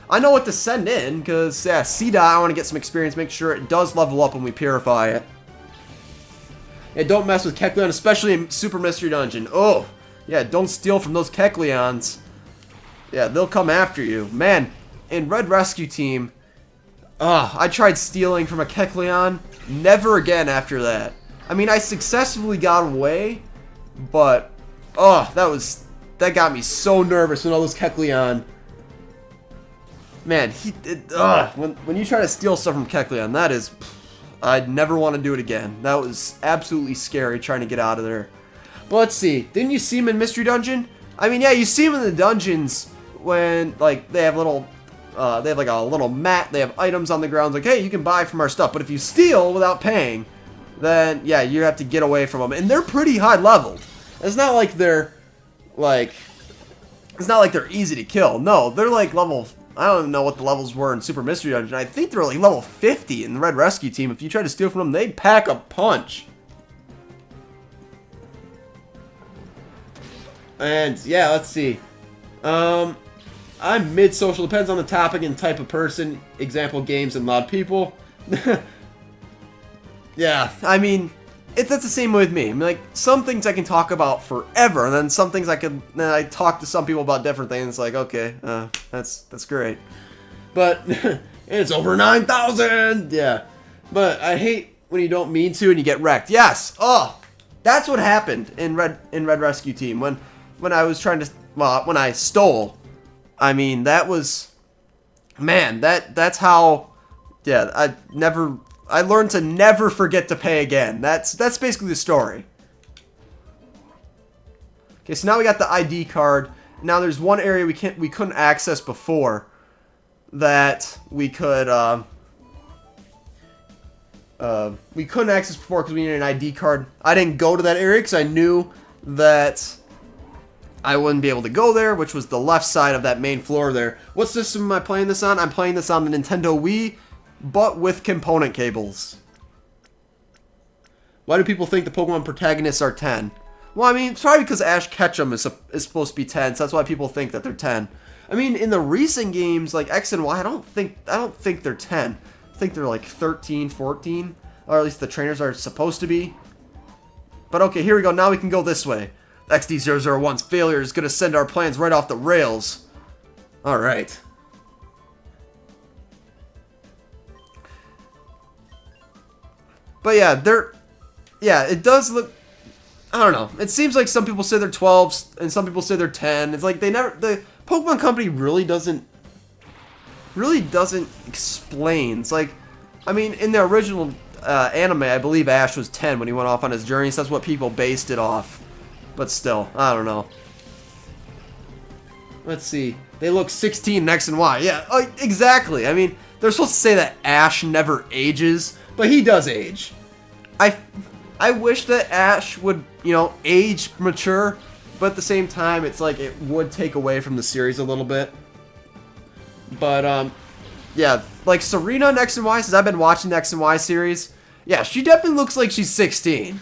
I know what to send in, because, yeah, C-Dot, I want to get some experience, make sure it does level up when we purify it. And don't mess with Kecleon, especially in Super Mystery Dungeon. Oh, yeah, don't steal from those Kecleons. Yeah, they'll come after you. Man, in Red Rescue Team, I tried stealing from a Kecleon. Never again after that. I mean, I successfully got away, but, that got me so nervous when all those Kecleon. Man, when you try to steal stuff from Kecleon, that is, I'd never want to do it again. That was absolutely scary trying to get out of there. But let's see, didn't you see him in Mystery Dungeon? I mean, yeah, you see him in the dungeons when like they have like a little mat. They have items on the ground, like, hey, you can buy from our stuff. But if you steal without paying, then yeah, you have to get away from them, and they're pretty high leveled. It's not like they're easy to kill. No, they're like level, I don't even know what the levels were in Super Mystery Dungeon. I think they're like level 50 in the Red Rescue Team. If you try to steal from them, they'd pack a punch. And yeah, let's see. I'm mid-social, depends on the topic and type of person. Example, games and loud people. Yeah, I mean, that's the same with me. I mean, like, some things I can talk about forever, and then some things I talk to some people about different things. It's like, okay, that's great. But it's over 9,000. Yeah, but I hate when you don't mean to and you get wrecked. Yes. Oh, that's what happened in Red Rescue Team when I was trying to, well, when I stole. I mean, that was, man, that's how yeah, I learned to never forget to pay again. That's basically the story. Okay, so now we got the ID card. Now there's one area we couldn't access before that we couldn't access before because we needed an ID card. I didn't go to that area because I knew that I wouldn't be able to go there, which was the left side of that main floor there. What system am I playing this on? I'm playing this on the Nintendo Wii, but with component cables. Why do people think the Pokemon protagonists are 10? Well, I mean, it's probably because Ash Ketchum is supposed to be 10, so that's why people think that they're 10. I mean, in the recent games, like X and Y, I don't think they're 10. I think they're like 13, 14, or at least the trainers are supposed to be. But okay, here we go. Now we can go this way. XD001's failure is going to send our plans right off the rails. Alright. But yeah, it does look, I don't know. It seems like some people say they're 12s and some people say they're 10. It's like the Pokemon Company really doesn't explain. It's like, I mean, in the original anime, I believe Ash was 10 when he went off on his journey, so that's what people based it off. But still, I don't know. Let's see. They look 16 in X and Y. Yeah, exactly. I mean, they're supposed to say that Ash never ages, but he does age. I wish that Ash would, age mature, but at the same time, it's like it would take away from the series a little bit. But, yeah, like Serena in X and Y, since I've been watching the X and Y series, yeah, she definitely looks like she's 16.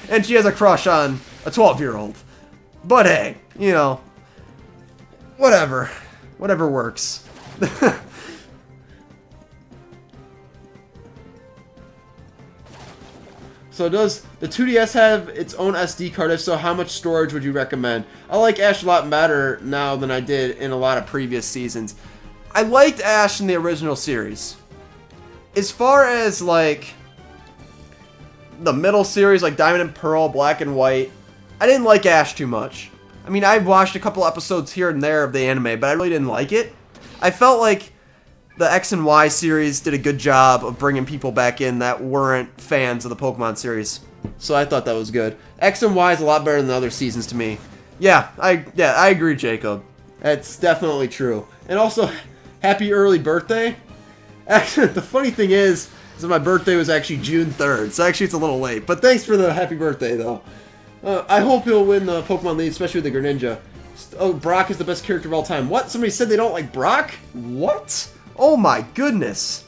And she has a crush on a 12-year-old. But hey, whatever. Whatever works. So does the 2DS have its own SD card? If so, how much storage would you recommend? I like Ash a lot better now than I did in a lot of previous seasons. I liked Ash in the original series. As far as, like, the middle series, like Diamond and Pearl, Black and White, I didn't like Ash too much. I mean, I watched a couple episodes here and there of the anime, but I really didn't like it. I felt like the X and Y series did a good job of bringing people back in that weren't fans of the Pokemon series. So I thought that was good. X and Y is a lot better than the other seasons to me. Yeah, I agree, Jacob. That's definitely true. And also, happy early birthday. Actually, the funny thing is that my birthday was actually June 3rd, so actually it's a little late. But thanks for the happy birthday, though. I hope he'll win the Pokemon League, especially with the Greninja. Oh, Brock is the best character of all time. What? Somebody said they don't like Brock? What? Oh my goodness.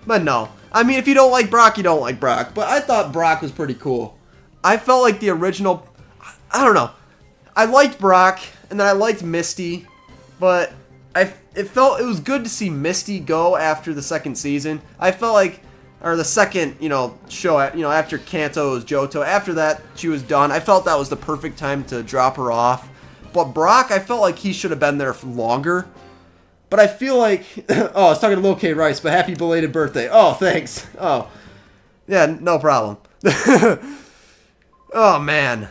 But no. I mean, if you don't like Brock, you don't like Brock. But I thought Brock was pretty cool. I felt like the original, I don't know. I liked Brock, and then I liked Misty, but it was good to see Misty go after the second season. I felt like, or the second, show, after Kanto's Johto, after that, she was done. I felt that was the perfect time to drop her off. But Brock, I felt like he should have been there for longer. But I feel like, oh, I was talking to Lil K Rice, but happy belated birthday. Oh, thanks. Oh, yeah, no problem. Oh, man.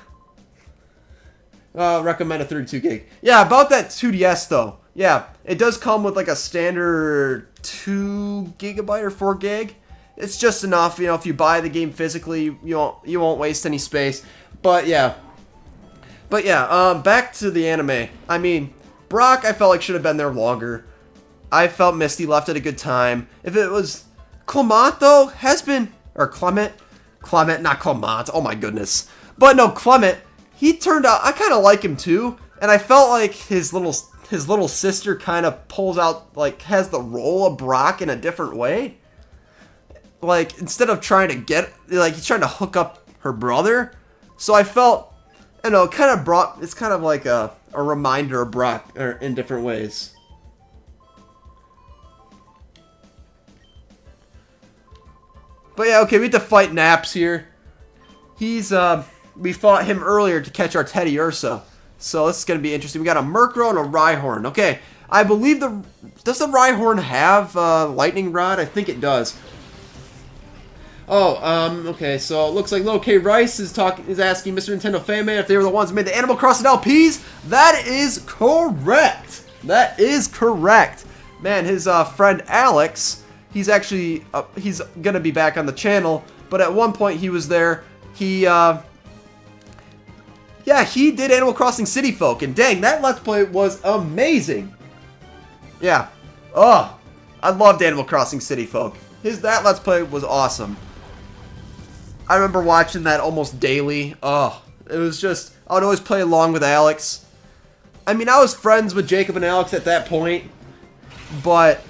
Recommend a 32 gig. Yeah, about that 2DS, though. Yeah, it does come with like a standard 2 gigabyte or 4 gig. It's just enough, if you buy the game physically, you won't waste any space. But yeah, back to the anime. I mean, Brock, I felt like should have been there longer. I felt Misty left at a good time. If it was Clement, though, Clement, not Clement. Oh my goodness. But no, Clement. He turned out, I kind of like him too, and I felt like his little sister kind of pulls out, like, has the role of Brock in a different way. Like, instead of trying to he's trying to hook up her brother. So I felt, it's kind of like a reminder of Brock in different ways. But yeah, okay, we have to fight Naps here. We fought him earlier to catch our TEDDIURSA. So this is going to be interesting. We got a Murkrow and a Rhyhorn. Okay, I believe does the Rhyhorn have Lightning Rod? I think it does. Oh, okay, so it looks like Lil K Rice is asking Mr. Nintendo Fan Man if they were the ones who made the Animal Crossing LPs. That is correct. That is correct. Man, his friend Alex he's actually he's gonna be back on the channel. But at one point he was there. He yeah, he did Animal Crossing City Folk, and dang, that Let's Play was amazing. Yeah. Oh, I loved Animal Crossing City Folk. That Let's Play was awesome. I remember watching that almost daily. Oh, it was just, I would always play along with Alex. I mean, I was friends with Jacob and Alex at that point, but,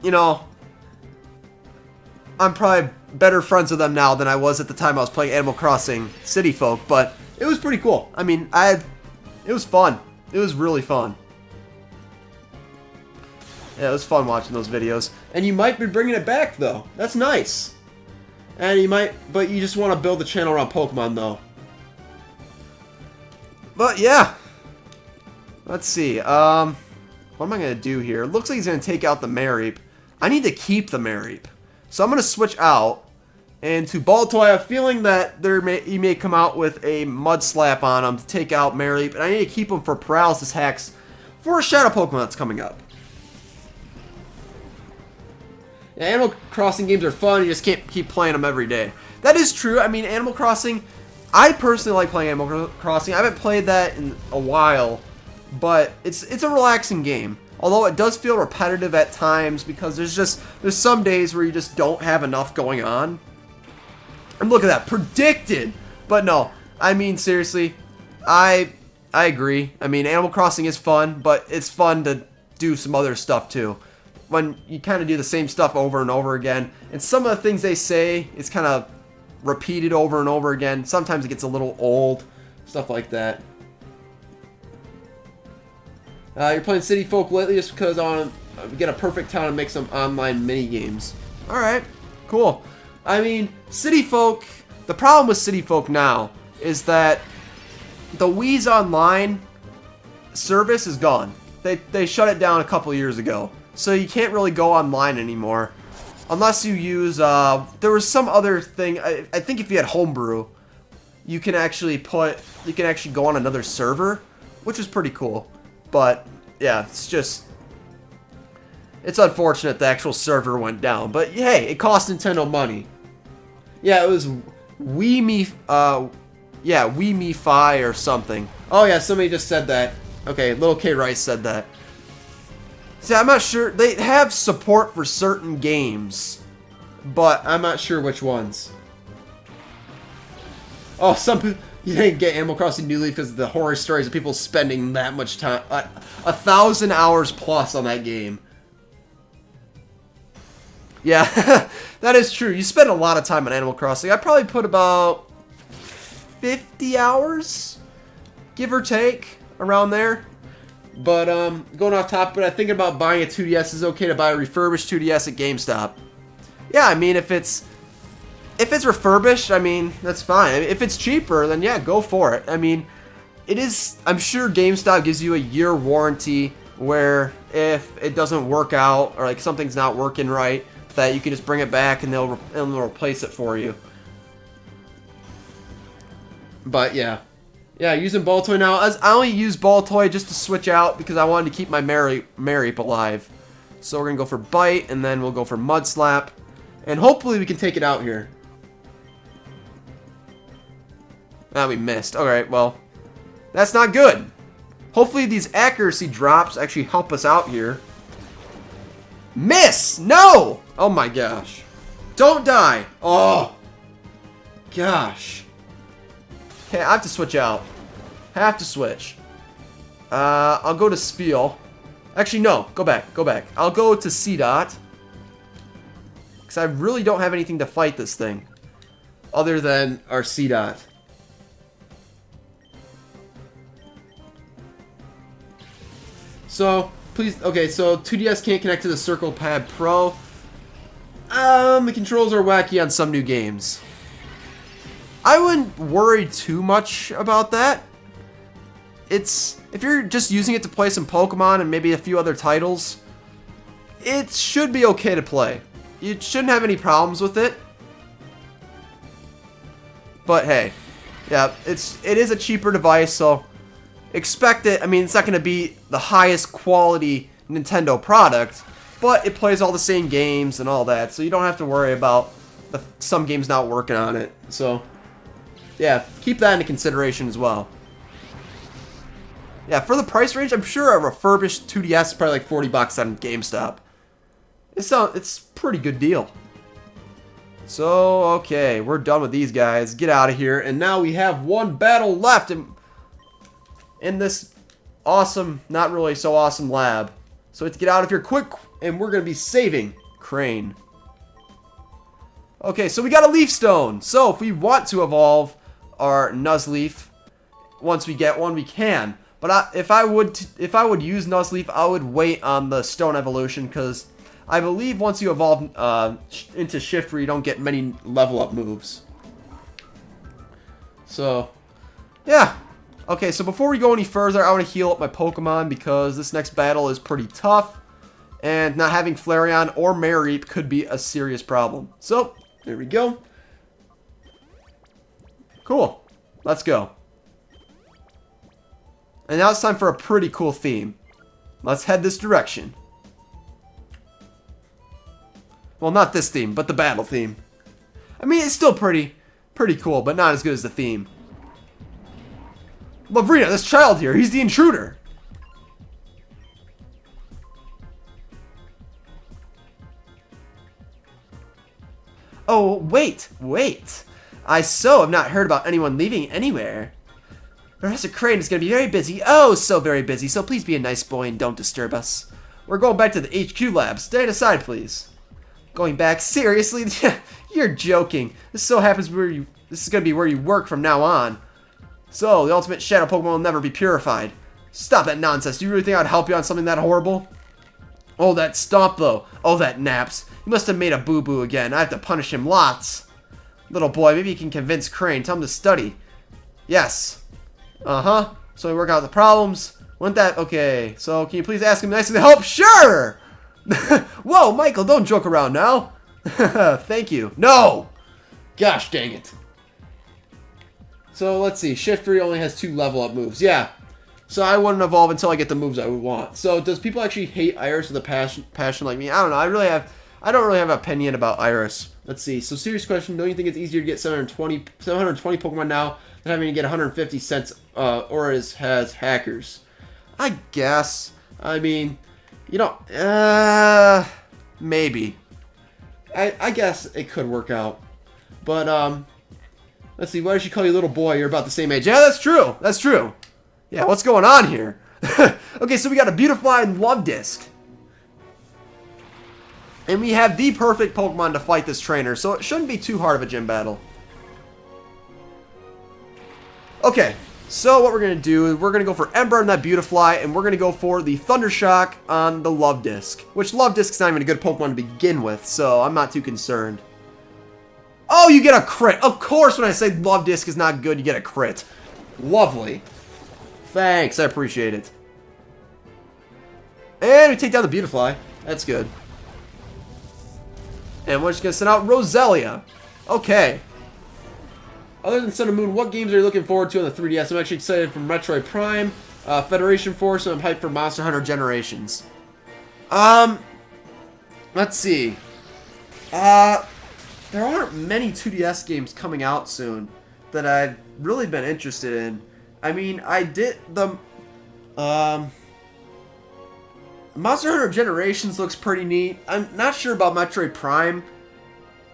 you know, I'm probably better friends with them now than I was at the time I was playing Animal Crossing City Folk, but it was pretty cool. I mean, it was fun. It was really fun. Yeah, it was fun watching those videos. And you might be bringing it back, though. That's nice. And you might, but you just want to build the channel around Pokemon, though. But, yeah. Let's see. What am I going to do here? It looks like he's going to take out the Mareep. I need to keep the Mareep. So I'm going to switch out. And to Baltoy, I have a feeling that he may come out with a Mud Slap on him to take out Mareep. And I need to keep him for paralysis hacks for a Shadow Pokemon that's coming up. Yeah, Animal Crossing games are fun, you just can't keep playing them every day. That is true. I mean, Animal Crossing, I personally like playing Animal Crossing. I haven't played that in a while, but it's a relaxing game. Although it does feel repetitive at times because there's some days where you just don't have enough going on. And look at that, predicted! But no, I mean, seriously, I agree. I mean, Animal Crossing is fun, but it's fun to do some other stuff too. When you kind of do the same stuff over and over again, and some of the things they say is kind of repeated over and over again. Sometimes it gets a little old, stuff like that. You're playing City Folk lately just because I want to get a perfect town and make some online mini games. All right, cool. I mean, City Folk. The problem with City Folk now is that the Wii's Online service is gone. They shut it down a couple years ago. So you can't really go online anymore. Unless you use, there was some other thing, I think if you had Homebrew, you can actually go on another server, which is pretty cool. But, yeah, it's unfortunate the actual server went down. But, hey, it cost Nintendo money. Yeah, it was Wii-Mi-Fi or something. Oh, yeah, somebody just said that. Okay, Little K Rice said that. See, I'm not sure. They have support for certain games, but I'm not sure which ones. Oh, some people, you didn't get Animal Crossing New Leaf because of the horror stories of people spending that much time, 1,000 hours plus on that game. Yeah, that is true. You spend a lot of time on Animal Crossing. I probably put about 50 hours, give or take, around there. But, going off topic, but I'm thinking about buying a 2DS. Is it okay to buy a refurbished 2DS at GameStop? Yeah, I mean, if it's refurbished, I mean, that's fine. If it's cheaper, then yeah, go for it. I mean, it is, I'm sure GameStop gives you a year warranty where if it doesn't work out or like something's not working right, that you can just bring it back and they'll replace it for you. But yeah. Yeah, using Baltoy now. I only use Baltoy just to switch out because I wanted to keep my Mareep alive. So we're going to go for Bite, and then we'll go for Mud Slap. And hopefully we can take it out here. Ah, we missed. Alright, well, that's not good. Hopefully these accuracy drops actually help us out here. Miss! No! Oh my gosh. Don't die. Oh. Gosh. Okay, I have to switch out. Have to switch. I'll go to Spiel. Actually, no. Go back. Go back. I'll go to C-Dot. Because I really don't have anything to fight this thing. Other than our C-Dot. So, please... Okay, so 2DS can't connect to the Circle Pad Pro. The controls are wacky on some new games. I wouldn't worry too much about that. If you're just using it to play some Pokemon and maybe a few other titles, it should be okay to play. You shouldn't have any problems with it. But hey, yeah, it is a cheaper device, so expect it. I mean, it's not going to be the highest quality Nintendo product, but it plays all the same games and all that, so you don't have to worry about some games not working on it. So, yeah, keep that into consideration as well. Yeah, for the price range, I'm sure a refurbished 2DS is probably like 40 bucks on GameStop. It's a pretty good deal. So, okay, we're done with these guys. Get out of here. And now we have one battle left in this awesome, not really so awesome lab. So let's get out of here quick, and we're going to be saving Crane. Okay, so we got a Leaf Stone. So if we want to evolve our Nuzleaf, once we get one, we can. But if I would use Nuzleaf, I would wait on the Stone evolution, because I believe once you evolve into Shiftry, you don't get many level up moves. So, yeah. Okay, so before we go any further, I want to heal up my Pokemon, because this next battle is pretty tough, and not having Flareon or Mareep could be a serious problem. So, there we go. Cool. Let's go. And now it's time for a pretty cool theme. Let's head this direction. Well, not this theme, but the battle theme. I mean, it's still pretty cool, but not as good as the theme. Lavrina, this child here, he's the intruder. Oh, wait. I have not heard about anyone leaving anywhere. Professor Crane is going to be very busy. Oh, so very busy. So please be a nice boy and don't disturb us. We're going back to the HQ lab. Stand aside, please. Going back? Seriously? You're joking. This so happens this is going to be where you work from now on. So, the ultimate shadow Pokemon will never be purified. Stop that nonsense. Do you really think I'd help you on something that horrible? Oh, that Stomp, though. Oh, that Naps. You must have made a boo-boo again. I have to punish him lots. Little boy, maybe you can convince Crane. Tell him to study. Yes. Uh-huh. So we work out the problems. Want that? Okay. So can you please ask him nicely to help? Sure! Whoa, Michael, don't joke around now. Thank you. No! Gosh dang it. So let's see. Shiftry only has 2 level up moves. Yeah. So I wouldn't evolve until I get the moves I would want. So does people actually hate Iris with a passion like me? I don't know. I don't really have an opinion about Iris. Let's see. So serious question. Don't you think it's easier to get 720 Pokemon now than having to get 150 cents auras has hackers? I guess. I mean, you know, maybe. I guess it could work out. But let's see. Why does she call you little boy? You're about the same age. Yeah, that's true. That's true. Yeah, what's going on here? Okay, so we got a Beautifly and Love Disc. And we have the perfect Pokemon to fight this trainer, so it shouldn't be too hard of a gym battle. Okay, so what we're going to do is we're going to go for Ember on that Beautifly, and we're going to go for the Thundershock on the Love Disc. Which Love Disc is not even a good Pokemon to begin with, so I'm not too concerned. Oh, you get a crit! Of course when I say Love Disc is not good, you get a crit. Lovely. Thanks, I appreciate it. And we take down the Beautifly. That's good. And we're just going to send out Roselia. Okay. Other than Sun and Moon, what games are you looking forward to on the 3DS? I'm actually excited for Metroid Prime, Federation Force, and I'm hyped for Monster Hunter Generations. Let's see. There aren't many 2DS games coming out soon that I've really been interested in. I mean, I did the... Monster Hunter Generations looks pretty neat. I'm not sure about Metroid Prime.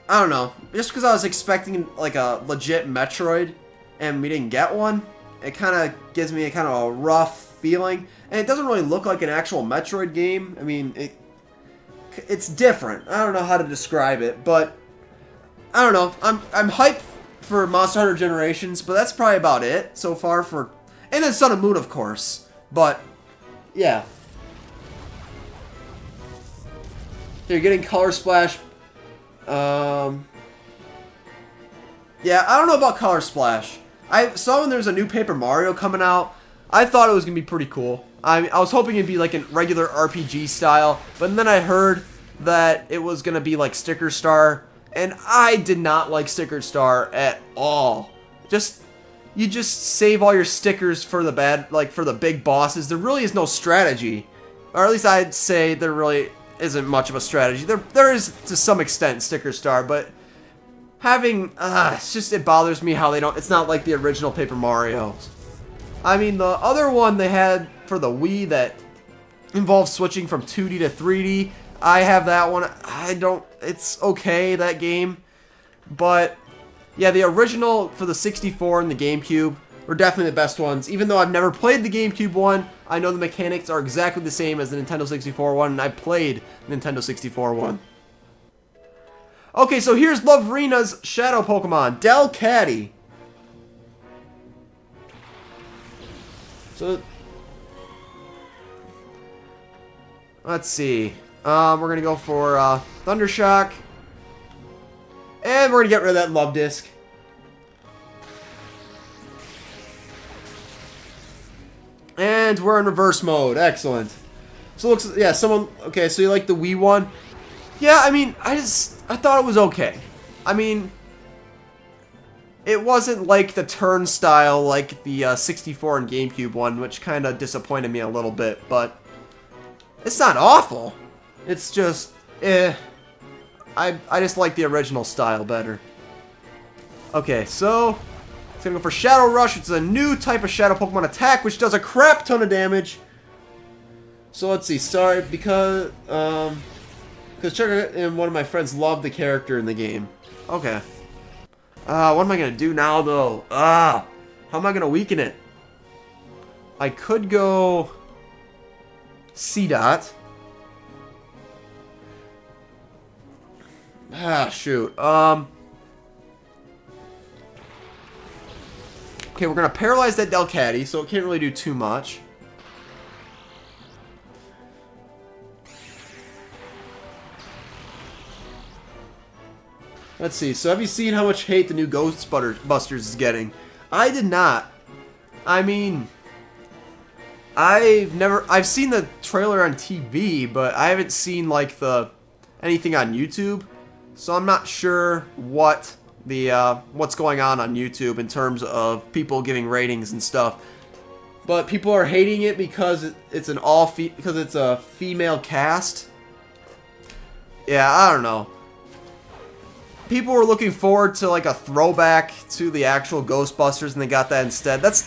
I don't know. Just because I was expecting like a legit Metroid and we didn't get one, it kind of gives me a kind of a rough feeling. And it doesn't really look like an actual Metroid game. I mean, it's different. I don't know how to describe it, but I don't know. I'm hyped for Monster Hunter Generations, but that's probably about it so far for... And then Sun and Moon, of course. But, yeah. You're getting Color Splash. Yeah, I don't know about Color Splash. I saw when there's a new Paper Mario coming out. I thought it was going to be pretty cool. I was hoping it'd be like a regular RPG style, but then I heard that it was going to be like Sticker Star, and I did not like Sticker Star at all. You just save all your stickers for the for the big bosses. There really is no strategy. Or at least I'd say there really isn't much of a strategy. There is to some extent Sticker Star, but having it's just, it bothers me how they don't. It's not like the original Paper Mario. I mean, the other one they had for the Wii that involves switching from 2D to 3D. I have that one. I don't. It's okay, that game, but yeah, the original for the 64 and the GameCube were definitely the best ones. Even though I've never played the GameCube one, I know the mechanics are exactly the same as the Nintendo 64 one, and I played the Nintendo 64 one. Okay, so here's Lovrina's Shadow Pokemon, Delcatty. So, let's see. We're going to go for Thundershock. And we're going to get rid of that Love Disc. And we're in reverse mode. Excellent. So looks, yeah, someone, okay, so you like the Wii one? Yeah, I mean, I thought it was okay. I mean, it wasn't like the turnstile like the 64 and GameCube one, which kind of disappointed me a little bit, but it's not awful. It's just, I just like the original style better. Okay, so it's gonna go for Shadow Rush, which is a new type of Shadow Pokemon attack, which does a crap ton of damage. So let's see, sorry, because Chuck and one of my friends loved the character in the game. Okay. What am I gonna do now, though? How am I gonna weaken it? I could go C-Dot. Shoot. Okay, we're gonna paralyze that Delcatty, so it can't really do too much. Let's see, so have you seen how much hate the new Ghostbusters is getting? I did not. I mean, I've seen the trailer on TV, but I haven't seen like anything on YouTube. So I'm not sure what's going on YouTube in terms of people giving ratings and stuff. But people are hating it because it's a female cast. Yeah, I don't know. People were looking forward to like a throwback to the actual Ghostbusters, and they got that instead. That's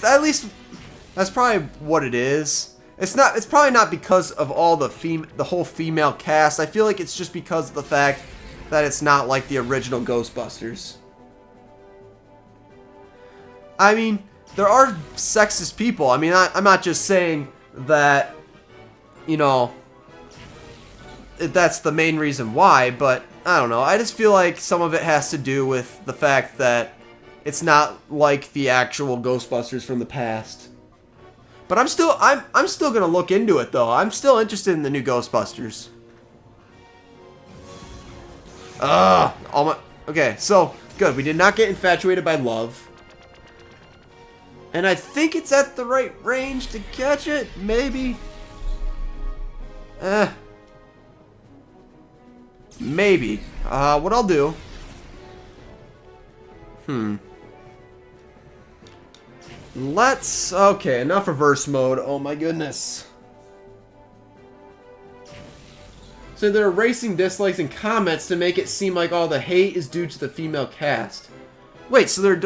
probably what it is. It's probably not because of all the whole female cast. I feel like it's just because of the fact that it's not like the original Ghostbusters. I mean, there are sexist people. I mean, I'm not just saying that, you know, that's the main reason why, but I don't know. I just feel like some of it has to do with the fact that it's not like the actual Ghostbusters from the past. But I'm still gonna look into it though. I'm still interested in the new Ghostbusters. Okay, so good. We did not get infatuated by love. And I think it's at the right range to catch it, maybe. Maybe. What I'll do. Okay, enough reverse mode. Oh my goodness. So they're erasing dislikes and comments to make it seem like all the hate is due to the female cast. Wait, so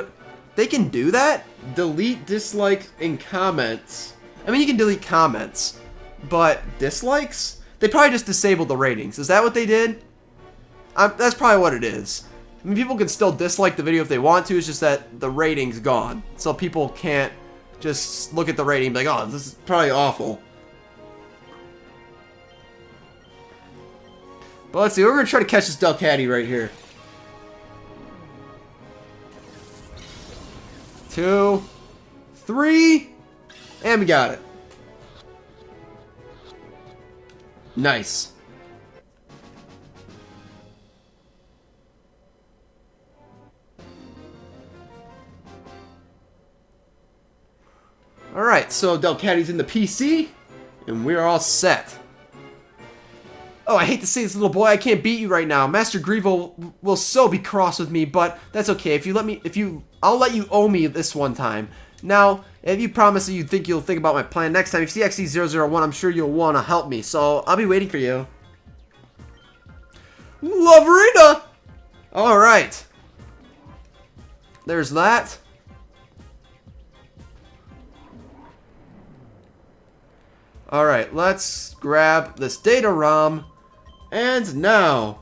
they can do that? Delete dislikes and comments. I mean, you can delete comments, but dislikes? They probably just disabled the ratings. Is that what they did? That's probably what it is. I mean, people can still dislike the video if they want to. It's just that the rating's gone. So people can't just look at the rating and be like, oh, this is probably awful. But let's see. We're going to try to catch this Delcatty right here. 2, 3, and we got it. Nice. Alright, so Delcatty's in the PC, and we're all set. Oh, I hate to say this, little boy, I can't beat you right now. Master Grievo will so be cross with me, but that's okay. I'll let you owe me this one time. Now, if you promise that you'll think about my plan next time, if you see XD001, I'm sure you'll want to help me, so I'll be waiting for you. Loverina! Alright. There's that. Alright, let's grab this data ROM. And now.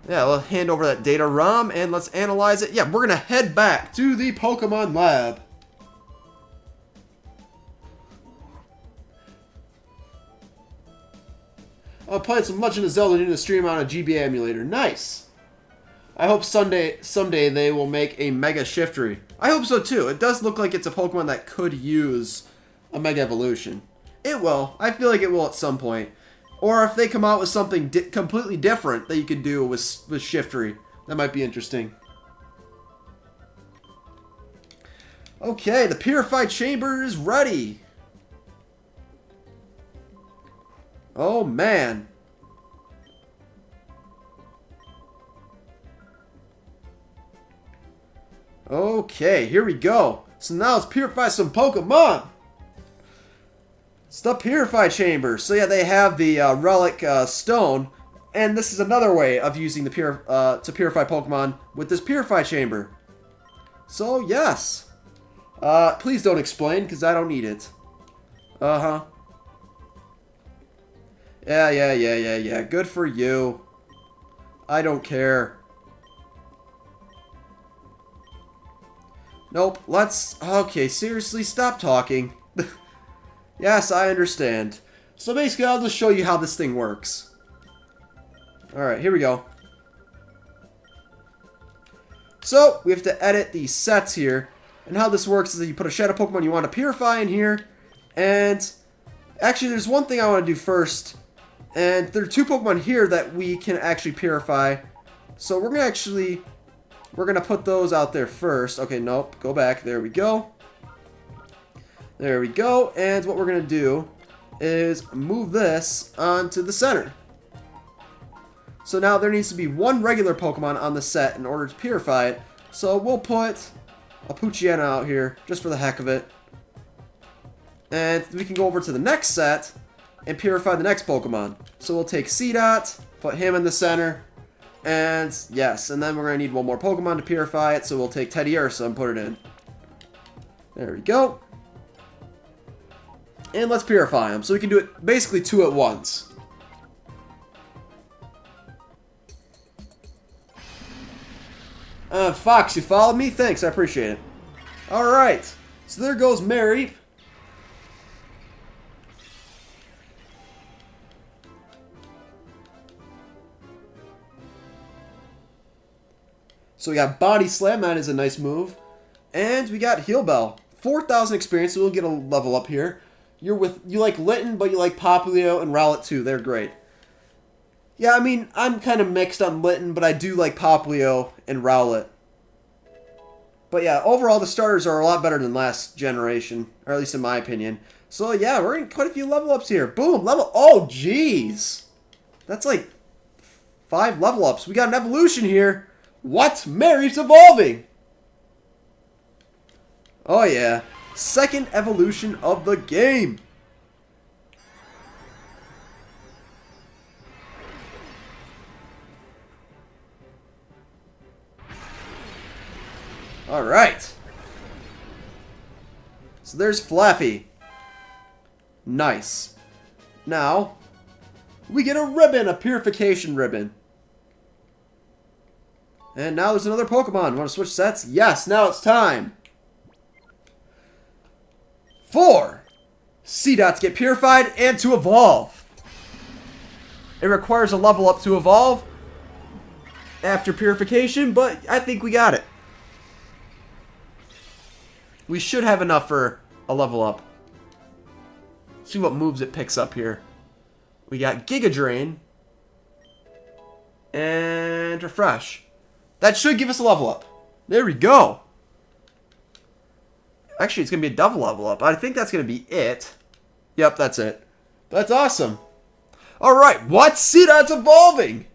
Yeah, we'll hand over that data ROM and let's analyze it. Yeah, we're going to head back to the Pokemon lab. I'm playing some Legend of Zelda doing a stream on a GBA emulator. Nice. I hope someday they will make a Mega Shiftry. I hope so too. It does look like it's a Pokemon that could use a Mega Evolution. It will. I feel like it will at some point. Or if they come out with something completely different that you could do with Shiftry. That might be interesting. Okay, the Purified Chamber is ready. Oh, man. Okay, here we go. So now let's purify some Pokemon. It's the Purify Chamber. So yeah, they have the Relic Stone. And this is another way of using the to purify Pokemon with this Purify Chamber. So, yes. Please don't explain, because I don't need it. Uh-huh. Yeah. Good for you. I don't care. Nope, let's... Okay, seriously, stop talking. Yes, I understand. So basically, I'll just show you how this thing works. Alright, here we go. So, we have to edit these sets here. And how this works is that you put a Shadow Pokemon you want to purify in here. And... Actually, there's one thing I want to do first. And there are two Pokemon here that we can actually purify. So we're going to actually... We're going to put those out there first. Okay, nope. Go back. There we go. There we go. And what we're going to do is move this onto the center. So now there needs to be one regular Pokemon on the set in order to purify it. So we'll put a POOCHVENA out here just for the heck of it. And we can go over to the next set and purify the next Pokemon. So we'll take C-Dot, put him in the center. And yes, and then we're going to need one more Pokemon to purify it. So we'll take TEDDIURSA and put it in. There we go. And let's purify them. So we can do it basically two at once. Fox, you followed me? Thanks, I appreciate it. Alright. So there goes Mary. So we got Body Slam, that is a nice move. And we got Heal Bell. 4,000 experience, so we'll get a level up here. You like Litten, but you like Popplio and Rowlet too. They're great. Yeah, I mean, I'm kind of mixed on Litten, but I do like Popplio and Rowlet. But yeah, overall the starters are a lot better than last generation, or at least in my opinion. So yeah, we're getting quite a few level ups here. Boom, level... Oh, jeez. That's like 5 level ups. We got an evolution here. What? Mary's evolving! Oh yeah. Second evolution of the game. Alright. So there's Flaffy. Nice. Now, we get a ribbon, a purification ribbon. And now there's another Pokemon. Want to switch sets? Yes, now it's time. 4 C-Dots get purified and to evolve. It requires a level up to evolve after purification, but I think we got it. We should have enough for a level up. See what moves it picks up here. We got Giga Drain and Refresh. That should give us a level up. There we go. Actually, it's going to be a double level up. I think that's going to be it. Yep, that's it. That's awesome. Alright, what? See, that's evolving.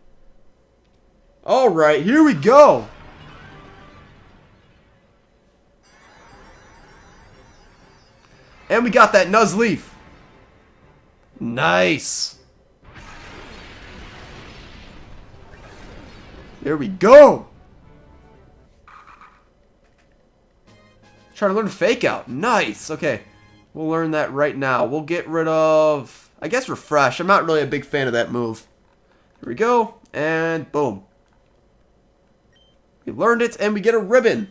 Alright, here we go. And we got that Nuzleaf. There we go. Trying to learn Fake Out. Nice. Okay. We'll learn that right now. We'll get rid of, I guess, Refresh. I'm not really a big fan of that move. Here we go. And boom. We learned it, and we get a ribbon.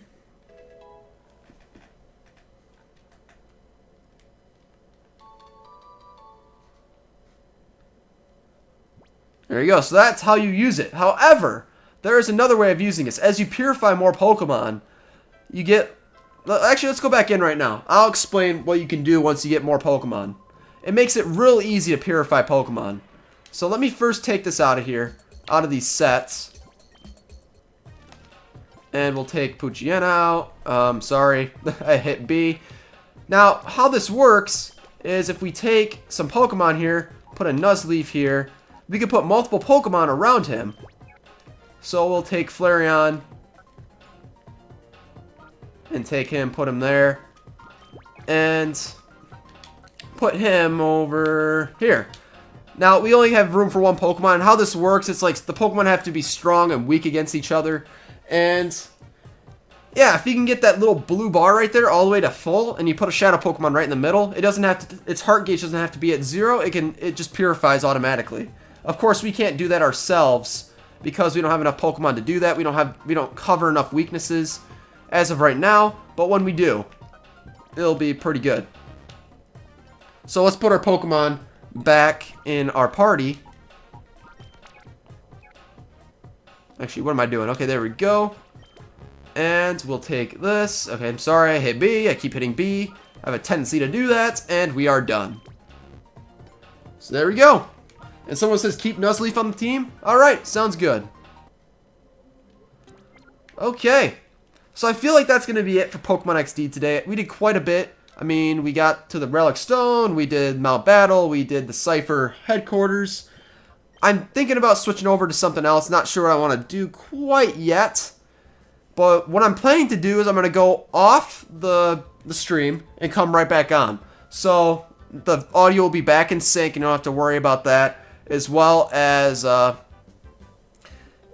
There you go. So that's how you use it. However, there is another way of using this. As you purify more Pokemon, you get... Actually, let's go back in right now. I'll explain what you can do once you get more Pokemon. It makes it real easy to purify Pokemon. So let me first take this out of here. Out of these sets. And we'll take POOCHVENA out. Sorry, I hit B. Now, how this works is if we take some Pokemon here, put a Nuzleaf here, we can put multiple Pokemon around him. So we'll take FLAREON and take him, put him there, and put him over here. Now, we only have room for one Pokemon. How this works, it's like the Pokemon have to be strong and weak against each other. And yeah, if you can get that little blue bar right there all the way to full, and you put a Shadow Pokemon right in the middle, it doesn't have to, its heart gauge doesn't have to be at 0. It just purifies automatically. Of course, we can't do that ourselves because we don't have enough Pokemon to do that. We don't cover enough weaknesses as of right now, but when we do, it'll be pretty good. So let's put our Pokemon back in our party. Actually, what am I doing? Okay, there we go. And we'll take this. Okay, I'm sorry, I hit B. I keep hitting B. I have a tendency to do that, and we are done. So there we go. And someone says keep Nuzleaf on the team? Alright, sounds good. Okay. So I feel like that's going to be it for Pokemon XD today. We did quite a bit. I mean, we got to the Relic Stone, we did Mount Battle, we did the Cypher headquarters. I'm thinking about switching over to something else. Not sure what I want to do quite yet. But what I'm planning to do is I'm going to go off the stream and come right back on. So the audio will be back in sync and you don't have to worry about that. As well as and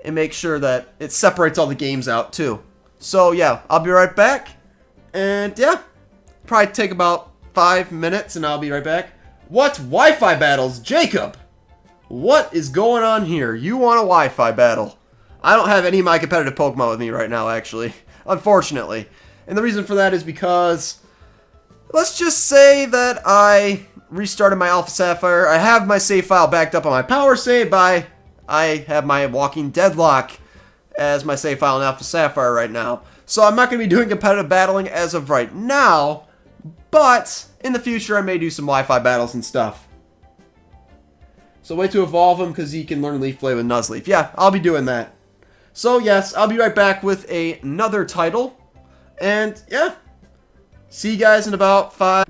make sure that it separates all the games out too. So yeah, I'll be right back. And yeah, probably take about 5 minutes and I'll be right back. What Wi-Fi battles? Jacob! What is going on here? You want a Wi-Fi battle? I don't have any of my competitive Pokemon with me right now, actually. Unfortunately. And the reason for that is because, let's just say that I restarted my Alpha Sapphire. I have my save file backed up on my Power Save by, I have my Walking Deadlock as my save file in Alpha Sapphire right now. So I'm not going to be doing competitive battling as of right now, but in the future I may do some Wi-Fi battles and stuff. So wait to evolve him because he can learn Leaf Blade with Nuzleaf. Yeah, I'll be doing that. So yes, I'll be right back with another title. And yeah, see you guys in about 5...